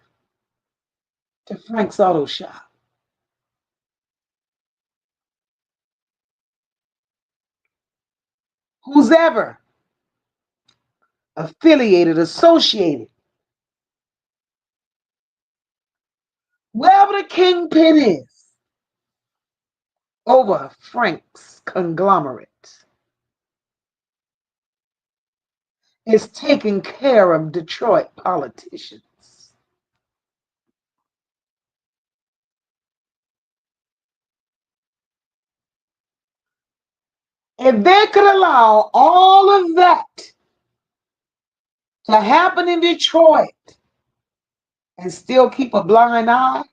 to Frank's Auto Shop. Who's ever affiliated, associated, wherever the kingpin is over Frank's conglomerate is taking care of Detroit politicians. If they could allow all of that to happen in Detroit and still keep a blind eye,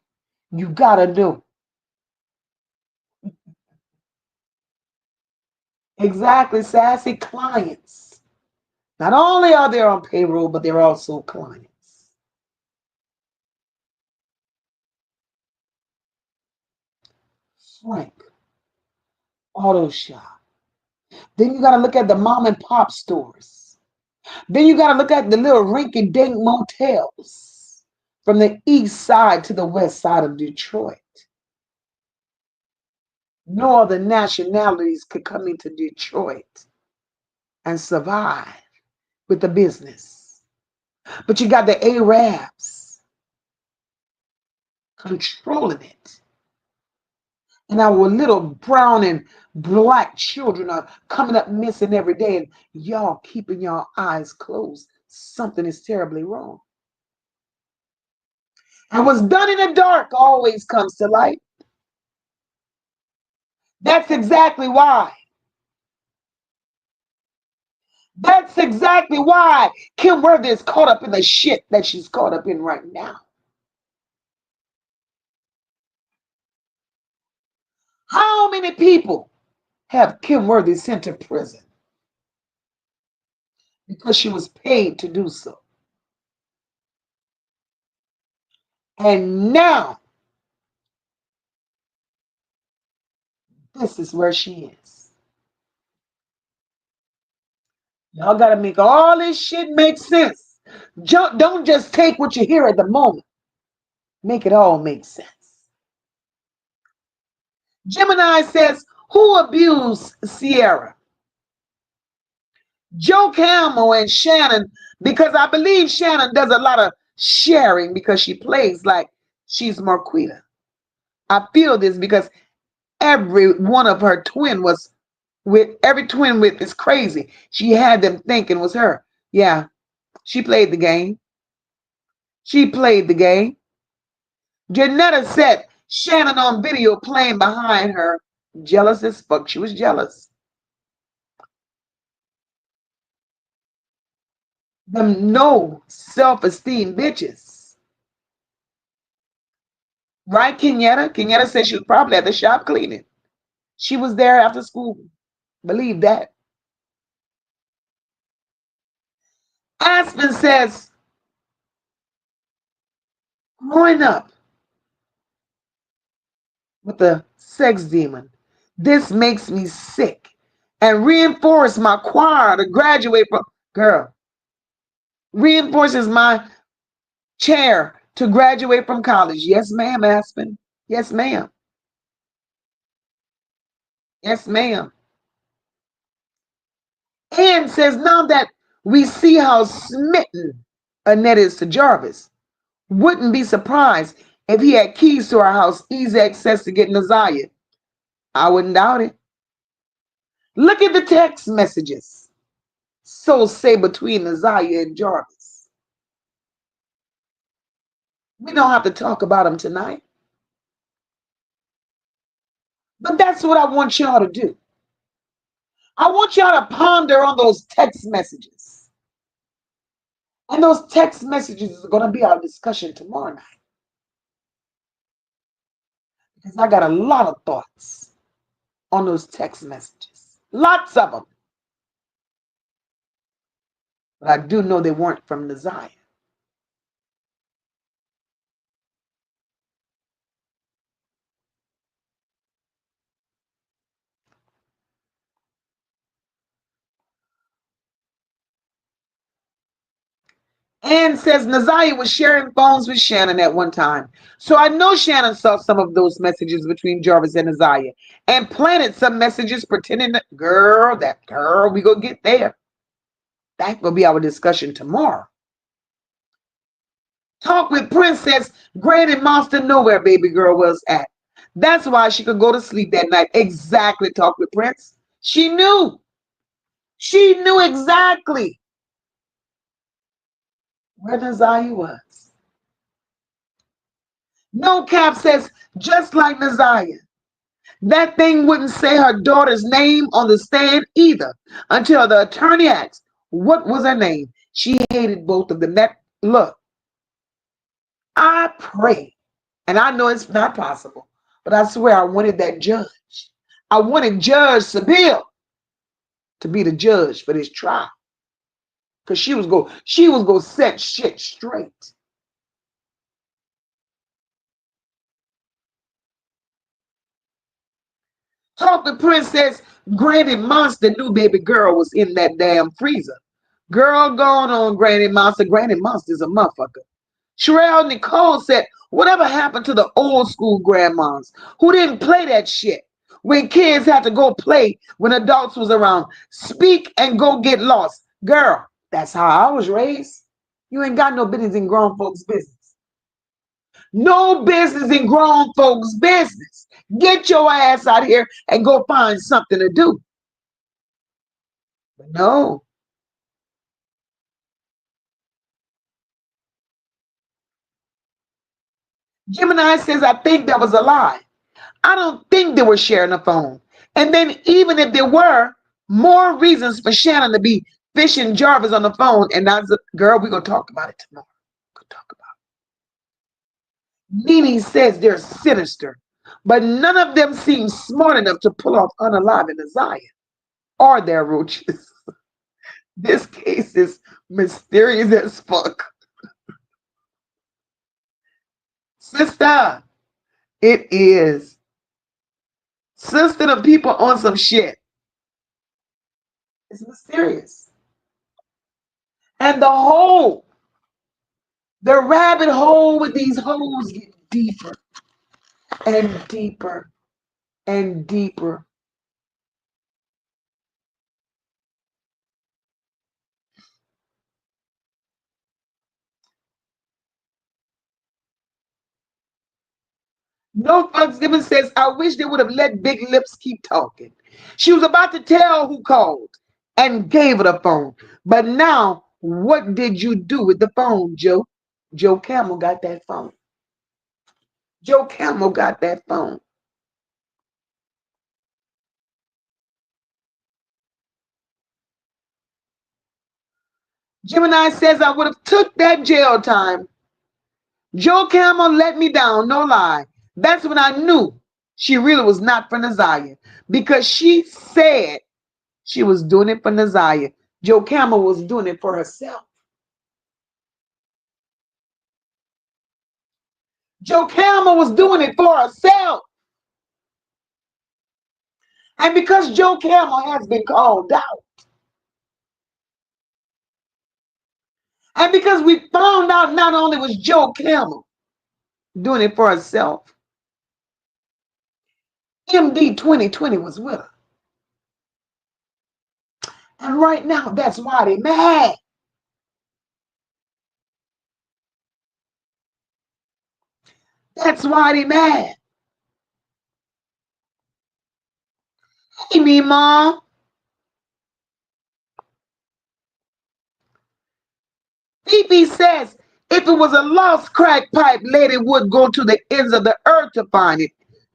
you gotta do. Exactly, sassy clients. Not only are they on payroll, but they're also clients. Frank Auto Shop. Then you got to look at the mom and pop stores. Then you got to look at the little rinky-dink motels from the east side to the west side of Detroit. No other nationalities could come into Detroit and survive with the business. But you got the Arabs controlling it. And our little brown and black children are coming up missing every day, and y'all keeping your eyes closed. Something is terribly wrong. And what's done in the dark always comes to light. That's exactly why. That's exactly why Kim Worthy is caught up in the shit that she's caught up in right now. How many people have Kim Worthy sent to prison because she was paid to do so? And now, this is where she is. Y'all got to make all this shit make sense. Don't just take what you hear at the moment. Make it all make sense. Gemini says, who abused Sierra? Joe Camel and Shannon, because I believe Shannon does a lot of sharing because she plays like she's Marquita. I feel this because every one of her twin was with every twin with is crazy. She had them thinking it was her. Yeah, she played the game. She played the game. Janetta said Shannon on video playing behind her. Jealous as fuck. She was jealous. Them no self-esteem bitches. Right, Kenyatta? Kenyatta said she was probably at the shop cleaning. She was there after school. Believe that. Aspen says, growing up with the sex demon, this makes me sick and reinforce my choir to graduate from. Girl, reinforces my chair to graduate from college. Yes, ma'am, Aspen. Yes, ma'am. Yes, ma'am. And says, now that we see how smitten Annette is to Jarvis, wouldn't be surprised if he had keys to our house, easy access to get NaZiyah. I wouldn't doubt it. Look at the text messages. So say between NaZiyah and Jarvis. We don't have to talk about them tonight. But that's what I want y'all to do. I want y'all to ponder on those text messages. And those text messages are going to be our discussion tomorrow night. Because I got a lot of thoughts on those text messages. Lots of them. But I do know they weren't from NaZiyah. Ann says NaZiyah was sharing phones with Shannon at one time. So I know Shannon saw some of those messages between Jarvis and NaZiyah and planted some messages pretending that girl, we gonna get there. That will be our discussion tomorrow. Talk with Princess. Granny Monster know where baby girl was at. That's why she could go to sleep that night. Exactly, Talk with Prince. She knew. She knew exactly where NaZiyah was. No Cap says, just like NaZiyah, that thing wouldn't say her daughter's name on the stand either until the attorney asked, what was her name? She hated both of them. Look, I pray, and I know it's not possible, but I swear I wanted that judge. I wanted Judge Sabille to be the judge for this trial. Because she was going to set shit straight. Talk to Princess. Granny Monster knew baby girl was in that damn freezer. Girl going on, Granny Monster. Granny Monster's a motherfucker. Sherelle Nicole said, whatever happened to the old school grandmas who didn't play that shit when kids had to go play when adults was around? Speak and go get lost. Girl, that's how I was raised. You ain't got no business in grown folks' business. No business in grown folks' business. Get your ass out here and go find something to do. But no. Gemini says, I think that was a lie. I don't think they were sharing a phone. And then even if there were, more reasons for Shannon to be fishing Jarvis on the phone. And that's, girl, we're going to talk about it tomorrow. We're going to talk about it. Nene says they're sinister, but none of them seem smart enough to pull off unaliving NaZiyah or their roaches. This case is mysterious as fuck. Sister, it is. Sister, the people on some shit. It's mysterious. And the rabbit hole with these holes get deeper and deeper and deeper. No Fucks Given says, I wish they would have let Big Lips keep talking. She was about to tell who called and gave her the phone. But now, what did you do with the phone, Joe? Joe Camel got that phone. Joe Camel got that phone. Gemini says, I would have took that jail time. Joe Camel let me down, no lie. That's when I knew she really was not for NaZiyah, because she said she was doing it for NaZiyah. Joe Camel was doing it for herself. Joe Camel was doing it for herself. And because Joe Camel has been called out, and because we found out not only was Joe Camel doing it for herself, MD 2020 was with her. And right now, that's why they mad. That's why they mad. Hey, me, mom. PP says, if it was a lost crack pipe, lady would go to the ends of the earth to find it.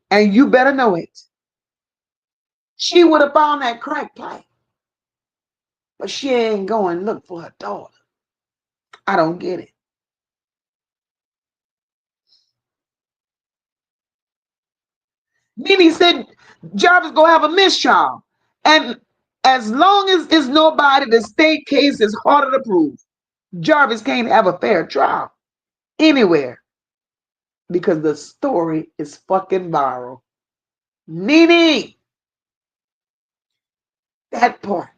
And you better know it. She would have found that crack pipe. But she ain't going look for her daughter. I don't get it. Nene said Jarvis gonna have a mistrial. And as long as it's nobody, the state case is harder to prove. Jarvis can't have a fair trial anywhere because the story is fucking viral. Nene, that part.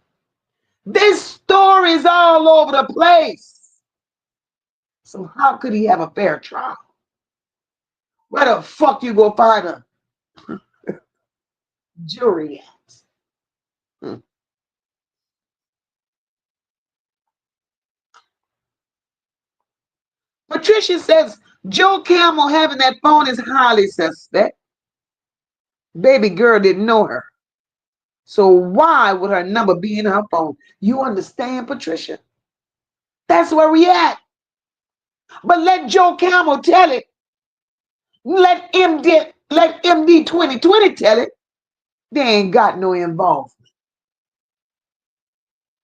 This story is all over the place. So how could he have a fair trial? Where the fuck you go find a jury at? Patricia says Joe Camel having that phone is highly suspect. Baby girl didn't know her. So why would her number be in her phone? You understand, Patricia? That's where we at. But let Joe Camel tell it. Let MD 2020 tell it. They ain't got no involvement.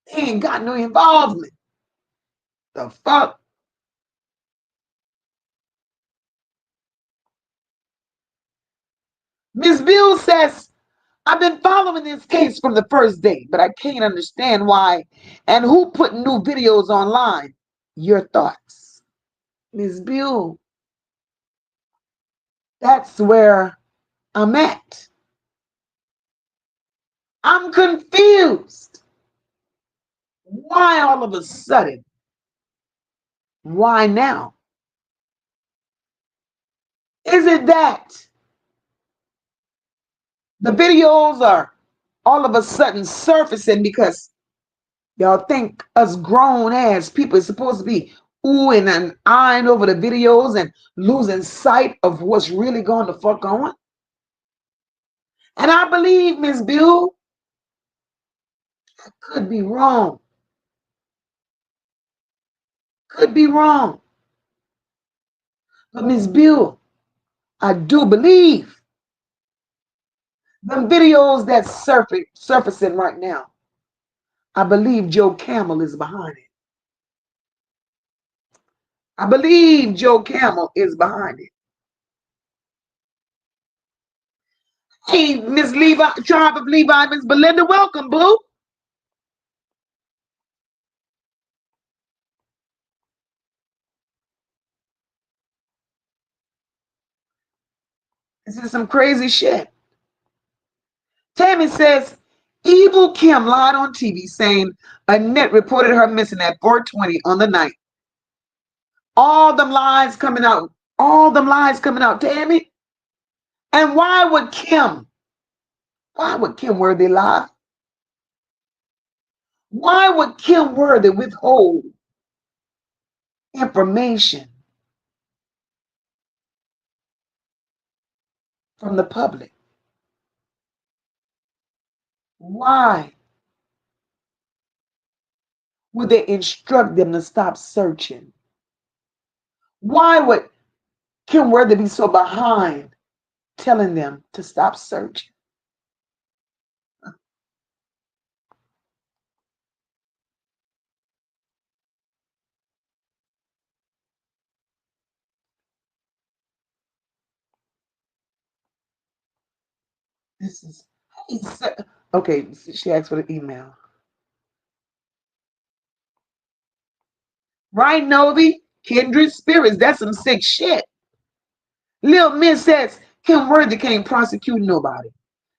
They ain't got no involvement. The fuck? Miss Bill says, I've been following this case from the first day, but I can't understand why and who put new videos online. Your thoughts? Miss Bill, that's where I'm at. I'm confused. Why all of a sudden? Why now? Is it that the videos are all of a sudden surfacing because y'all think us grown ass people is supposed to be oohing and eyeing over the videos and losing sight of what's really going to fuck on? And I believe, Miss Bill, I could be wrong. Could be wrong. But Miss Bill, I do believe the videos that's surfacing right now, I believe Joe Camel is behind it. I believe Joe Camel is behind it. Hey, Miss Levi, Tribe of Levi, Miss Belinda, welcome, boo. This is some crazy shit. Tammy says, Evil Kim lied on TV saying Annette reported her missing at 4:20 on the night. All them lies coming out. All them lies coming out, Tammy. And why would Kim Worthy lie? Why would Kim Worthy withhold information from the public? Why would they instruct them to stop searching? Why would Kim Worthy be so behind telling them to stop searching? This is okay. She asked for the email. Right, Novi? Kindred spirits. That's some sick shit. Lil Miss says Kim Worthy can't prosecute nobody.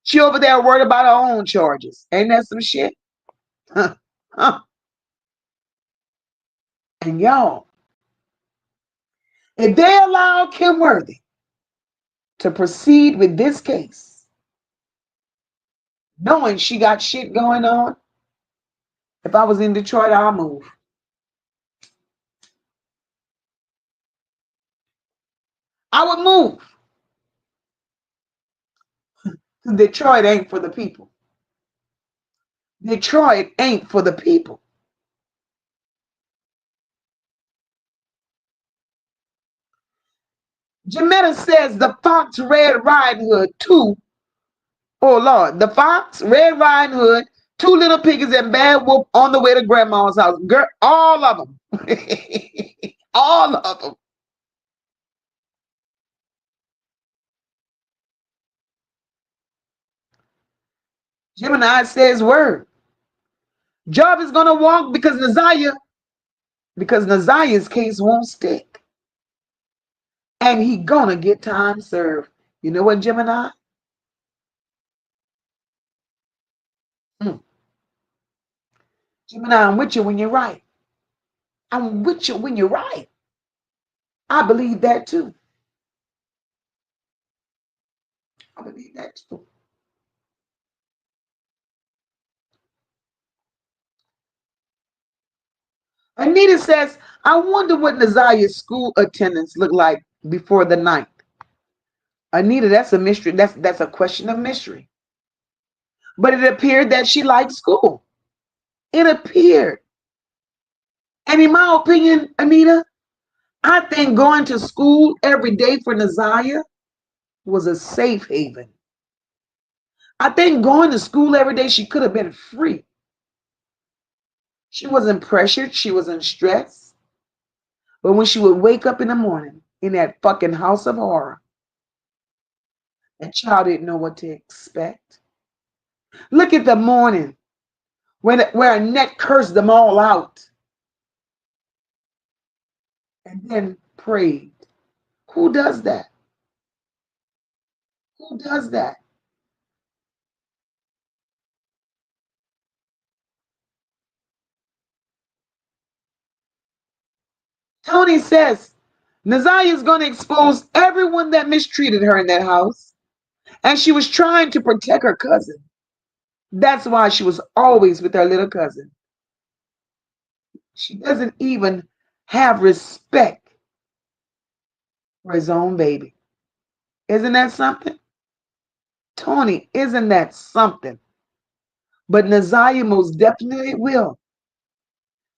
She over there worried about her own charges. Ain't that some shit? Huh. Huh. And y'all, if they allow Kim Worthy to proceed with this case, knowing she got shit going on, If I was in Detroit, I'll move. I would move. Detroit ain't for the people. Detroit ain't for the people. Jametta says the Fox Red Riding Hood 2. Oh Lord, the Fox Red Riding Hood, 2 Little Piggies, and Bad Wolf on the way to Grandma's house. Girl, all of them. All of them. Gemini says word. Job is gonna walk because Naziyah's case won't stick. And he gonna get time served. You know what, Gemini? Gemini, I'm with you when you're right. I'm with you when you're right. I believe that too. I believe that too. Anita says, I wonder what Naziyah's school attendance looked like before the night. Anita, that's a mystery. That's a question of mystery. But it appeared that she liked school. It appeared. And in my opinion, Anita, I think going to school every day for Naziyah was a safe haven. I think going to school every day, she could have been free. She wasn't pressured. She wasn't stressed. But when she would wake up in the morning in that fucking house of horror, that child didn't know what to expect. Look at the morning where Annette cursed them all out and then prayed. Who does that? Who does that? Tony says Naziyah is going to expose everyone that mistreated her in that house. And she was trying to protect her cousin. That's why she was always with her little cousin. She doesn't even have respect for his own baby. Isn't that something? Tony, isn't that something? But Naziyah most definitely will.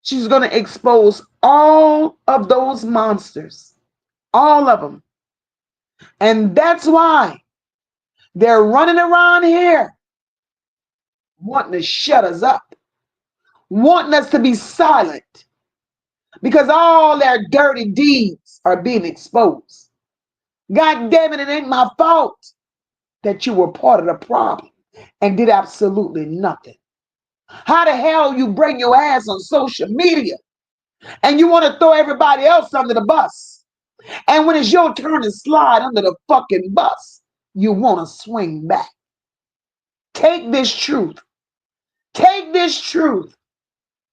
She's going to expose all of those monsters. All of them. And that's why they're running around here wanting to shut us up, wanting us to be silent, because all their dirty deeds are being exposed. God damn it, it ain't my fault that you were part of the problem and did absolutely nothing. How the hell you bring your ass on social media and you want to throw everybody else under the bus? And when it's your turn to slide under the fucking bus, you want to swing back. Take this truth. Take this truth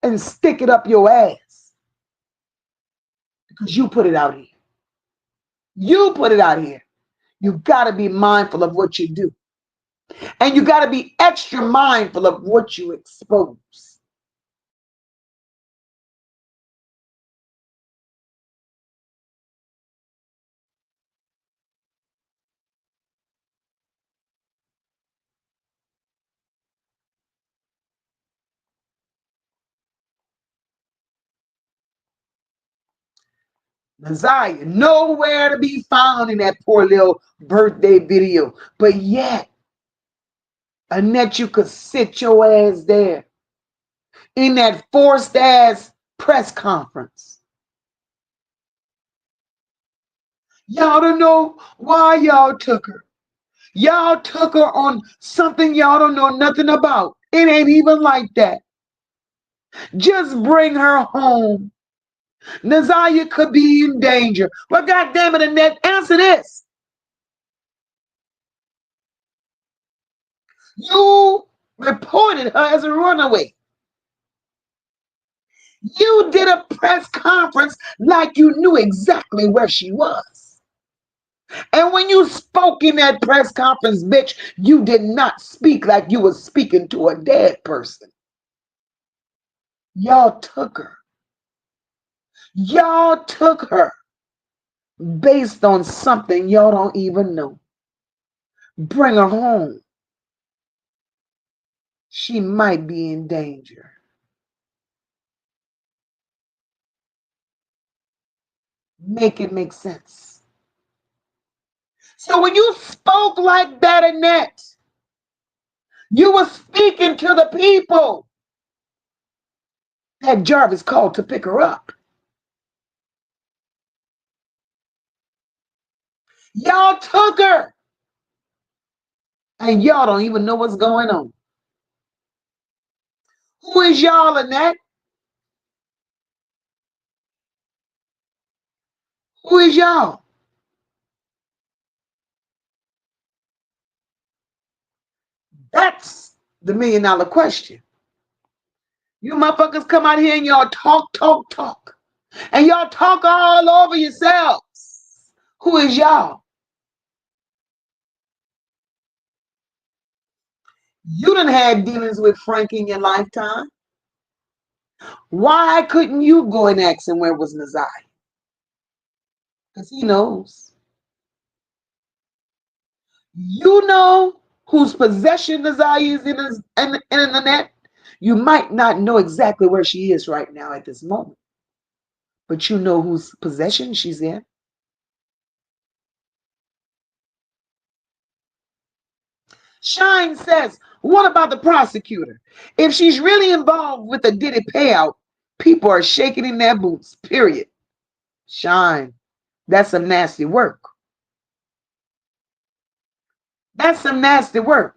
and stick it up your ass. Because you put it out here. You put it out here. You got to be mindful of what you do. And you got to be extra mindful of what you expose. Naziyah, nowhere to be found in that poor little birthday video. But yet, Annette, you could sit your ass there in that forced ass press conference. Y'all don't know why y'all took her. Y'all took her on something y'all don't know nothing about. It ain't even like that. Just bring her home. Naziyah could be in danger. Well, goddamn it, Annette, answer this. You reported her as a runaway. You did a press conference like you knew exactly where she was. And when you spoke in that press conference, bitch, you did not speak like you were speaking to a dead person. Y'all took her. Y'all took her based on something y'all don't even know. Bring her home. She might be in danger. Make it make sense. So when you spoke like that, Annette, you were speaking to the people that Jarvis called to pick her up. Y'all took her, and y'all don't even know what's going on. Who is y'all, Annette? Who is y'all? That's the $1,000,000 question. You motherfuckers come out here and y'all talk. And y'all talk all over yourselves. Who is y'all? You done had dealings with Frank in your lifetime. Why couldn't you go and ask him where was NaZiyah? Because he knows. You know whose possession NaZiyah is in the net. You might not know exactly where she is right now at this moment, but you know whose possession she's in. Shine says, what about the prosecutor? If she's really involved with the Diddy payout, people are shaking in their boots, period. Shine, that's some nasty work. That's some nasty work.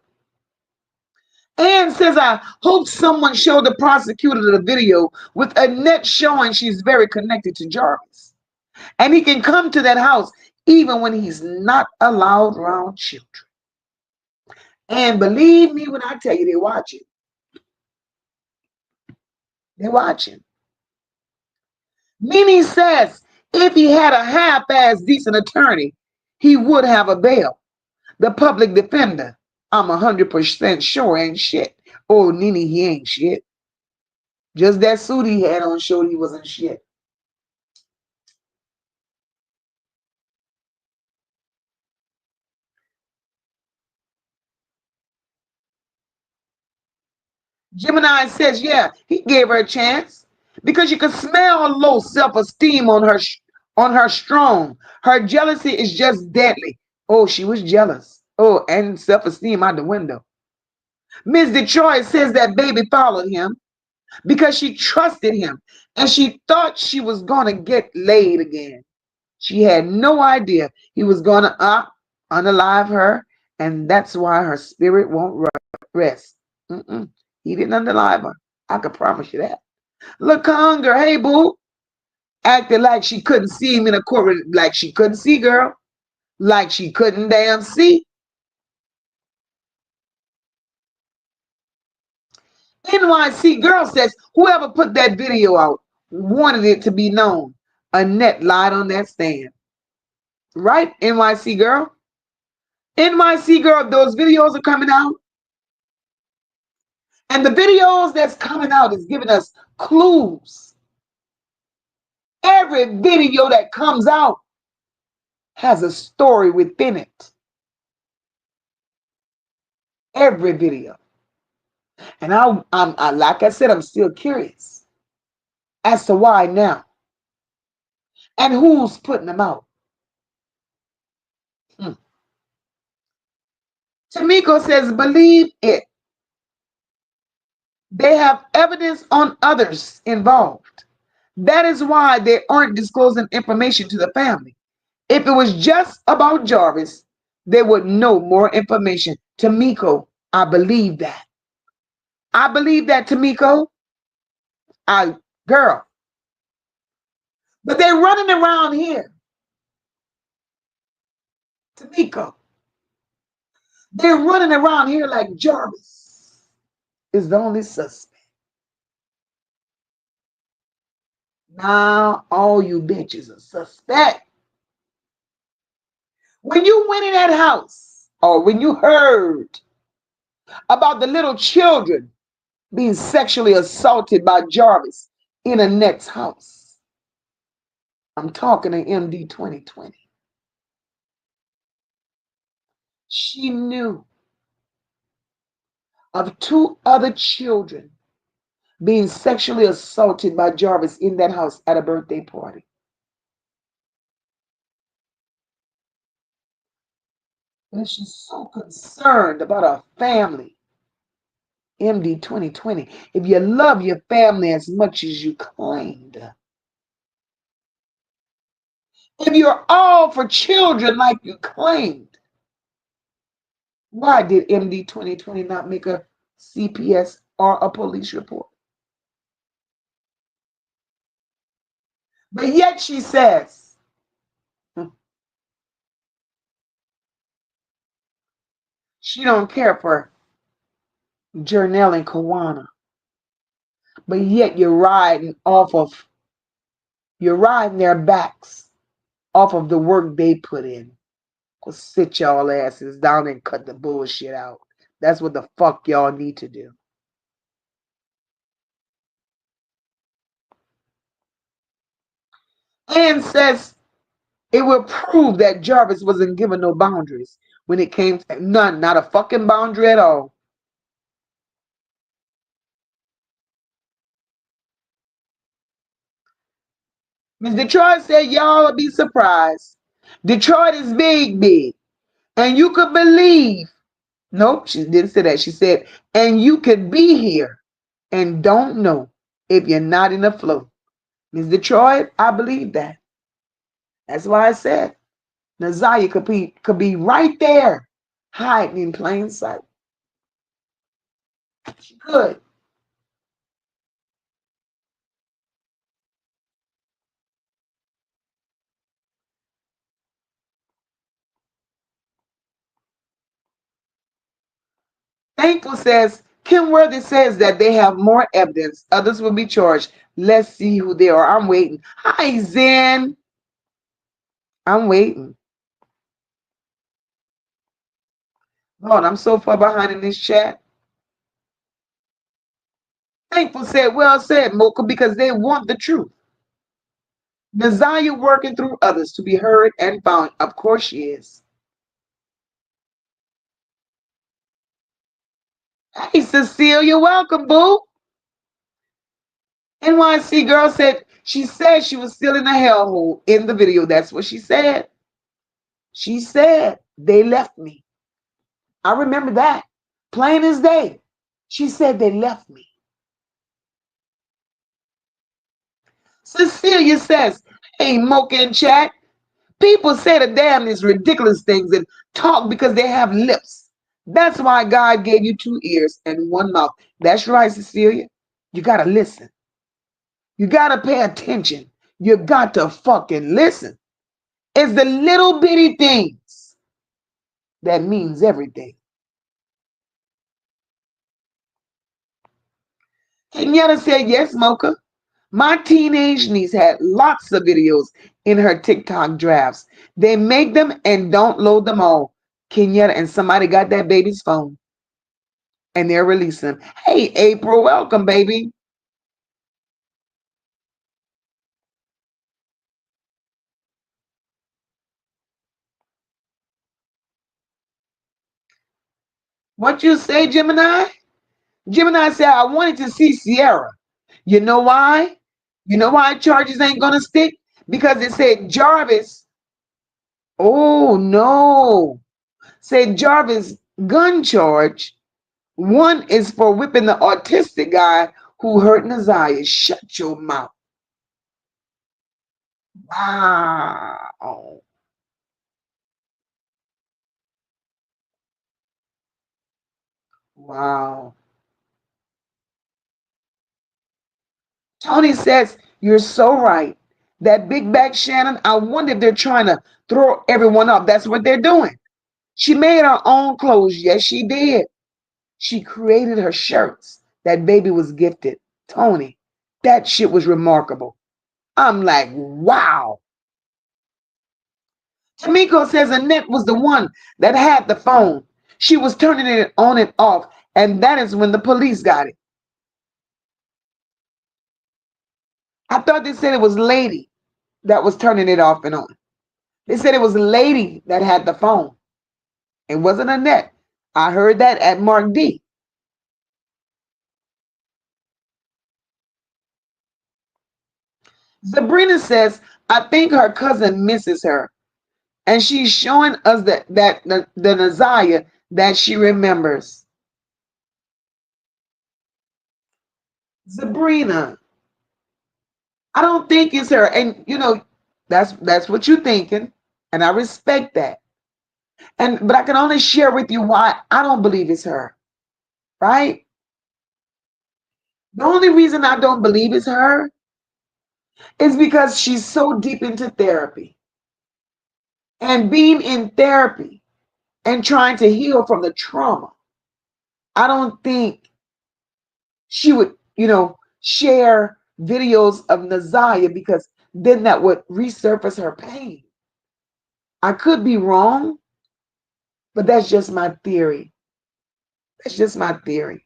Ann says, I hope someone showed the prosecutor the video with Annette showing she's very connected to Jarvis. And he can come to that house even when he's not allowed around children. And believe me when I tell you, they're watching. They're watching. Mimi says, if he had a half-ass decent attorney, he would have a bail. The public defender, I'm 100% sure ain't shit. Oh, Nene, he ain't shit. Just that suit he had on showed he wasn't shit. Gemini says, yeah, he gave her a chance because you can smell low self-esteem on her strong. Her jealousy is just deadly. Oh, she was jealous. Oh, and self-esteem out the window. Ms. Detroit says that baby followed him because she trusted him and she thought she was going to get laid again. She had no idea he was going to unalive her, and that's why her spirit won't rest. He didn't unalive her. I can promise you that. Look, hunger, hey, boo. Acting like she couldn't see him in a court, like she couldn't see, girl. Like she couldn't damn see. NYC girl says, whoever put that video out wanted it to be known. Annette lied on that stand. Right, NYC girl? NYC girl, those videos are coming out. And the videos that's coming out is giving us clues. Every video that comes out has a story within it. Every video. And I like I said, I'm still curious as to why now. And who's putting them out. Tamiko says, believe it. They have evidence on others involved. That is why they aren't disclosing information to the family. If it was just about Jarvis, they would know more information. Tamiko, I believe that. I believe that, Tamiko. Girl. But they're running around here. Tamiko. They're running around here like Jarvis is the only suspect. Now all you bitches are suspect. When you went in that house, or when you heard about the little children being sexually assaulted by Jarvis in Annette's house. I'm talking to MD 2020. She knew of 2 other children being sexually assaulted by Jarvis in that house at a birthday party. And she's so concerned about her family. MD 2020. If you love your family as much as you claimed, if you're all for children like you claimed, why did MD 2020 not make a CPS or a police report? But yet she says, she don't care for Jernell and Kawana. But yet you're riding their backs off of the work they put in. Go sit y'all asses down and cut the bullshit out. That's what the fuck y'all need to do. And says it will prove that Jarvis wasn't given no boundaries when it came to none, not a fucking boundary at all. Miss Detroit said y'all will be surprised. Detroit is big, big. And you could believe. Nope, she didn't say that. She said, and you could be here and don't know if you're not in the flow. Miss Detroit, I believe that. That's why I said NaZiyah could be right there, hiding in plain sight. She could. Thankful says, Kim Worthy says that they have more evidence. Others will be charged. Let's see who they are. I'm waiting. Hi, Zen. I'm waiting. Lord, I'm so far behind in this chat. Thankful said, well said, Mocha, because they want the truth. NaZiyah working through others to be heard and found. Of course she is. Hey, Cecilia, welcome, boo. NYC girl said she was still in the hellhole in the video. That's what she said. She said they left me. I remember that. Plain as day. She said they left me. Cecilia says, hey, Mocha in chat. People say the damnest ridiculous things and talk because they have lips. That's why God gave you 2 ears and 1 mouth. That's right, Cecilia. You got to listen. You got to pay attention. You got to fucking listen. It's the little bitty things that means everything. Kenyatta said, yes, Mocha. My teenage niece had lots of videos in her TikTok drafts. They make them and don't load them all. Kenyatta, and somebody got that baby's phone. And they're releasing them. Hey, April, welcome, baby. What you say, Gemini? Gemini said, I wanted to see Sierra. You know why? You know why charges ain't going to stick? Because it said Jarvis. Oh, no. Said Jarvis gun charge. 1 is for whipping the autistic guy who hurt NaZiyah. Shut your mouth. Wow. Wow. Tony says, you're so right. That big back Shannon, I wonder if they're trying to throw everyone up. That's what they're doing. She made her own clothes. Yes, she did. She created her shirts. That baby was gifted. Tony, that shit was remarkable. I'm like, wow. Tamiko says Annette was the one that had the phone. She was turning it on and off, and that is when the police got it. I thought they said it was Lady that was turning it off and on. They said it was Lady that had the phone. It wasn't Annette. I heard that at Mark D. Sabrina says, I think her cousin misses her. And she's showing us that the NaZiyah that she remembers. Sabrina, I don't think it's her. And that's what you're thinking. And I respect that. But I can only share with you why I don't believe it's her. Right? The only reason I don't believe it's her is because she's so deep into therapy. And being in therapy and trying to heal from the trauma, I don't think she would, share videos of NaZiyah because then that would resurface her pain. I could be wrong, but that's just my theory. That's just my theory.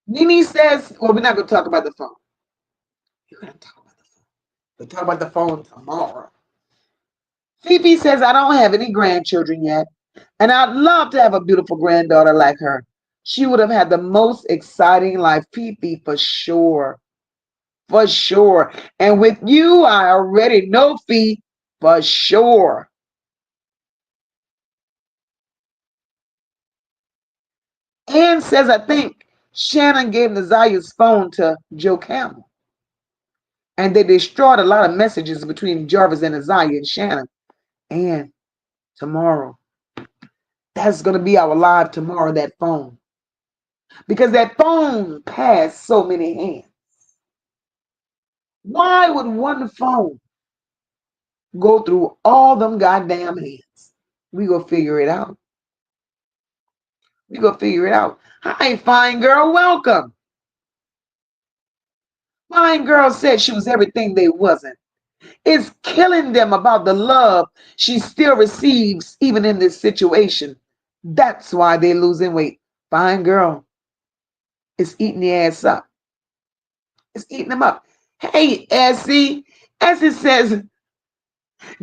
Nene says, well, we're not going to talk about the phone. We're going to talk about the phone. We'll talk about the phone tomorrow. Fifi says, I don't have any grandchildren yet, and I'd love to have a beautiful granddaughter like her. She would have had the most exciting life. Fifi, for sure. For sure. And with you, I already know, Fee, for sure. Ann says, I think Shannon gave NaZiyah's phone to Joe Campbell. And they destroyed a lot of messages between Jarvis and NaZiyah and Shannon. And tomorrow, that's going to be our live tomorrow, that phone. Because that phone passed so many hands. Why would one phone go through all them goddamn hands? We go figure it out. We go figure it out. Hi, fine girl. Welcome. Fine girl said she was everything they wasn't. It's killing them about the love she still receives even in this situation. That's why they're losing weight. Fine girl. It's eating the ass up. It's eating them up. Hey, Essie. Essie says,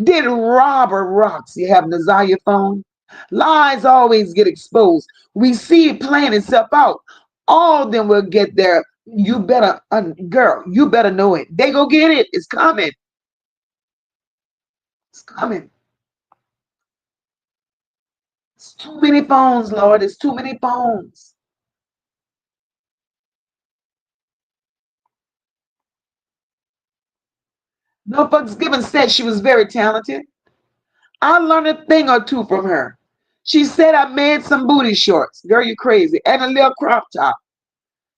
did Robert Roxy have NaZiyah phone? Lies always get exposed. We see it playing itself out. All of them will get there. You better, girl, you better know it. They go get it. It's coming. It's coming. It's too many phones, Lord. It's too many phones. Norfolk's Given said she was very talented. I learned a thing or two from her. She said I made some booty shorts. Girl, you crazy. And a little crop top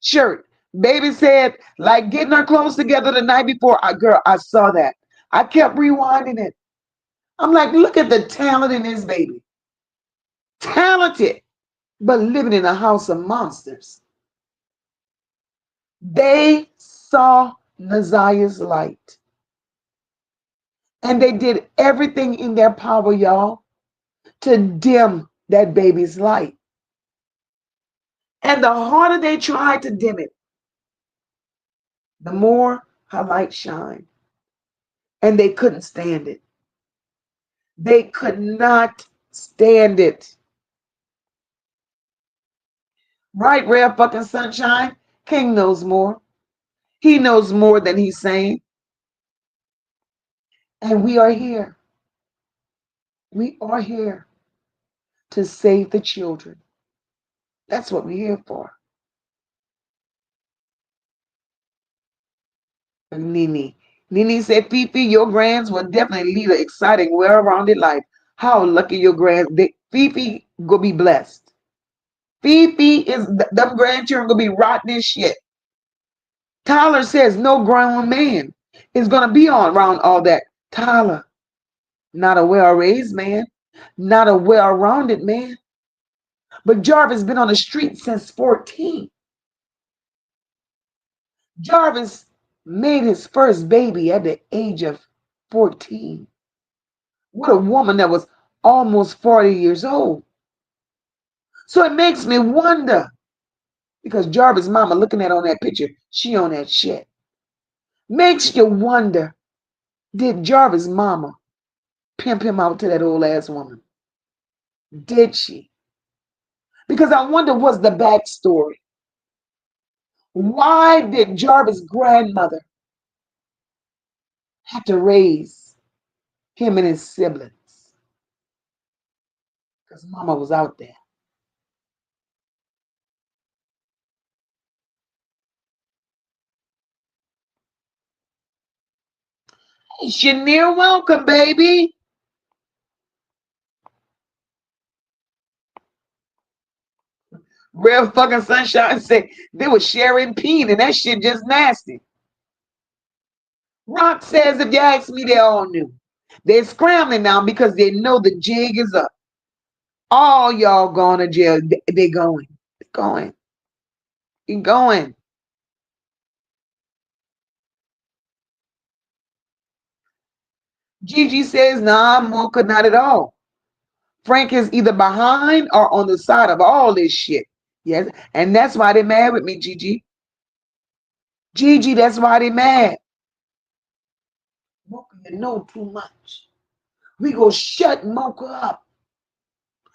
shirt. Baby said, like getting her clothes together the night before. Girl, I saw that. I kept rewinding it. I'm like, look at the talent in this baby. Talented, but living in a house of monsters. They saw NaZiyah's light. And they did everything in their power, y'all, to dim that baby's light. And the harder they tried to dim it, the more her light shined. And they couldn't stand it. They could not stand it. Right, Rare fucking Sunshine? King knows more. He knows more than he's saying. And we are here. We are here to save the children. That's what we're here for. And Nene said, Fifi, your grands will definitely lead an exciting, well-rounded life. How lucky your grands. Fifi gonna be blessed. Fifi is, them grandchildren gonna be rotten as shit. Tyler says no grown man is gonna be on around all that. Tyler, not a well-raised man, not a well-rounded man. But Jarvis been on the street since 14. Jarvis made his first baby at the age of 14. What a woman that was almost 40 years old. So it makes me wonder, because Jarvis' mama looking at on that picture, she on that shit. Makes you wonder, did Jarvis' mama pimp him out to that old ass woman? Did she? Because I wonder what's the backstory. Why did Jarvis' grandmother have to raise him and his siblings? Because mama was out there. Hey, Shanier, welcome, baby. Real fucking Sunshine said they were sharing peen and that shit just nasty. Rock says, if you ask me, they all knew. They're scrambling now because they know the jig is up. All y'all going to jail. They're going. They're going. They're going. Gigi says, nah, Mocha, not at all. Frank is either behind or on the side of all this shit. Yes, and that's why they're mad with me, Gigi. Gigi, that's why they're mad. Mocha, you know too much. We go shut Mocha up.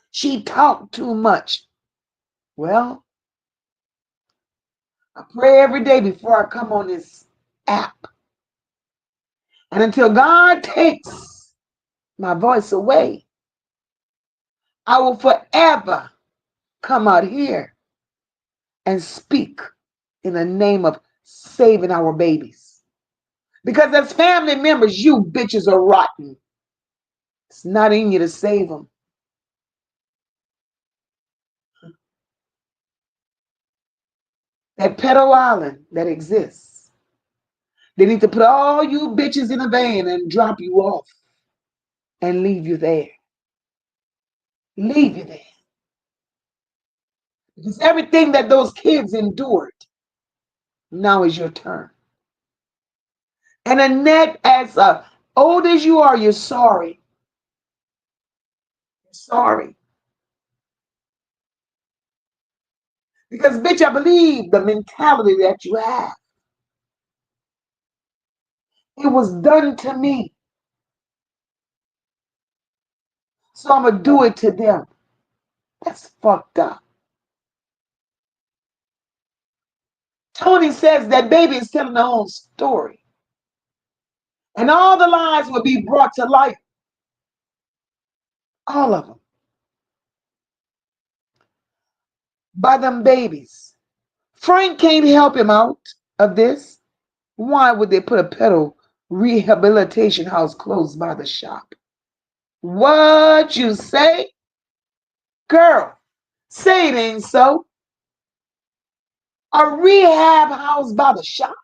She talked too much. Well, I pray every day before I come on this app. And until God takes my voice away, I will forever come out here and speak in the name of saving our babies. Because as family members, you bitches are rotten. It's not in you to save them. That pedo island that exists, they need to put all you bitches in a van and drop you off and leave you there. Leave you there. Because everything that those kids endured, now is your turn. And Annette, as old as you are, you're sorry. You're sorry. Because, bitch, I believe the mentality that you have. It was done to me. So I'm going to do it to them. That's fucked up. Tony says that baby is telling their own story. And all the lies will be brought to light. All of them. By them babies. Frank can't help him out of this. Why would they put a pedo rehabilitation house close by the shop? What you say? Girl, say it ain't so. A rehab house by the shop?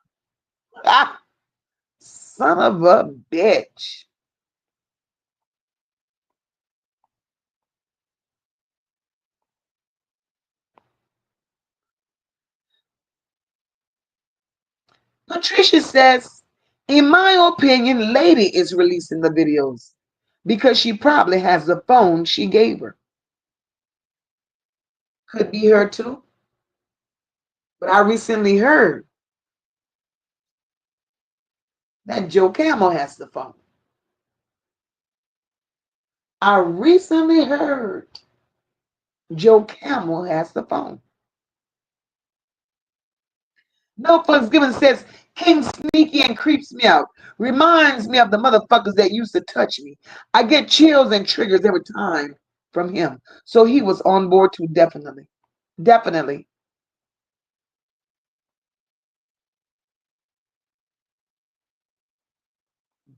Ah, son of a bitch. Patricia says, in my opinion, Lady is releasing the videos because she probably has the phone she gave her. Could be her too. But I recently heard that Joe Camel has the phone. I recently heard Joe Camel has the phone. No Fucks Given says, King sneaky and creeps me out. Reminds me of the motherfuckers that used to touch me. I get chills and triggers every time from him. So he was on board too, definitely. Definitely.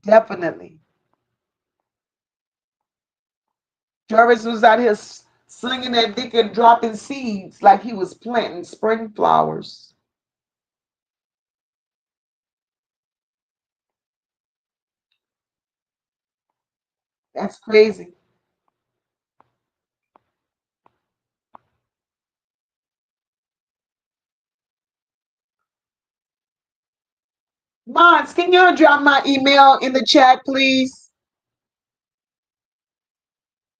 Definitely. Jarvis was out here slinging that dick and dropping seeds like he was planting spring flowers. That's crazy. Mods, can y'all drop my email in the chat, please?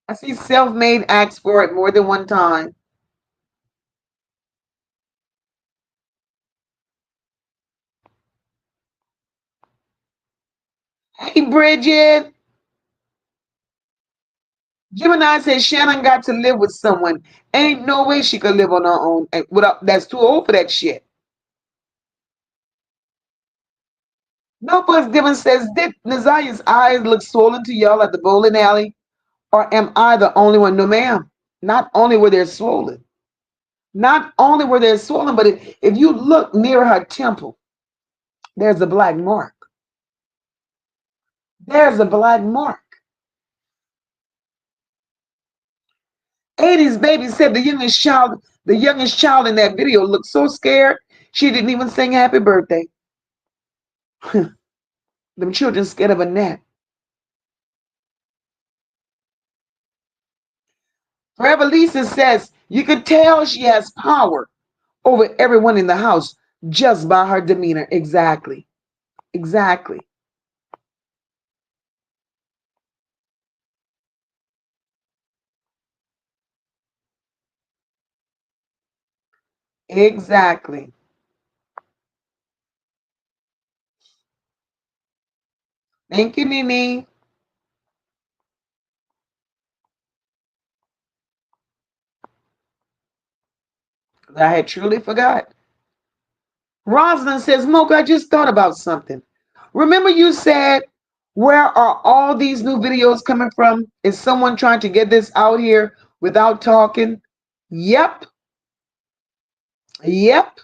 I see Self-Made asked for it more than one time. Hey, Bridget. Gemini says Shannon got to live with someone. Ain't no way she could live on her own. That's too old for that shit. Notebook's Given says, did NaZiyah's eyes look swollen to y'all at the bowling alley? Or am I the only one? No, ma'am. Not only were they swollen. Not only were they swollen, but if you look near her temple, there's a black mark. There's a black mark. 80s baby said the youngest child in that video looked so scared she didn't even sing happy birthday. Them children scared of a gnat. Forever Lisa says you could tell she has power over everyone in the house just by her demeanor. Exactly. Exactly. Exactly. Thank you, Nene. I had truly forgot. Rosalind says, Mocha, I just thought about something. Remember you said, where are all these new videos coming from? Is someone trying to get this out here without talking? Yep. Yep.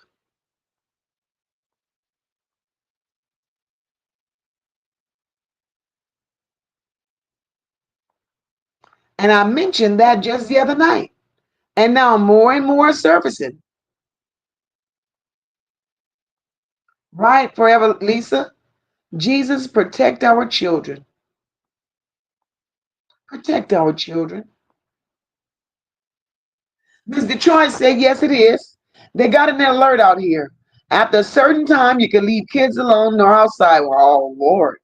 And I mentioned that just the other night. And now more and more surfacing. Right, Forever Lisa? Jesus, protect our children. Protect our children. Ms. Detroit said, yes, it is. They got an alert out here. After a certain time, you can leave kids alone nor outside. Oh, Lord.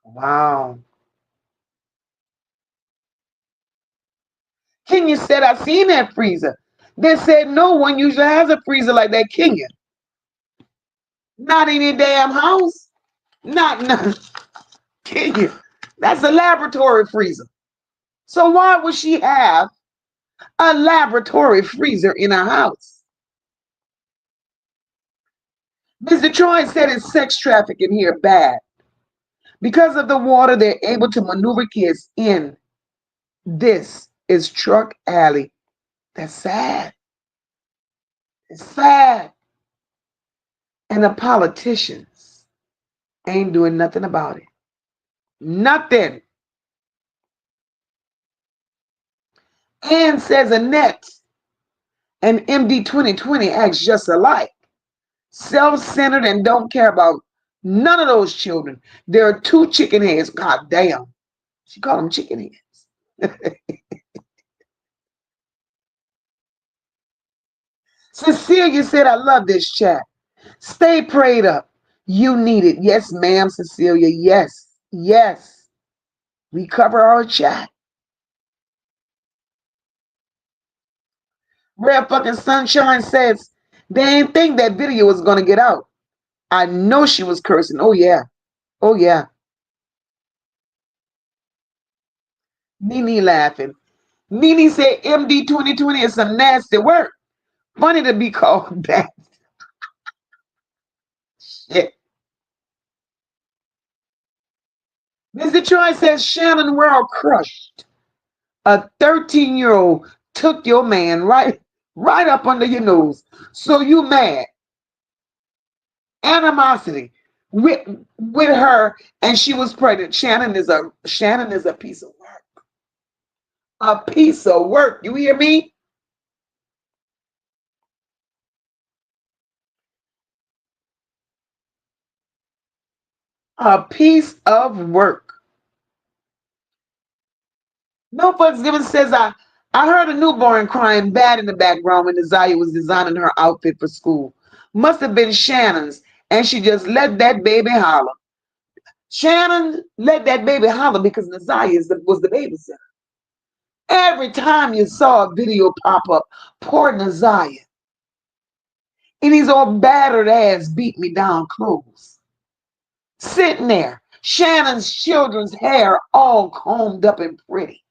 Wow. Kenya said, I seen that freezer. They said no one usually has a freezer like that, Kenya. Not in your damn house. Not no. Kenya. That's a laboratory freezer. So why would she have a laboratory freezer in her house? Ms. Detroit said it's sex trafficking here bad. Because of the water, they're able to maneuver kids in. This is Truck Alley. That's sad. It's sad. And the politicians ain't doing nothing about it. Nothing. Ann says Annette and MD 2020 acts just alike. Self-centered and don't care about none of those children. There are two chicken heads. God damn. She called them chicken heads. Cecilia said, I love this chat. Stay prayed up. You need it. Yes, ma'am, Cecilia. Yes. Yes. We cover our chat. Red fucking Sunshine says, they ain't think that video was going to get out. I know she was cursing. Oh, yeah. Oh, yeah. Nene laughing. Nene said MD 2020 is some nasty work. Funny to be called that. Shit. Mr. Troy says Shannon World crushed. A 13-year-old took your man right up under your nose. So you mad. Animosity with her, and she was pregnant. Shannon is a piece of work. A piece of work. You hear me? A piece of work. No Fucks Given says, I heard a newborn crying bad in the background when Ziyah was designing her outfit for school. Must have been Shannon's, and she just let that baby holler. Shannon let that baby holler because NaZiyah was the babysitter. Every time you saw a video pop up, poor NaZiyah in these old battered ass beat me down clothes, sitting there, Shannon's children's hair all combed up and pretty.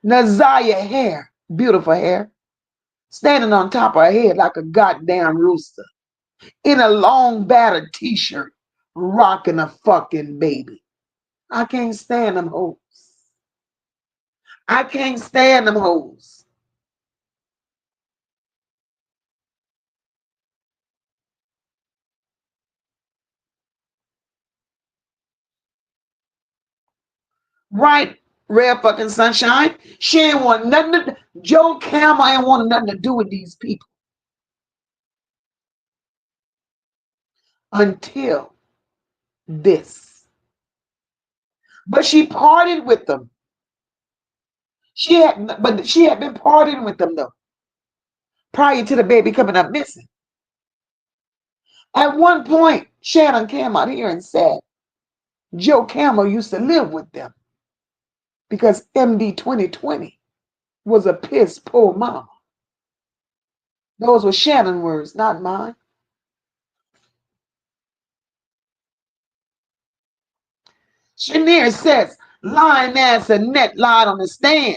NaZiyah hair, beautiful hair, standing on top of her head like a goddamn rooster, in a long battered t-shirt, rocking a fucking baby. I can't stand them hoes. I can't stand them hoes. Right, Red fucking Sunshine. She ain't want nothing to, Joe Camel ain't want nothing to do with these people until this. But she parted with them. She had been partying with them though, prior to the baby coming up missing. At one point, Shannon came out here and said Joe Camel used to live with them because MD 2020 was a piss poor mama. Those were Shannon words, not mine. Chenier says lying ass Annette lied on the stand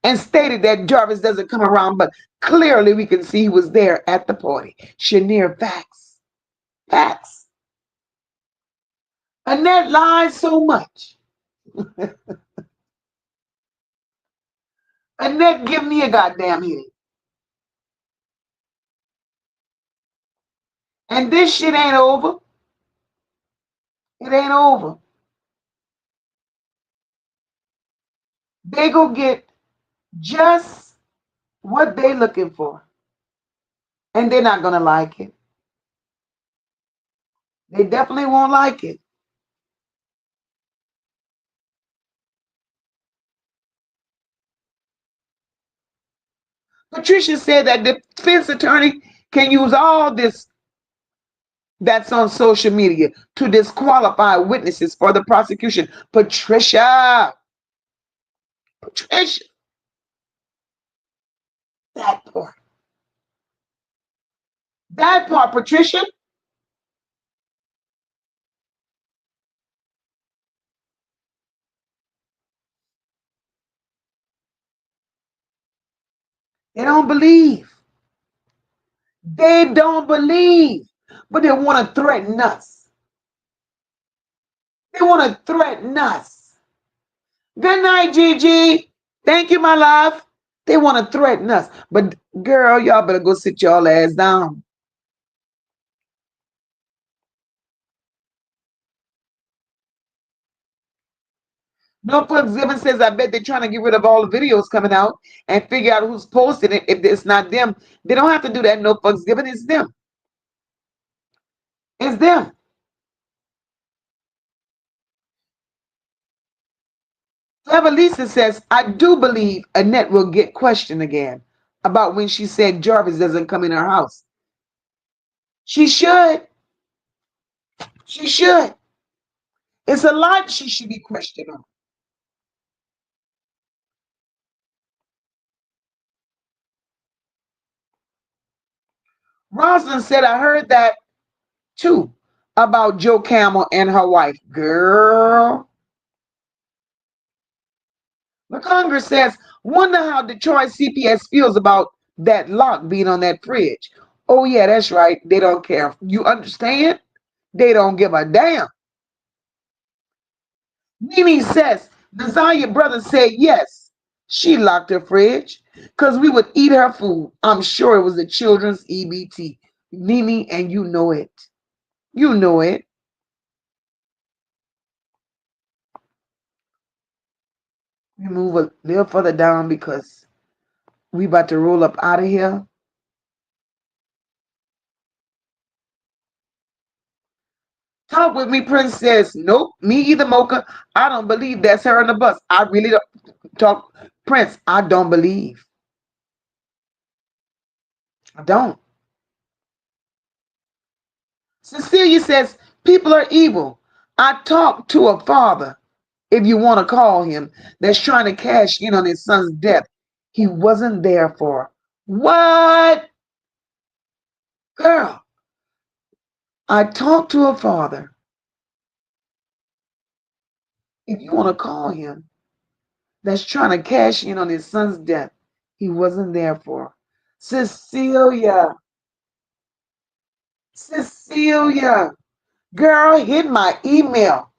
and stated that Jarvis doesn't come around, but clearly we can see he was there at the party. Chenier, facts. Facts. Annette lied so much. Annette give me a goddamn headache. And this shit ain't over. It ain't over. They go get just what they looking for. And they're not gonna like it. They definitely won't like it. Patricia said that the defense attorney can use all this that's on social media to disqualify witnesses for the prosecution. Patricia, that part. That part, Patricia. They don't believe. They don't believe. But they want to threaten us. They want to threaten us. Good night, Gigi. Thank you, my love. They want to threaten us. But girl, y'all better go sit y'all ass down. No Fucks Given says, I bet they're trying to get rid of all the videos coming out and figure out who's posting it. If it's not them, they don't have to do that. No Fucks Given. It's them. It's them. Clever Lisa says, I do believe Annette will get questioned again about when she said Jarvis doesn't come in her house. She should. She should. It's a lot she should be questioned on. Rosalind said, I heard that too about Joe Camel and her wife. Girl. The Congress says, wonder how Detroit CPS feels about that lock being on that fridge. Oh, yeah, that's right. They don't care. You understand? They don't give a damn. Mimi says, NaZiyah brother said yes. She locked her fridge because we would eat her food. I'm sure it was the children's EBT. Mimi, and you know it. You know it. We move a little further down because we about to roll up out of here. Talk with me, Princess. Nope, me either, Mocha. I don't believe that's her on the bus. I really don't. Talk, Prince. I don't believe. I don't. Cecilia says people are evil. I talked to a father, if you want to call him, that's trying to cash in on his son's death. He wasn't there for. What? Girl, I talked to a father, if you want to call him, that's trying to cash in on his son's death. He wasn't there for. Cecilia, Cecilia, girl, hit my email.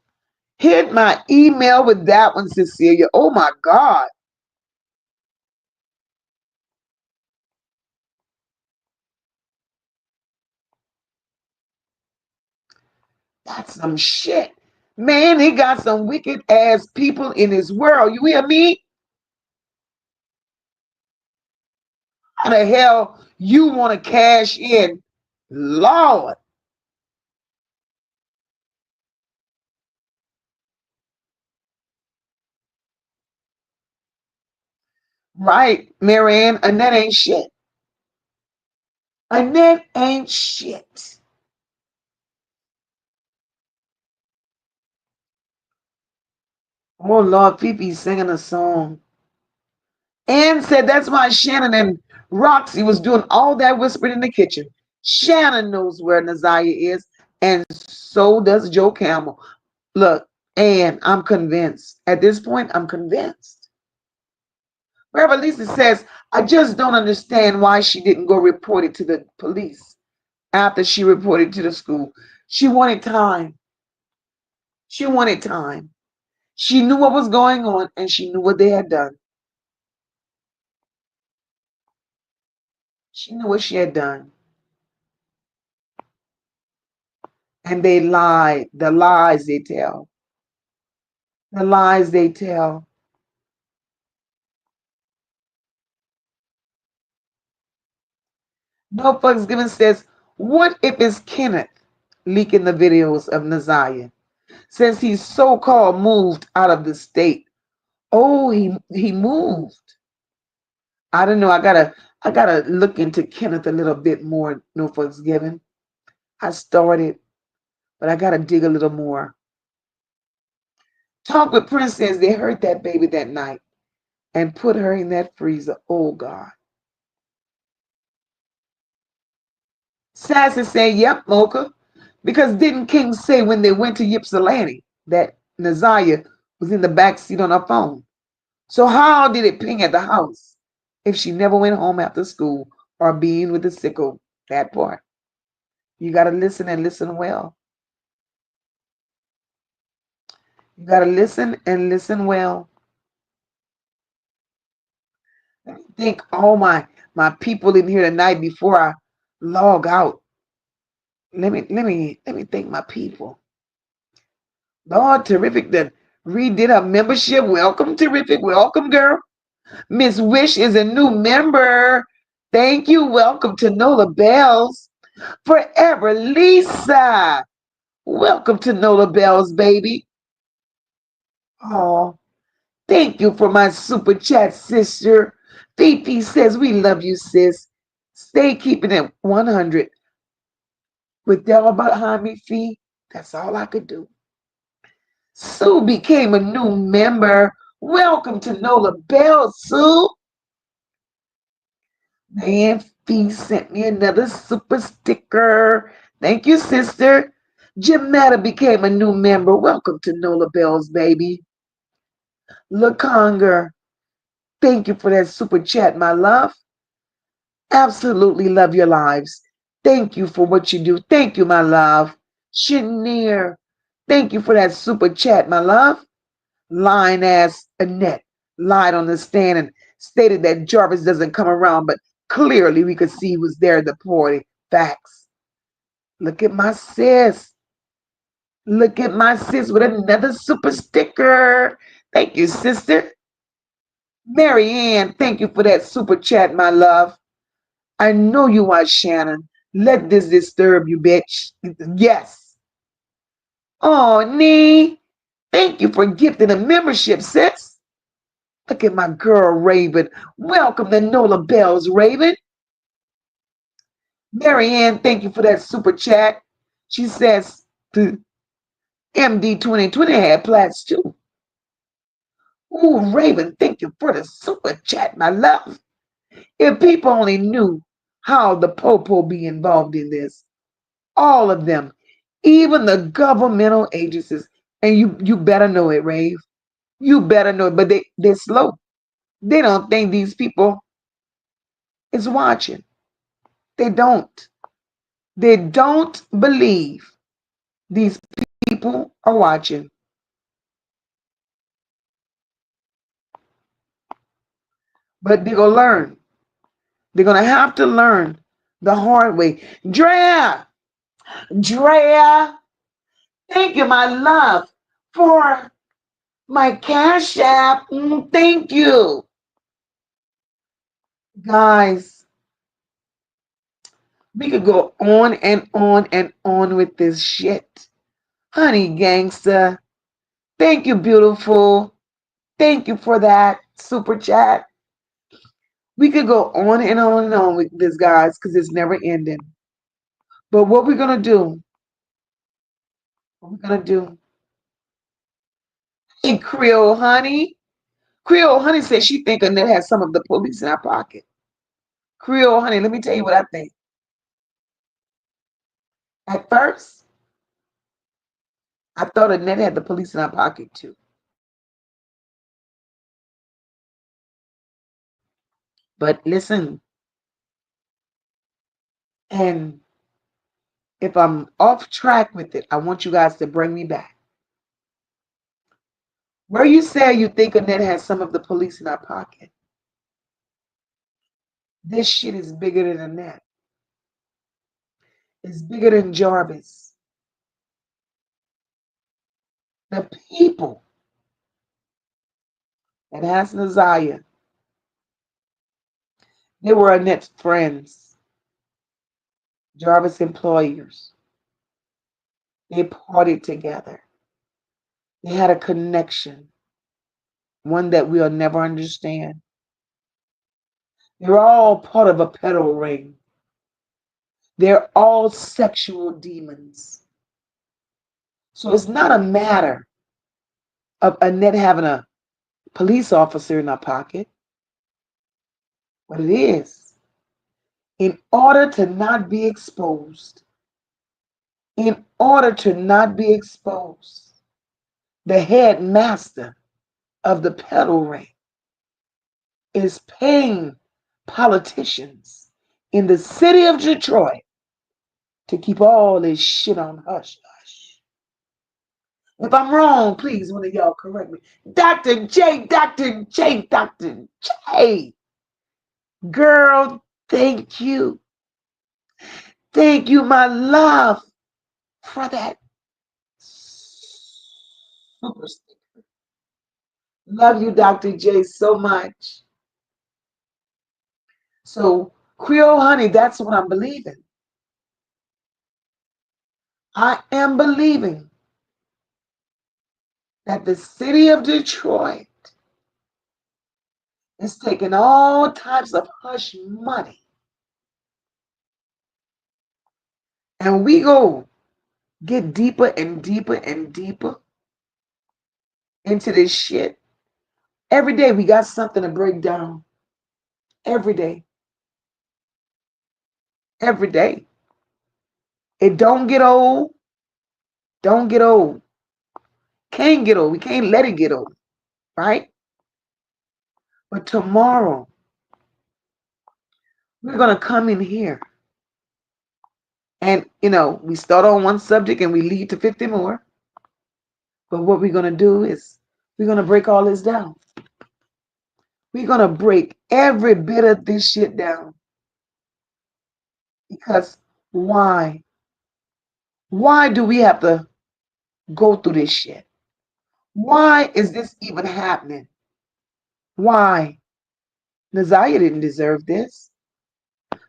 Hit my email with that one, Cecilia. Oh my God. That's some shit. Man, he got some wicked ass people in his world. You hear me? How the hell you want to cash in? Lord. Right, Marianne, Annette ain't shit. Annette ain't shit. Oh Lord, Fifi singing a song. Ann said that's why Shannon and Roxy was doing all that whispering in the kitchen. Shannon knows where NaZiyah is, and so does Joe Camel. Look, Ann, I'm convinced. At this point, I'm convinced. Reverend Lisa says, I just don't understand why she didn't go report it to the police after she reported to the school. She wanted time. She wanted time. She knew what was going on and she knew what they had done. She knew what she had done. And they lied. The lies they tell. The lies they tell. No Fucks Given says, what if it's Kenneth leaking the videos of NaZiyah? Since he's so-called moved out of the state. Oh, he moved. I don't know. I gotta look into Kenneth a little bit more. No Fucks Given. I started, but I gotta dig a little more. Talk with Princess. They hurt that baby that night and put her in that freezer. Oh God. Sassy said, yep, Mocha. Because didn't King say when they went to Ypsilanti that NaZiyah was in the back seat on her phone? So how did it ping at the house if she never went home after school or being with the sicko? That part. You got to listen and listen well. You got to listen and listen well. Let me think all my people in here tonight before I log out. Let me thank my people. Lord, Terrific that redid her membership. Welcome, Terrific. Welcome, girl. Miss Wish is a new member. Thank you. Welcome to Nola Bells. Forever Lisa. Welcome to Nola Bells, baby. Oh, thank you for my super chat, sister. Fifi says we love you, sis. Stay keeping it 100. With y'all behind me, Fee, that's all I could do. Sue became a new member. Welcome to Nola Bell, Sue. Man, Fee sent me another super sticker. Thank you, sister. Jametta became a new member. Welcome to Nola Bells, baby. LaConger, thank you for that super chat, my love. Absolutely love your lives. Thank you for what you do. Thank you, my love. Chenier, thank you for that super chat, my love. Lying ass Annette lied on the stand and stated that Jarvis doesn't come around, but clearly we could see he was there at the party. Facts. Look at my sis. Look at my sis with another super sticker. Thank you, sister. Mary Ann, thank you for that super chat, my love. I know you are Shannon. Let this disturb you, bitch. Yes. Oh, Nee, thank you for gifting a membership, sis. Look at my girl, Raven. Welcome to Nola Bells, Raven. Marianne, thank you for that super chat. She says the MD 2020 had plats too. Ooh, Raven, thank you for the super chat, my love. If people only knew how the Popo be involved in this, all of them, even the governmental agencies, and you better know it, Rave. You better know it, but they're slow. They don't think these people is watching. They don't. They don't believe these people are watching. But they're gonna learn. They're gonna have to learn the hard way. Drea, thank you, my love, for my Cash App. Thank you. Guys, we could go on and on and on with this shit. Honey gangster, thank you, beautiful. Thank you for that super chat. We could go on and on and on with this, guys, because it's never ending. But what we're gonna do, hey, Creole Honey. Creole Honey said she think Annette has some of the police in her pocket. Creole Honey, let me tell you what I think. At first, I thought Annette had the police in her pocket too. But listen, and if I'm off track with it, I want you guys to bring me back. Where you say you think Annette has some of the police in her pocket, this shit is bigger than Annette. It's bigger than Jarvis. The people that has NaZiyah, they were Annette's friends, Jarvis employers. They partied together. They had a connection, one that we'll never understand. They're all part of a pedo ring. They're all sexual demons. So it's not a matter of Annette having a police officer in her pocket. What it is, in order to not be exposed, the headmaster of the pedo ring is paying politicians in the city of Detroit to keep all this shit on hush hush. If I'm wrong, please, one of y'all correct me. Dr. J, girl, thank you. Thank you, my love, for that super sticker. Love you, Dr. J, so much. So, Creole Honey, that's what I'm believing. I am believing that the city of Detroit is taking all types of hush money. And we go get deeper and deeper and deeper into this shit. Every day we got something to break down. Every day. Every day. It don't get old. Don't get old. Can't get old. We can't let it get old. Right? But tomorrow, we're going to come in here. And, we start on one subject and we lead to 50 more. But what we're going to do is we're going to break all this down. We're going to break every bit of this shit down. Because why? Why do we have to go through this shit? Why is this even happening? Why? NaZiyah didn't deserve this.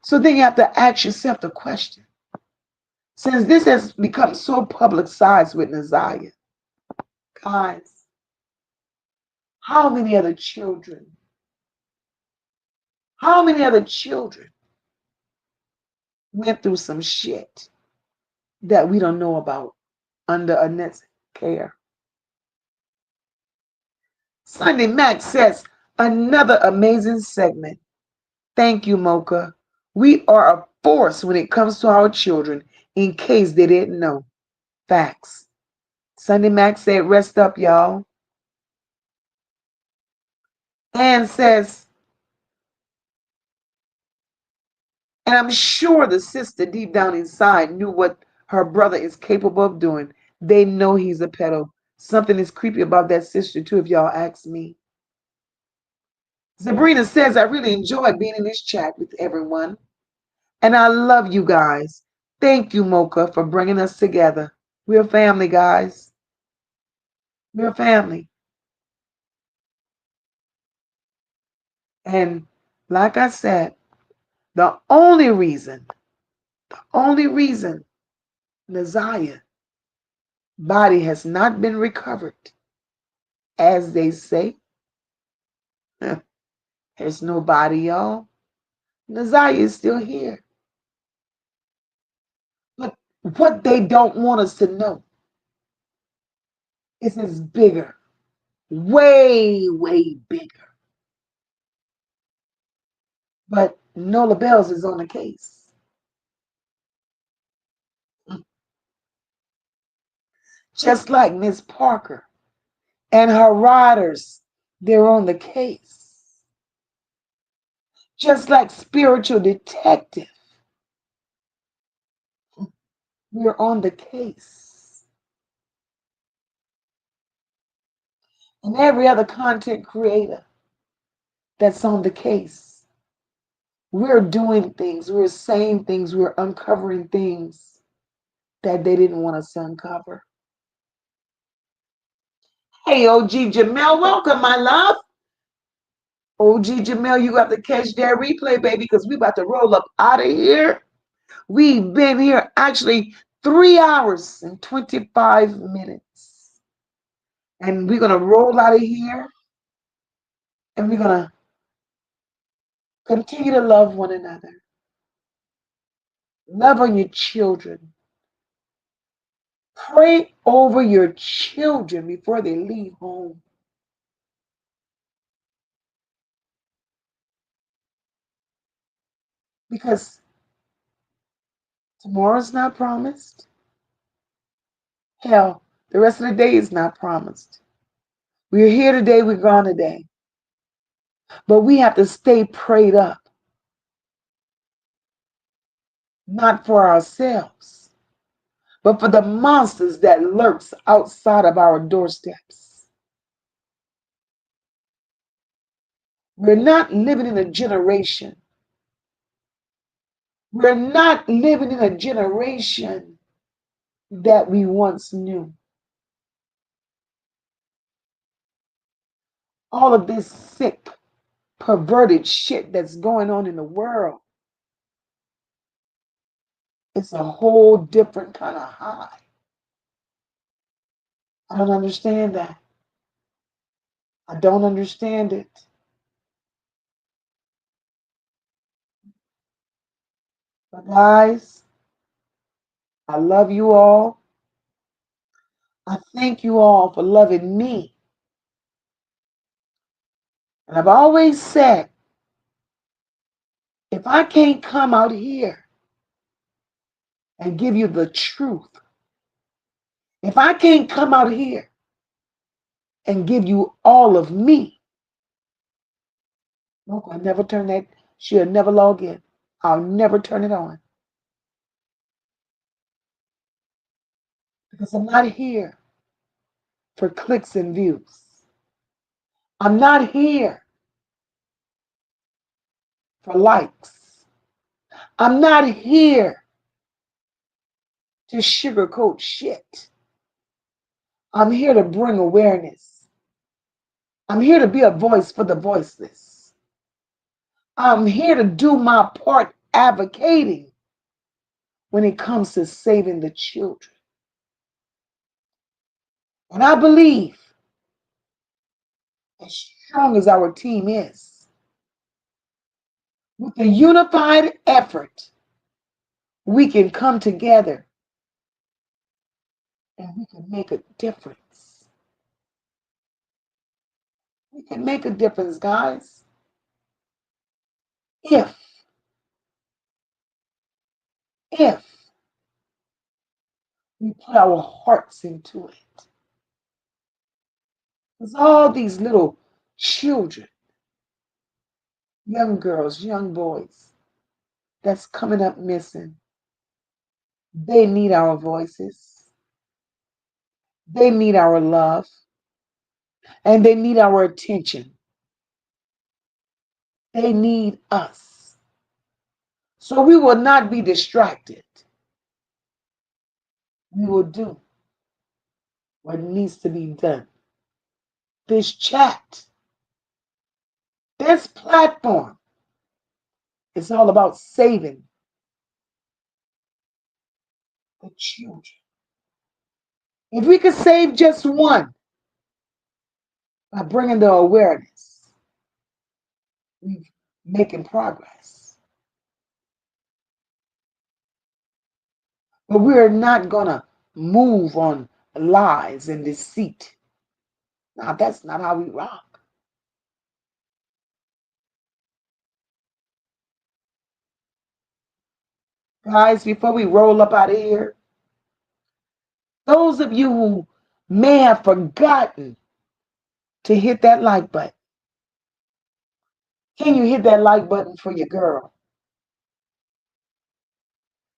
So then you have to ask yourself the question, Since this has become so publicized with NaZiyah, guys, how many other children, went through some shit that we don't know about under Annette's care? Sunday Max says, another amazing segment. Thank you, Mocha. We are a force when it comes to our children, in case they didn't know. Facts. Sunday Max said, rest up, y'all. Ann says, and I'm sure the sister deep down inside knew what her brother is capable of doing. They know he's a pedo. Something is creepy about that sister, too, if y'all ask me. Sabrina says, I really enjoyed being in this chat with everyone. And I love you guys. Thank you, Mocha, for bringing us together. We're family, guys. We're family. And like I said, the only reason NaZiyah body has not been recovered, as they say, there's no body, y'all. NaZiyah is still here. But what they don't want us to know is it's bigger, way, way bigger. But Nola Bells is on the case. Just like Miss Parker and her riders, they're on the case. Just like spiritual detective, we're on the case. And every other content creator that's on the case, we're doing things, we're saying things, we're uncovering things that they didn't want us to uncover. Hey, OG Jamel, welcome, my love. OG Jamel, you got to catch that replay, baby, because we about to roll up out of here. We've been here actually 3 hours and 25 minutes. And we're going to roll out of here. And we're going to continue to love one another. Love on your children. Pray over your children before they leave home. Because tomorrow's not promised. Hell, the rest of the day is not promised. We're here today, we're gone today. But we have to stay prayed up. Not for ourselves, but for the monsters that lurks outside of our doorsteps. We're not living in a generation. We're not living in a generation that we once knew. All of this sick, perverted shit that's going on in the world, it's a whole different kind of high. I don't understand that. I don't understand it. But guys, I love you all. I thank you all for loving me. And I've always said, if I can't come out here and give you the truth, if I can't come out here and give you all of me, no, I'll never turn that, she'll never log in. I'll never turn it on. Because I'm not here for clicks and views. I'm not here for likes. I'm not here to sugarcoat shit. I'm here to bring awareness. I'm here to be a voice for the voiceless. I'm here to do my part advocating when it comes to saving the children. And I believe, as strong as our team is, with a unified effort, we can come together and we can make a difference. We can make a difference, guys, if we put our hearts into it. Because all these little children, young girls, young boys, that's coming up missing, they need our voices. They need our love. And they need our attention. They need us. So we will not be distracted. We will do what needs to be done. This chat, this platform, is all about saving the children. If we could save just one by bringing the awareness, we're making progress. But we're not going to move on lies and deceit. Now, that's not how we rock. Guys, before we roll up out of here, those of you who may have forgotten to hit that like button, can you hit that like button for your girl?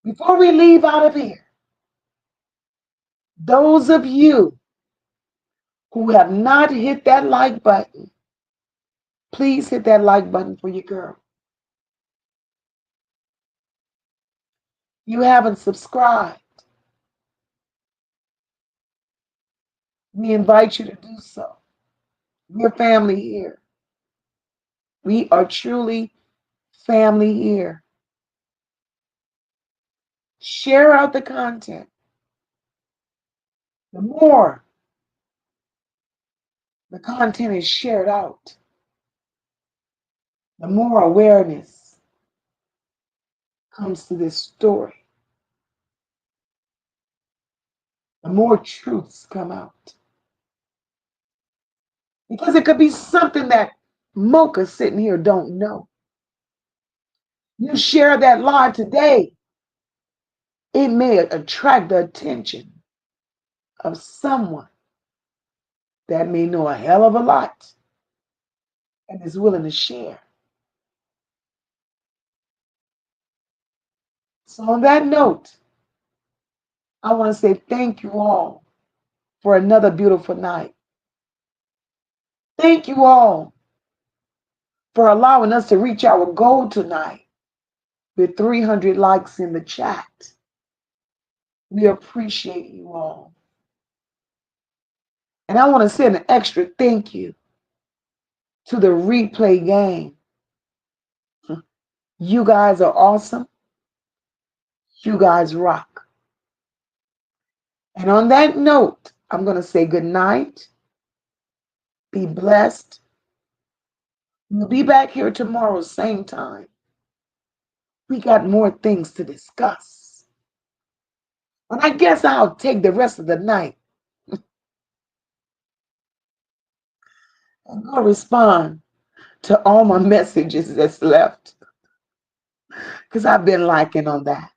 Before we leave out of here, those of you who have not hit that like button, please hit that like button for your girl. You haven't subscribed, we invite you to do so. We're family here. We are truly family here. Share out the content. The more the content is shared out, the more awareness comes to this story. The more truths come out. Because it could be something that MOCA sitting here don't know. You share that live today, it may attract the attention of someone that may know a hell of a lot and is willing to share. So on that note, I want to say thank you all for another beautiful night. Thank you all for allowing us to reach our goal tonight with 300 likes in the chat. We appreciate you all. And I want to send an extra thank you to the replay gang. You guys are awesome. You guys rock. And on that note, I'm going to say good night. Be blessed. We'll be back here tomorrow, same time. We got more things to discuss. And I guess I'll take the rest of the night and go respond to all my messages that's left. Because I've been liking on that.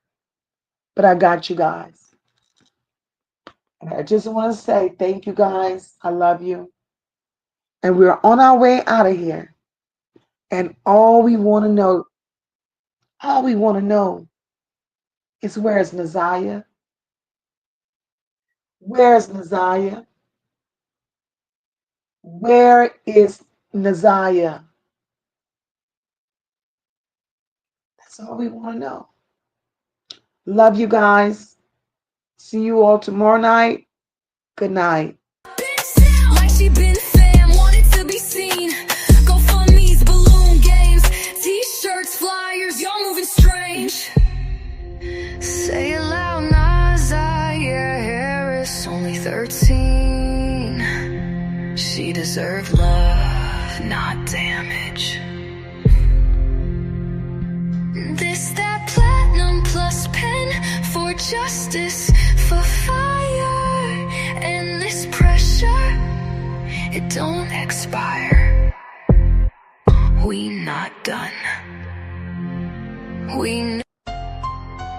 But I got you guys. And I just want to say thank you guys. I love you. And we're on our way out of here. And all we want to know is where's NaZiyah? Where's NaZiyah? Where is NaZiyah? That's all we want to know. Love you guys. See you all tomorrow night. Good night. Like she been fam, wanted to be seen. GoFundMe's balloon games, t-shirts, flyers, y'all moving strange. Say it loud, NaZiyah Harris, only 13. She deserved love, not damage. This, that platinum plus pen for justice, for fire. And this pressure, it don't expire. We not done. We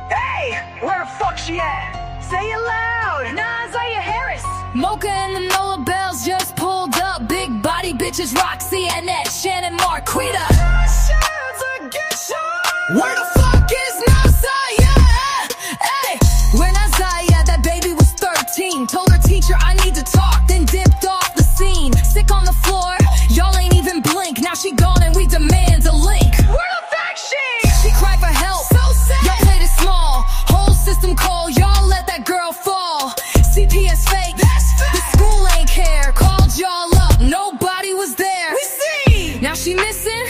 Hey, where the fuck she at? Say it loud. NaZiyah Harris. MOCA and the NOLA bells just pulled up. Big body bitches, Roxy, Annette, Shannon, Marquita. Where the fuck is NaZiyah? Hey, where NaZiyah? That baby was 13. Told her teacher I need to talk, then dipped off the scene. Sick on the floor, y'all ain't even blink. Now she gone and we demand a link. Where the fuck she? She cried for help, so sad. Y'all played it small, whole system cold. Y'all let that girl fall. CPS fake, the school ain't care. Called y'all up, nobody was there. We see. Now she missing,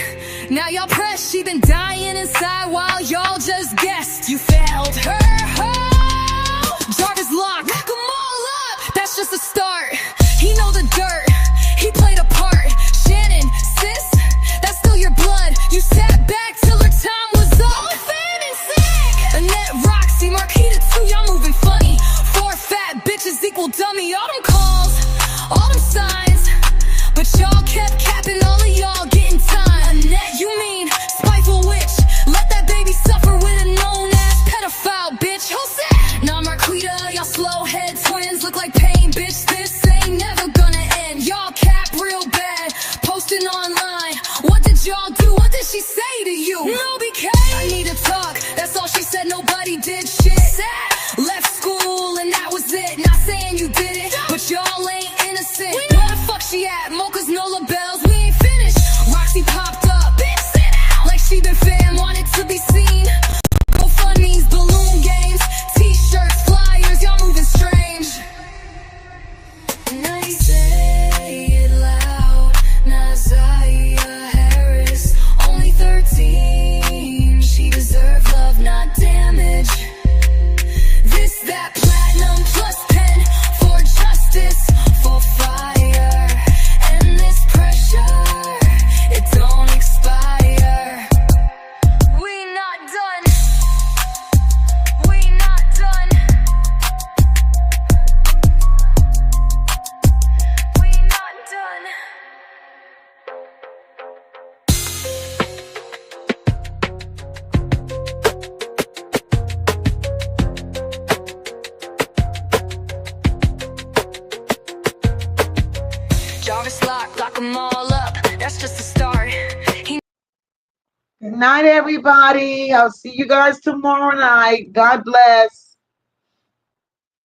now y'all press. She been dying inside while y'all just guessed. You failed her. Jarvis locked, lock 'em all up. That's just a start. He know the dirt, he played a part. Shannon, sis, that's still your blood. You sat back till her time was up. Annette, Roxy, Marquita too, y'all moving funny. 4 fat bitches equal dummy. All them calls, all them signs, but y'all kept capping. All of y'all getting time. Annette, you mean spiteful witch? Let that baby suffer with a known-ass pedophile, bitch. Who's that? Nah, Marquita, y'all slow-head twins look like pain, bitch. This ain't never gonna end. Y'all cap real bad, posting online. What did y'all do? What did she say to you? No, because I need to talk. That's all she said. Nobody did shit. Left school and that was it. Not saying you did it, but y'all ain't innocent. Where the fuck she at? MOCA's NOLA bells, we ain't finished. Roxy popped up, bitch, sit down. Like she been fam, wanted to be seen. GoFundMe's, balloon games, t-shirts, flyers, y'all moving strange. Now you say it loud, NaZiyah Harris, only 13. She deserved love, not damage. This, that platinum plus pen for justice, for fire. And this pressure, it don't expire. We not done. We not done. We not done. Jarvis lock 'em all up. That's just the start. Good night, everybody. I'll see you guys tomorrow night. God bless.